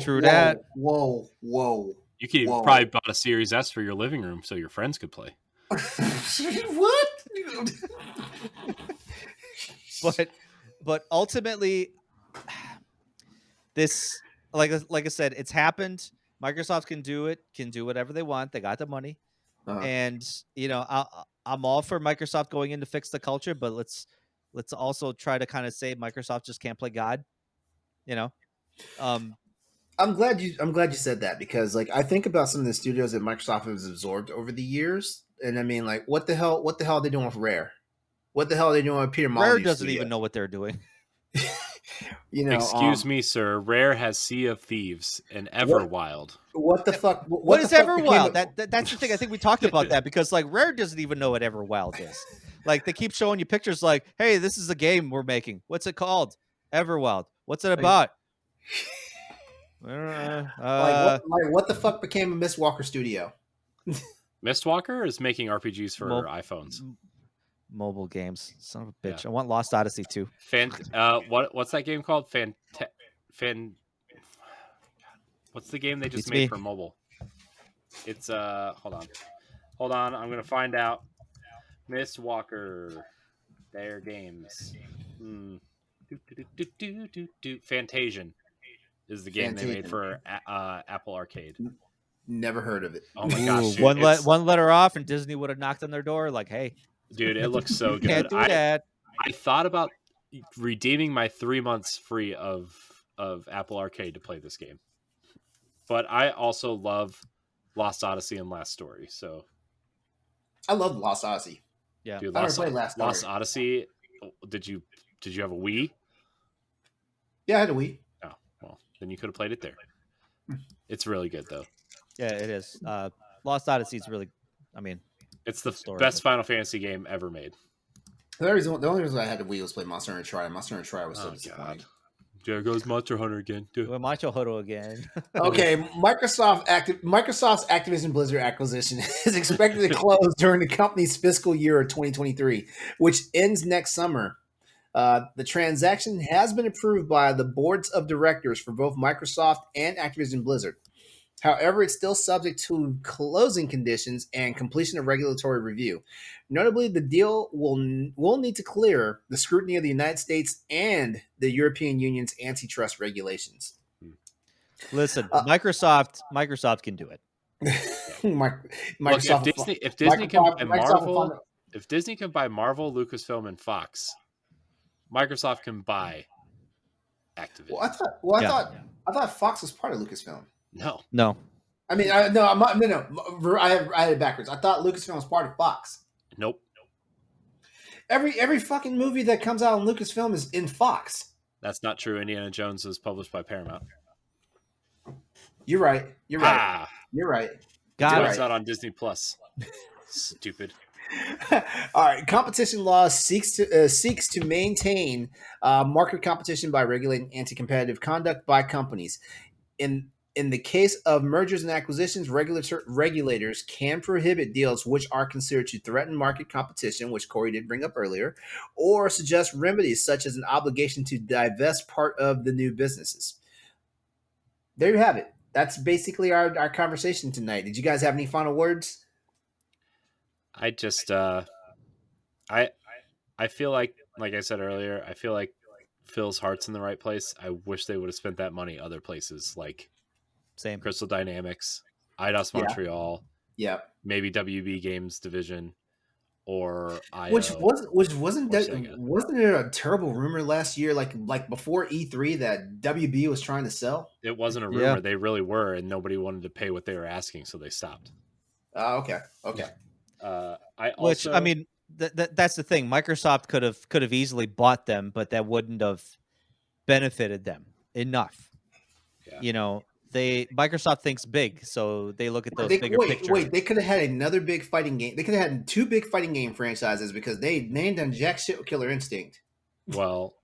True that. Whoa. You could have probably bought a Series S for your living room so your friends could play. What? But ultimately, this, like I said, it's happened. Microsoft can do whatever they want. They got the money. And I'm all for Microsoft going in to fix the culture, but let's also try to kind of say Microsoft just can't play God. I'm glad you said that, because like I think about some of the studios that Microsoft has absorbed over the years, and I mean, like, what the hell are they doing with Rare? What the hell are they doing with Peter Molyneux's Rare doesn't studio? even know what they're doing. Excuse me, sir. Rare has Sea of Thieves and Everwild. What the fuck? What is Everwild? That's the thing. I think we talked about that, because like Rare doesn't even know what Everwild is. Like they keep showing you pictures like, hey, this is a game we're making. What's it called? Everwild. What's it about? What the fuck became of Mistwalker Studio? Mistwalker is making RPGs for iPhones. Mobile games. Son of a bitch. Yeah. I want Lost Odyssey too. What's that game called? What's the game they just made for mobile? It's hold on. I'm gonna find out. Mistwalker, their games. Fantasian is the game they made for Apple Arcade. Never heard of it. Oh my gosh! Dude, one letter off, and Disney would have knocked on their door. Like, hey, dude, it looks so good. Can't do that. I thought about redeeming my 3 months free of Apple Arcade to play this game, but I also love Lost Odyssey and Last Story. So I love Lost Odyssey. Yeah, dude, Lost Odyssey. Did you have a Wii? Yeah, I had a Wii. Oh, well, then you could have played it there. It's really good though. Yeah, it is. Lost Odyssey is really, it's the best Final Fantasy game ever made. The only reason I had the Wii was play Monster Hunter Tri. Monster Hunter Tri was so disappointing. There goes Monster Hunter again. Monster Hunter again. Okay, Microsoft's Activision Blizzard acquisition is expected to close during the company's fiscal year of 2023, which ends next summer. The transaction has been approved by the boards of directors for both Microsoft and Activision Blizzard. However, it's still subject to closing conditions and completion of regulatory review. Notably, the deal will need to clear the scrutiny of the United States and the European Union's antitrust regulations. Listen, Microsoft can do it. Microsoft, look, if Disney can buy Marvel, if Disney can buy Marvel, Lucasfilm, and Fox, Microsoft can buy Activision. I thought Fox was part of Lucasfilm. No. I mean, I had it backwards. I thought Lucasfilm was part of Fox. Nope. Every fucking movie that comes out on Lucasfilm is in Fox. That's not true. Indiana Jones is published by Paramount. You're right. You're right. It's not on Disney Plus. Stupid. All right. Competition law seeks to maintain market competition by regulating anti-competitive conduct by companies. In the case of mergers and acquisitions, regulators can prohibit deals which are considered to threaten market competition, which Corey did bring up earlier, or suggest remedies such as an obligation to divest part of the new businesses. There you have it. That's basically our conversation tonight. Did you guys have any final words? I just, I feel like I said earlier, I feel like Phil's heart's in the right place. I wish they would have spent that money other places, like Crystal Dynamics, IDOS Montreal, maybe WB Games Division, or IO. Wasn't there a terrible rumor last year, like before E3, that WB was trying to sell? It wasn't a rumor; yeah. They really were, and nobody wanted to pay what they were asking, so they stopped. Okay. That's the thing. Microsoft could have easily bought them, but that wouldn't have benefited them enough. Yeah. Microsoft thinks big, so they look at those bigger pictures. They could have had another big fighting game. They could have had 2 big fighting game franchises because they ain't done jack shit with Killer Instinct. Well,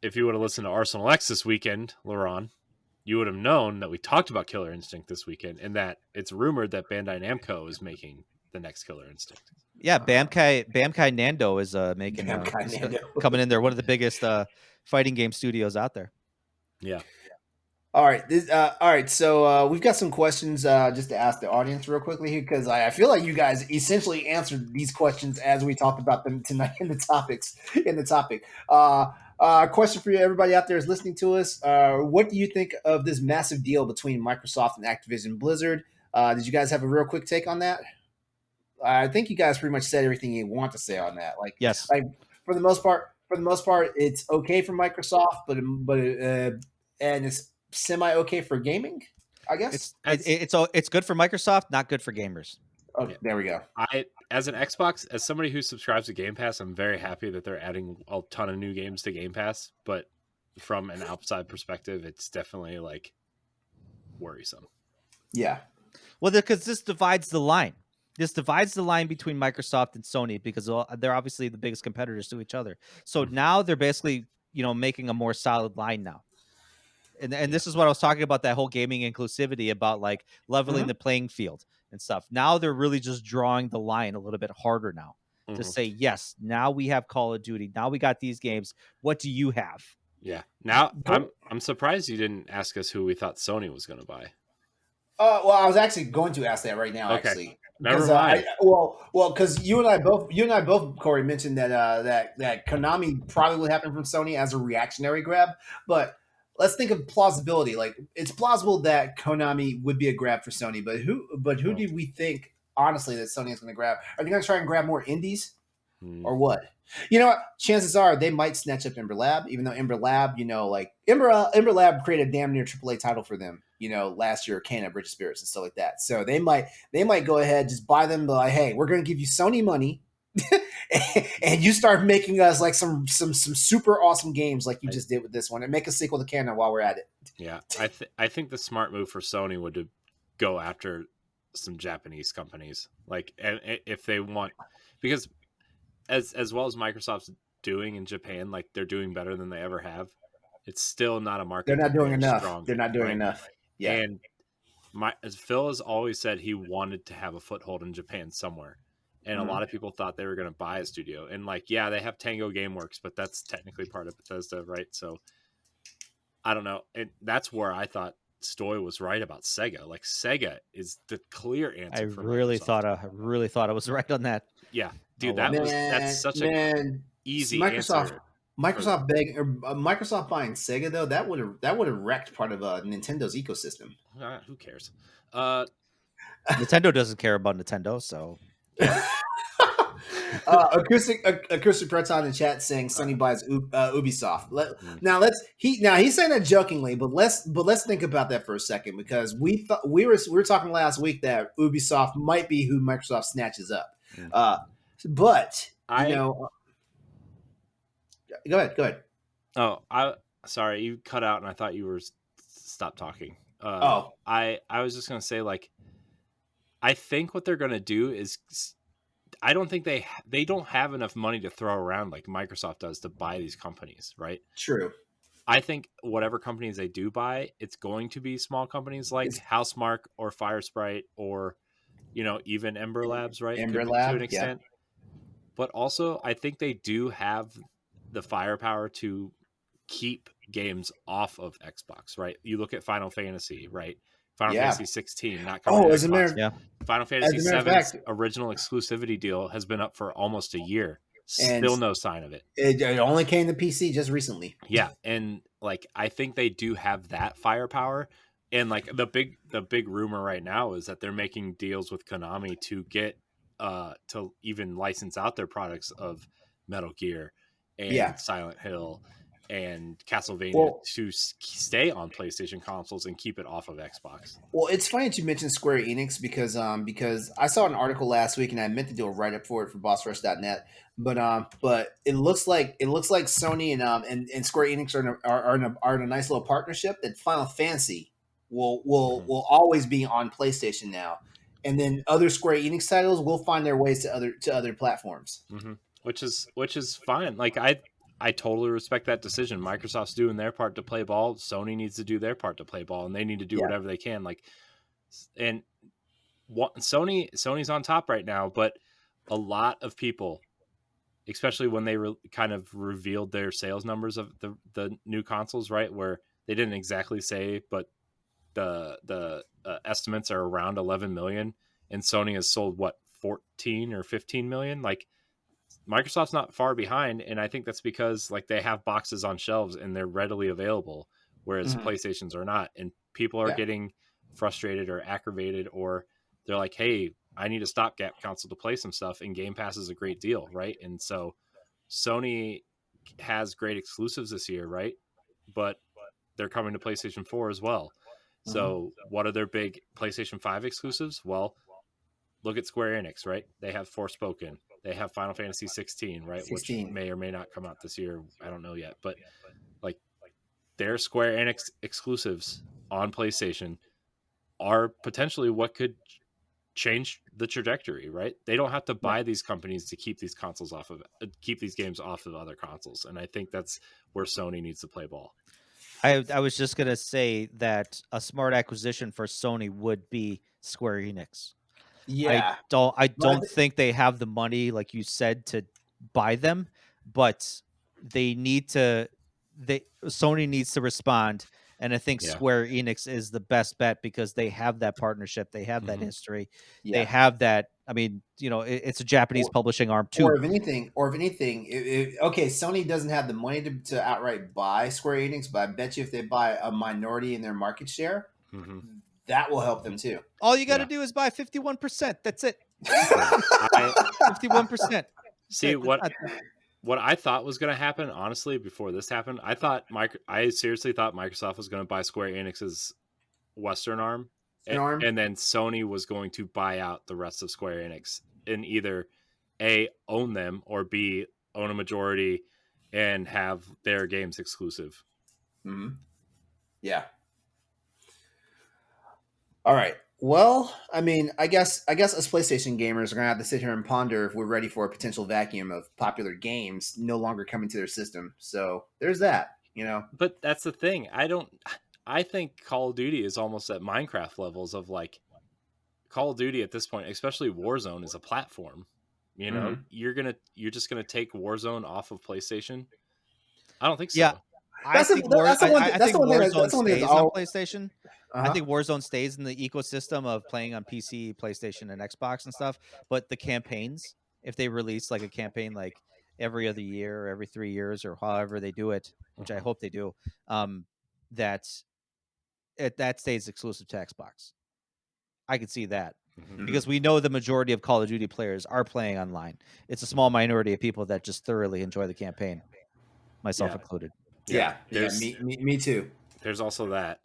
if you would have listened to Arsenal X this weekend, LeRon, you would have known that we talked about Killer Instinct this weekend, and that it's rumored that Bandai Namco is making the next Killer Instinct. Yeah, Bamkai Nando is coming in there, one of the biggest fighting game studios out there. Yeah. All right. So we've got some questions just to ask the audience real quickly here, because I feel like you guys essentially answered these questions as we talked about them tonight in the topic. Question for you, everybody out there is listening to us. What do you think of this massive deal between Microsoft and Activision Blizzard? Did you guys have a real quick take on that? I think you guys pretty much said everything you want to say on that. Like, yes, like for the most part, it's okay for Microsoft, but and it's semi okay for gaming, I guess. It's good for Microsoft, not good for gamers. Oh, there we go. As an Xbox, as somebody who subscribes to Game Pass, I'm very happy that they're adding a ton of new games to Game Pass. But from an outside perspective, it's definitely like worrisome. Yeah. Well, because this divides the line. This divides the line between Microsoft and Sony because they're obviously the biggest competitors to each other. So now they're basically, making a more solid line now. And this is what I was talking about, that whole gaming inclusivity, about like leveling the playing field and stuff. Now they're really just drawing the line a little bit harder now to say, yes, now we have Call of Duty. Now we got these games. What do you have? Yeah. Now I'm surprised you didn't ask us who we thought Sony was going to buy. Well, I was actually going to ask that right now. Okay. Actually, Never mind. Because you and I both, Corey, mentioned that Konami probably would happen from Sony as a reactionary grab. But let's think of plausibility. Like, it's plausible that Konami would be a grab for Sony. But who do we think, honestly, that Sony is going to grab? Are they going to try and grab more indies, or what? You know what? Chances are they might snatch up Ember Lab, even though Ember Lab, Ember Lab created a damn near AAA title for them, last year, Arcana, Bridge of Spirits, and stuff like that. So they might go ahead, just buy them, like, hey, we're going to give you Sony money, and you start making us like some super awesome games like you just did with this one, and make a sequel to Canon while we're at it. Yeah, I think the smart move for Sony would to go after some Japanese companies, like, if they want, because as well as Microsoft's doing in Japan, like, they're doing better than they ever have. It's still not a market. They're not doing enough. Strong, they're not doing enough. Yeah. And as Phil has always said, he wanted to have a foothold in Japan somewhere. And a lot of people thought they were going to buy a studio. And like, yeah, they have Tango Gameworks, but that's technically part of Bethesda, right? So I don't know. And that's where I thought Stoy was right about Sega. Like, Sega is the clear answer. I really thought I was right on that. Yeah, dude, that's such an easy answer. Microsoft buying Sega, though, that would have wrecked part of Nintendo's ecosystem. Who cares? Nintendo doesn't care about Nintendo, so. Acoustic Preton in the chat saying Sony buys Ubisoft. He's saying that jokingly, but let's think about that for a second, because we were talking last week that Ubisoft might be who Microsoft snatches up. But go ahead. Oh, sorry, you cut out and I thought you were stop talking. I was just gonna say, like, I think what they're gonna do is, I don't think they don't have enough money to throw around like Microsoft does to buy these companies, right? True. I think whatever companies they do buy, it's going to be small companies like Housemarque or Firesprite or, even Ember Labs, right? Ember Lab, to an extent. Yeah. But also, I think they do have the firepower to keep games off of Xbox, right? You look at Final Fantasy, right? Final Fantasy 16, not coming to Xbox. Final Fantasy 7's original exclusivity deal has been up for almost a year. Still no sign of it. It only came to PC just recently. Yeah, and like, I think they do have that firepower. And like, the big rumor right now is that they're making deals with Konami to get to even license out their products of Metal Gear and Silent Hill and Castlevania to stay on PlayStation consoles and keep it off of Xbox. Well, it's funny that you mentioned Square Enix because I saw an article last week and I meant to do a write up for it for BossRush.net, but it looks like Sony and Square Enix are in a nice little partnership that Final Fantasy will always be on PlayStation now, and then other Square Enix titles will find their ways to other platforms, which is fine. Like, I totally respect that decision. Microsoft's doing their part to play ball. Sony needs to do their part to play ball, and they need to do whatever they can. Like, and Sony's on top right now, but a lot of people, especially when they kind of revealed their sales numbers of the new consoles, right, where they didn't exactly say, but the estimates are around 11 million, and Sony has sold 14 or 15 million. Like, Microsoft's not far behind, and I think that's because, like, they have boxes on shelves and they're readily available, whereas PlayStations are not. And people are getting frustrated or aggravated, or they're like, hey, I need a stopgap console to play some stuff, and Game Pass is a great deal, right? And so Sony has great exclusives this year, right? But they're coming to PlayStation 4 as well. So what are their big PlayStation 5 exclusives? Well, look at Square Enix, right? They have Forspoken. They have Final Fantasy 16, right? 16. Which may or may not come out this year. I don't know yet. But like their Square Enix exclusives on PlayStation are potentially what could change the trajectory, right? They don't have to buy these companies to keep these consoles off of keep these games off of other consoles. And I think that's where Sony needs to play ball. I was just gonna say that a smart acquisition for Sony would be Square Enix. Yeah, I don't think they have the money, like you said, to buy them, but they need to. Sony needs to respond, and I think Square Enix is the best bet because they have that partnership, they have that history, they have that. I mean, it's a Japanese publishing arm too. Or if anything, okay, Sony doesn't have the money to outright buy Square Enix, but I bet you if they buy a minority in their market share, that will help them too. All you got to do is buy 51%. That's it. 51%. See what I thought was going to happen, honestly, before this happened. I seriously thought Microsoft was going to buy Square Enix's Western arm, and then Sony was going to buy out the rest of Square Enix and either A, own them, or B, own a majority and have their games exclusive. Yeah. All right. Well, I mean, I guess us PlayStation gamers are gonna have to sit here and ponder if we're ready for a potential vacuum of popular games no longer coming to their system. So there's that, But that's the thing. I think Call of Duty is almost at Minecraft levels of like Call of Duty at this point, especially Warzone, is a platform. You're just gonna take Warzone off of PlayStation. I don't think so. Yeah, I think Warzone stays on PlayStation. I think Warzone stays in the ecosystem of playing on PC, PlayStation, and Xbox and stuff. But the campaigns, if they release like a campaign like every other year, or every 3 years, or however they do it, which I hope they do, that stays exclusive to Xbox. I could see that because we know the majority of Call of Duty players are playing online. It's a small minority of people that just thoroughly enjoy the campaign, myself included. Yeah, me too. There's also that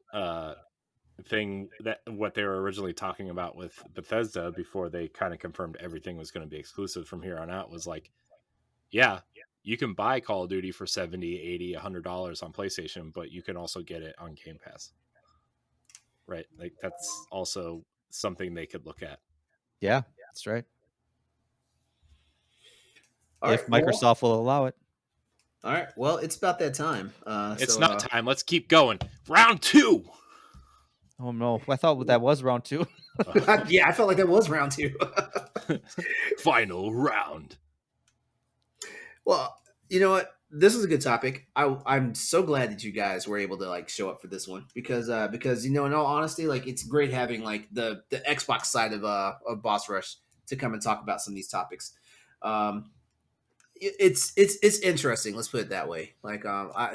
thing that what they were originally talking about with Bethesda before they kind of confirmed everything was going to be exclusive from here on out was like, you can buy Call of Duty for $70, $80, $100 on PlayStation, but you can also get it on Game Pass. Right? Like that's also something they could look at. Yeah, that's right. If Microsoft will allow it. All right. Well, it's about that time. It's not time. Let's keep going. Round 2. Oh no! I thought that was round 2. Yeah, I felt like that was round 2. Final round. Well, you know what? This is a good topic. I'm so glad that you guys were able to like show up for this one because in all honesty, like it's great having like the Xbox side of Boss Rush to come and talk about some of these topics. It's interesting. Let's put it that way. Like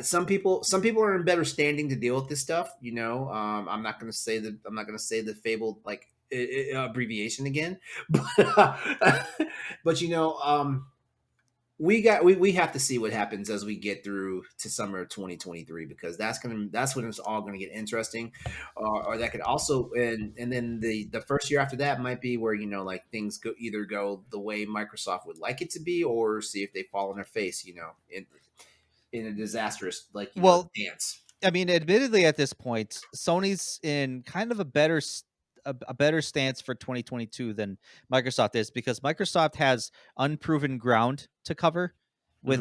some people are in better standing to deal with this stuff. I'm not going to say the fabled like abbreviation again, but we have to see what happens as we get through to summer of 2023 because that's when it's all going to get interesting, or that could also and then the first year after that might be where like things go the way Microsoft would like it to be, or see if they fall on their face, in a disastrous dance. I mean, admittedly, at this point, Sony's in kind of a better stance for 2022 than Microsoft is because Microsoft has unproven ground to cover with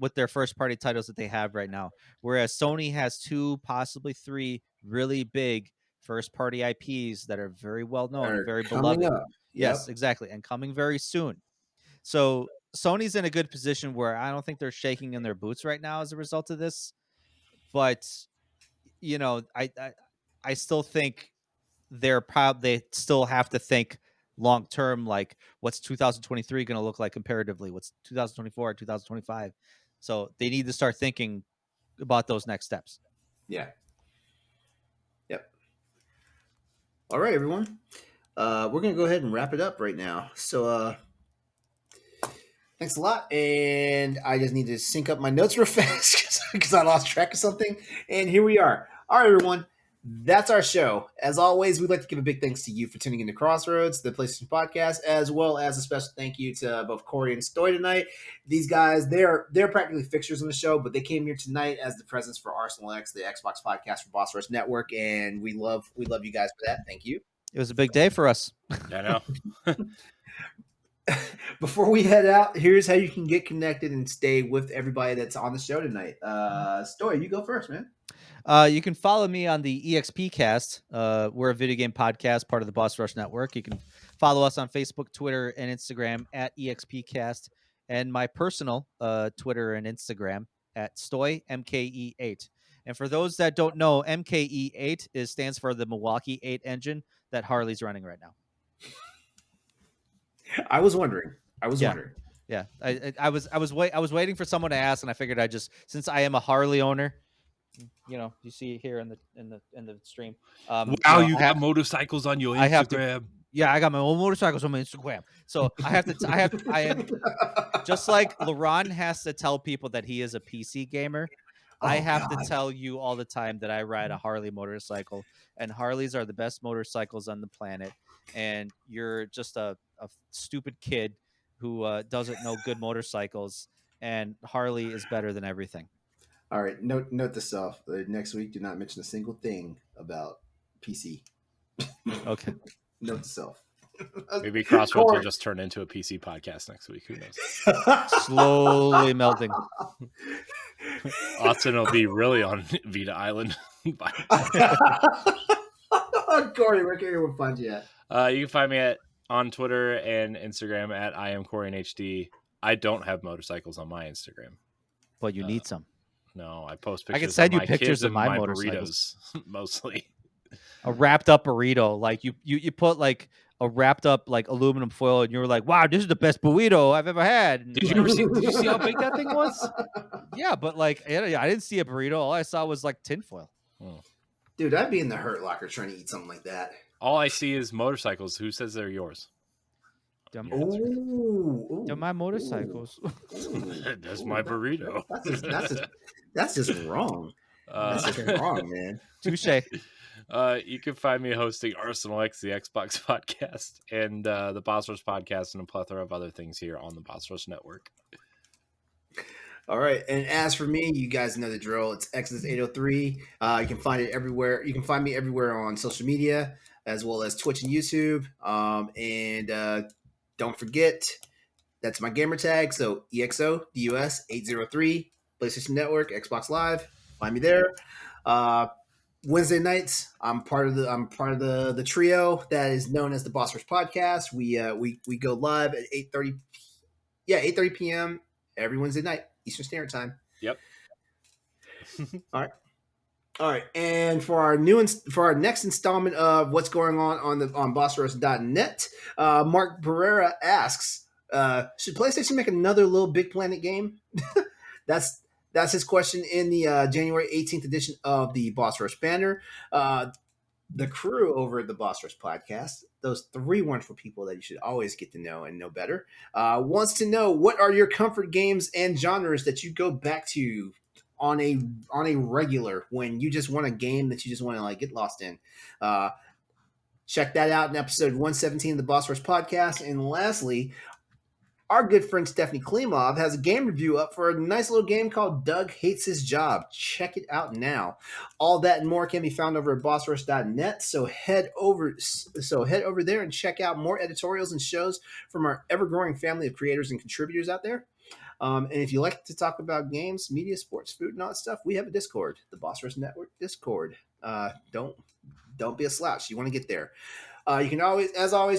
with their first party titles that they have right now. Whereas Sony has 2, possibly 3 really big first party IPs that are very well known and very beloved. Yes, exactly. And coming very soon. So Sony's in a good position where I don't think they're shaking in their boots right now as a result of this. But, I still think they still have to think long term, like what's 2023 going to look like comparatively, what's 2024, 2025. So they need to start thinking about those next steps. Yep. All right, everyone. we're going to go ahead and wrap it up right now. So thanks a lot. And I just need to sync up my notes real fast because I lost track of something. And here we are. All right, everyone. That's our show. As always, we'd like to give a big thanks to you for tuning into Crossroads, the PlayStation Podcast, as well as a special thank you to both Corey and Stoy tonight. These guys, they're practically fixtures on the show, but they came here tonight as the presence for Arsenal X, the Xbox podcast for Boss Rush Network, and we love you guys for that. Thank you. It was a big day for us. I know. Before we head out, here's how you can get connected and stay with everybody that's on the show tonight. Stoy, you go first, man. You can follow me on the EXP Cast. We're a video game podcast, part of the Boss Rush Network. You can follow us on Facebook, Twitter, and Instagram at EXP Cast, and my personal Twitter and Instagram at Stoy MKE8. And for those that don't know, MKE8 stands for the Milwaukee 8 engine that Harley's running right now. I was wondering. Yeah, I was waiting for someone to ask, and I figured since I am a Harley owner. You see it here in the stream. Wow, you got motorcycles on your Instagram. I got my own motorcycles on my Instagram. So I am just like LeRon has to tell people that he is a PC gamer. I have to tell you all the time that I ride a Harley motorcycle, and Harleys are the best motorcycles on the planet. And you're just a stupid kid who doesn't know good motorcycles, and Harley is better than everything. All right, note this off. Next week, do not mention a single thing about PC. Okay. Note to self. Maybe Crossroads will just turn into a PC podcast next week. Who knows? Slowly melting. Austin will be really on Vita Island. Corey, where can everyone find you at? You can find me on Twitter and Instagram at I am Corey in HD. I don't have motorcycles on my Instagram. But you need some. No, I post pictures. I can send of you pictures of my motorcycles, mostly. A wrapped up burrito, like you put like a wrapped up like aluminum foil, and you were like, "Wow, this is the best burrito I've ever had." And did you see how big that thing was? Yeah, but like I didn't see a burrito. All I saw was like tinfoil. Dude, I'd be in the Hurt Locker trying to eat something like that. All I see is motorcycles. Who says they're yours? They're my motorcycles. That's my burrito. That's just wrong. That's just wrong, man. Touche. You can find me hosting Arsenal X, the Xbox podcast, and the Boss Rush podcast, and a plethora of other things here on the Boss Rush Network. All right, and as for me, you guys know the drill. It's Exodus803. You can find it everywhere. You can find me everywhere on social media, as well as Twitch and YouTube. And don't forget, that's my gamer tag. So EXODUS803, PlayStation Network, Xbox Live. Find me there. Wednesday nights, I'm part of the trio that is known as the Boss Rush Podcast. We go live at 8:30 p.m. every Wednesday night, Eastern Standard Time. Yep. All right. And for our next installment of what's going on BossRush.net, Mark Pereira asks, should PlayStation make another Little Big Planet game? That's his question in the January 18th edition of the Boss Rush banner. The crew over at the Boss Rush podcast, those three wonderful people that you should always get to know and know better, wants to know, what are your comfort games and genres that you go back to on a regular when you just want a game that you just want to like get lost in. Check that out in episode 117 of the Boss Rush podcast. And lastly, our good friend Stephanie Klimov has a game review up for a nice little game called Doug Hates His Job. Check it out now. All that and more can be found over at bossrush.net. So head over there and check out more editorials and shows from our ever-growing family of creators and contributors out there. And if you like to talk about games, media, sports, food, and all that stuff, we have a Discord, the Boss Rush Network Discord. Don't be a slouch. You want to get there. You can always,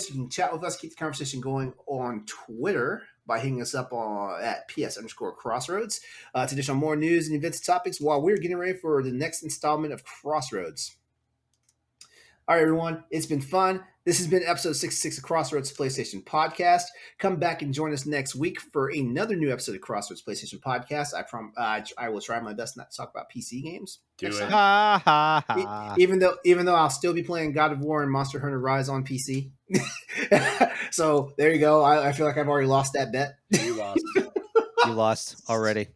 you can chat with us, keep the conversation going on Twitter by hitting us up at PS_Crossroads to dish on more news and events and topics while we're getting ready for the next installment of Crossroads. All right, everyone. It's been fun. This has been episode 66 of Crossroads PlayStation Podcast. Come back and join us next week for another new episode of Crossroads PlayStation Podcast. I will try my best not to talk about PC games. Do it. Even though I'll still be playing God of War and Monster Hunter Rise on PC. So there you go. I feel like I've already lost that bet. You lost. You lost already.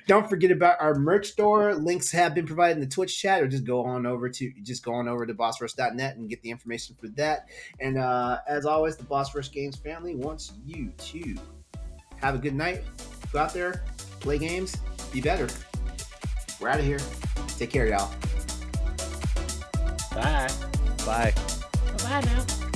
Don't forget about our merch store. Links have been provided in the Twitch chat, or just go on over to bossverse.net and get the information for that. And as always, the Bossverse Games family wants you to have a good night. Go out there, play games, be better. We're out of here. Take care, y'all. Bye. Bye. Bye now.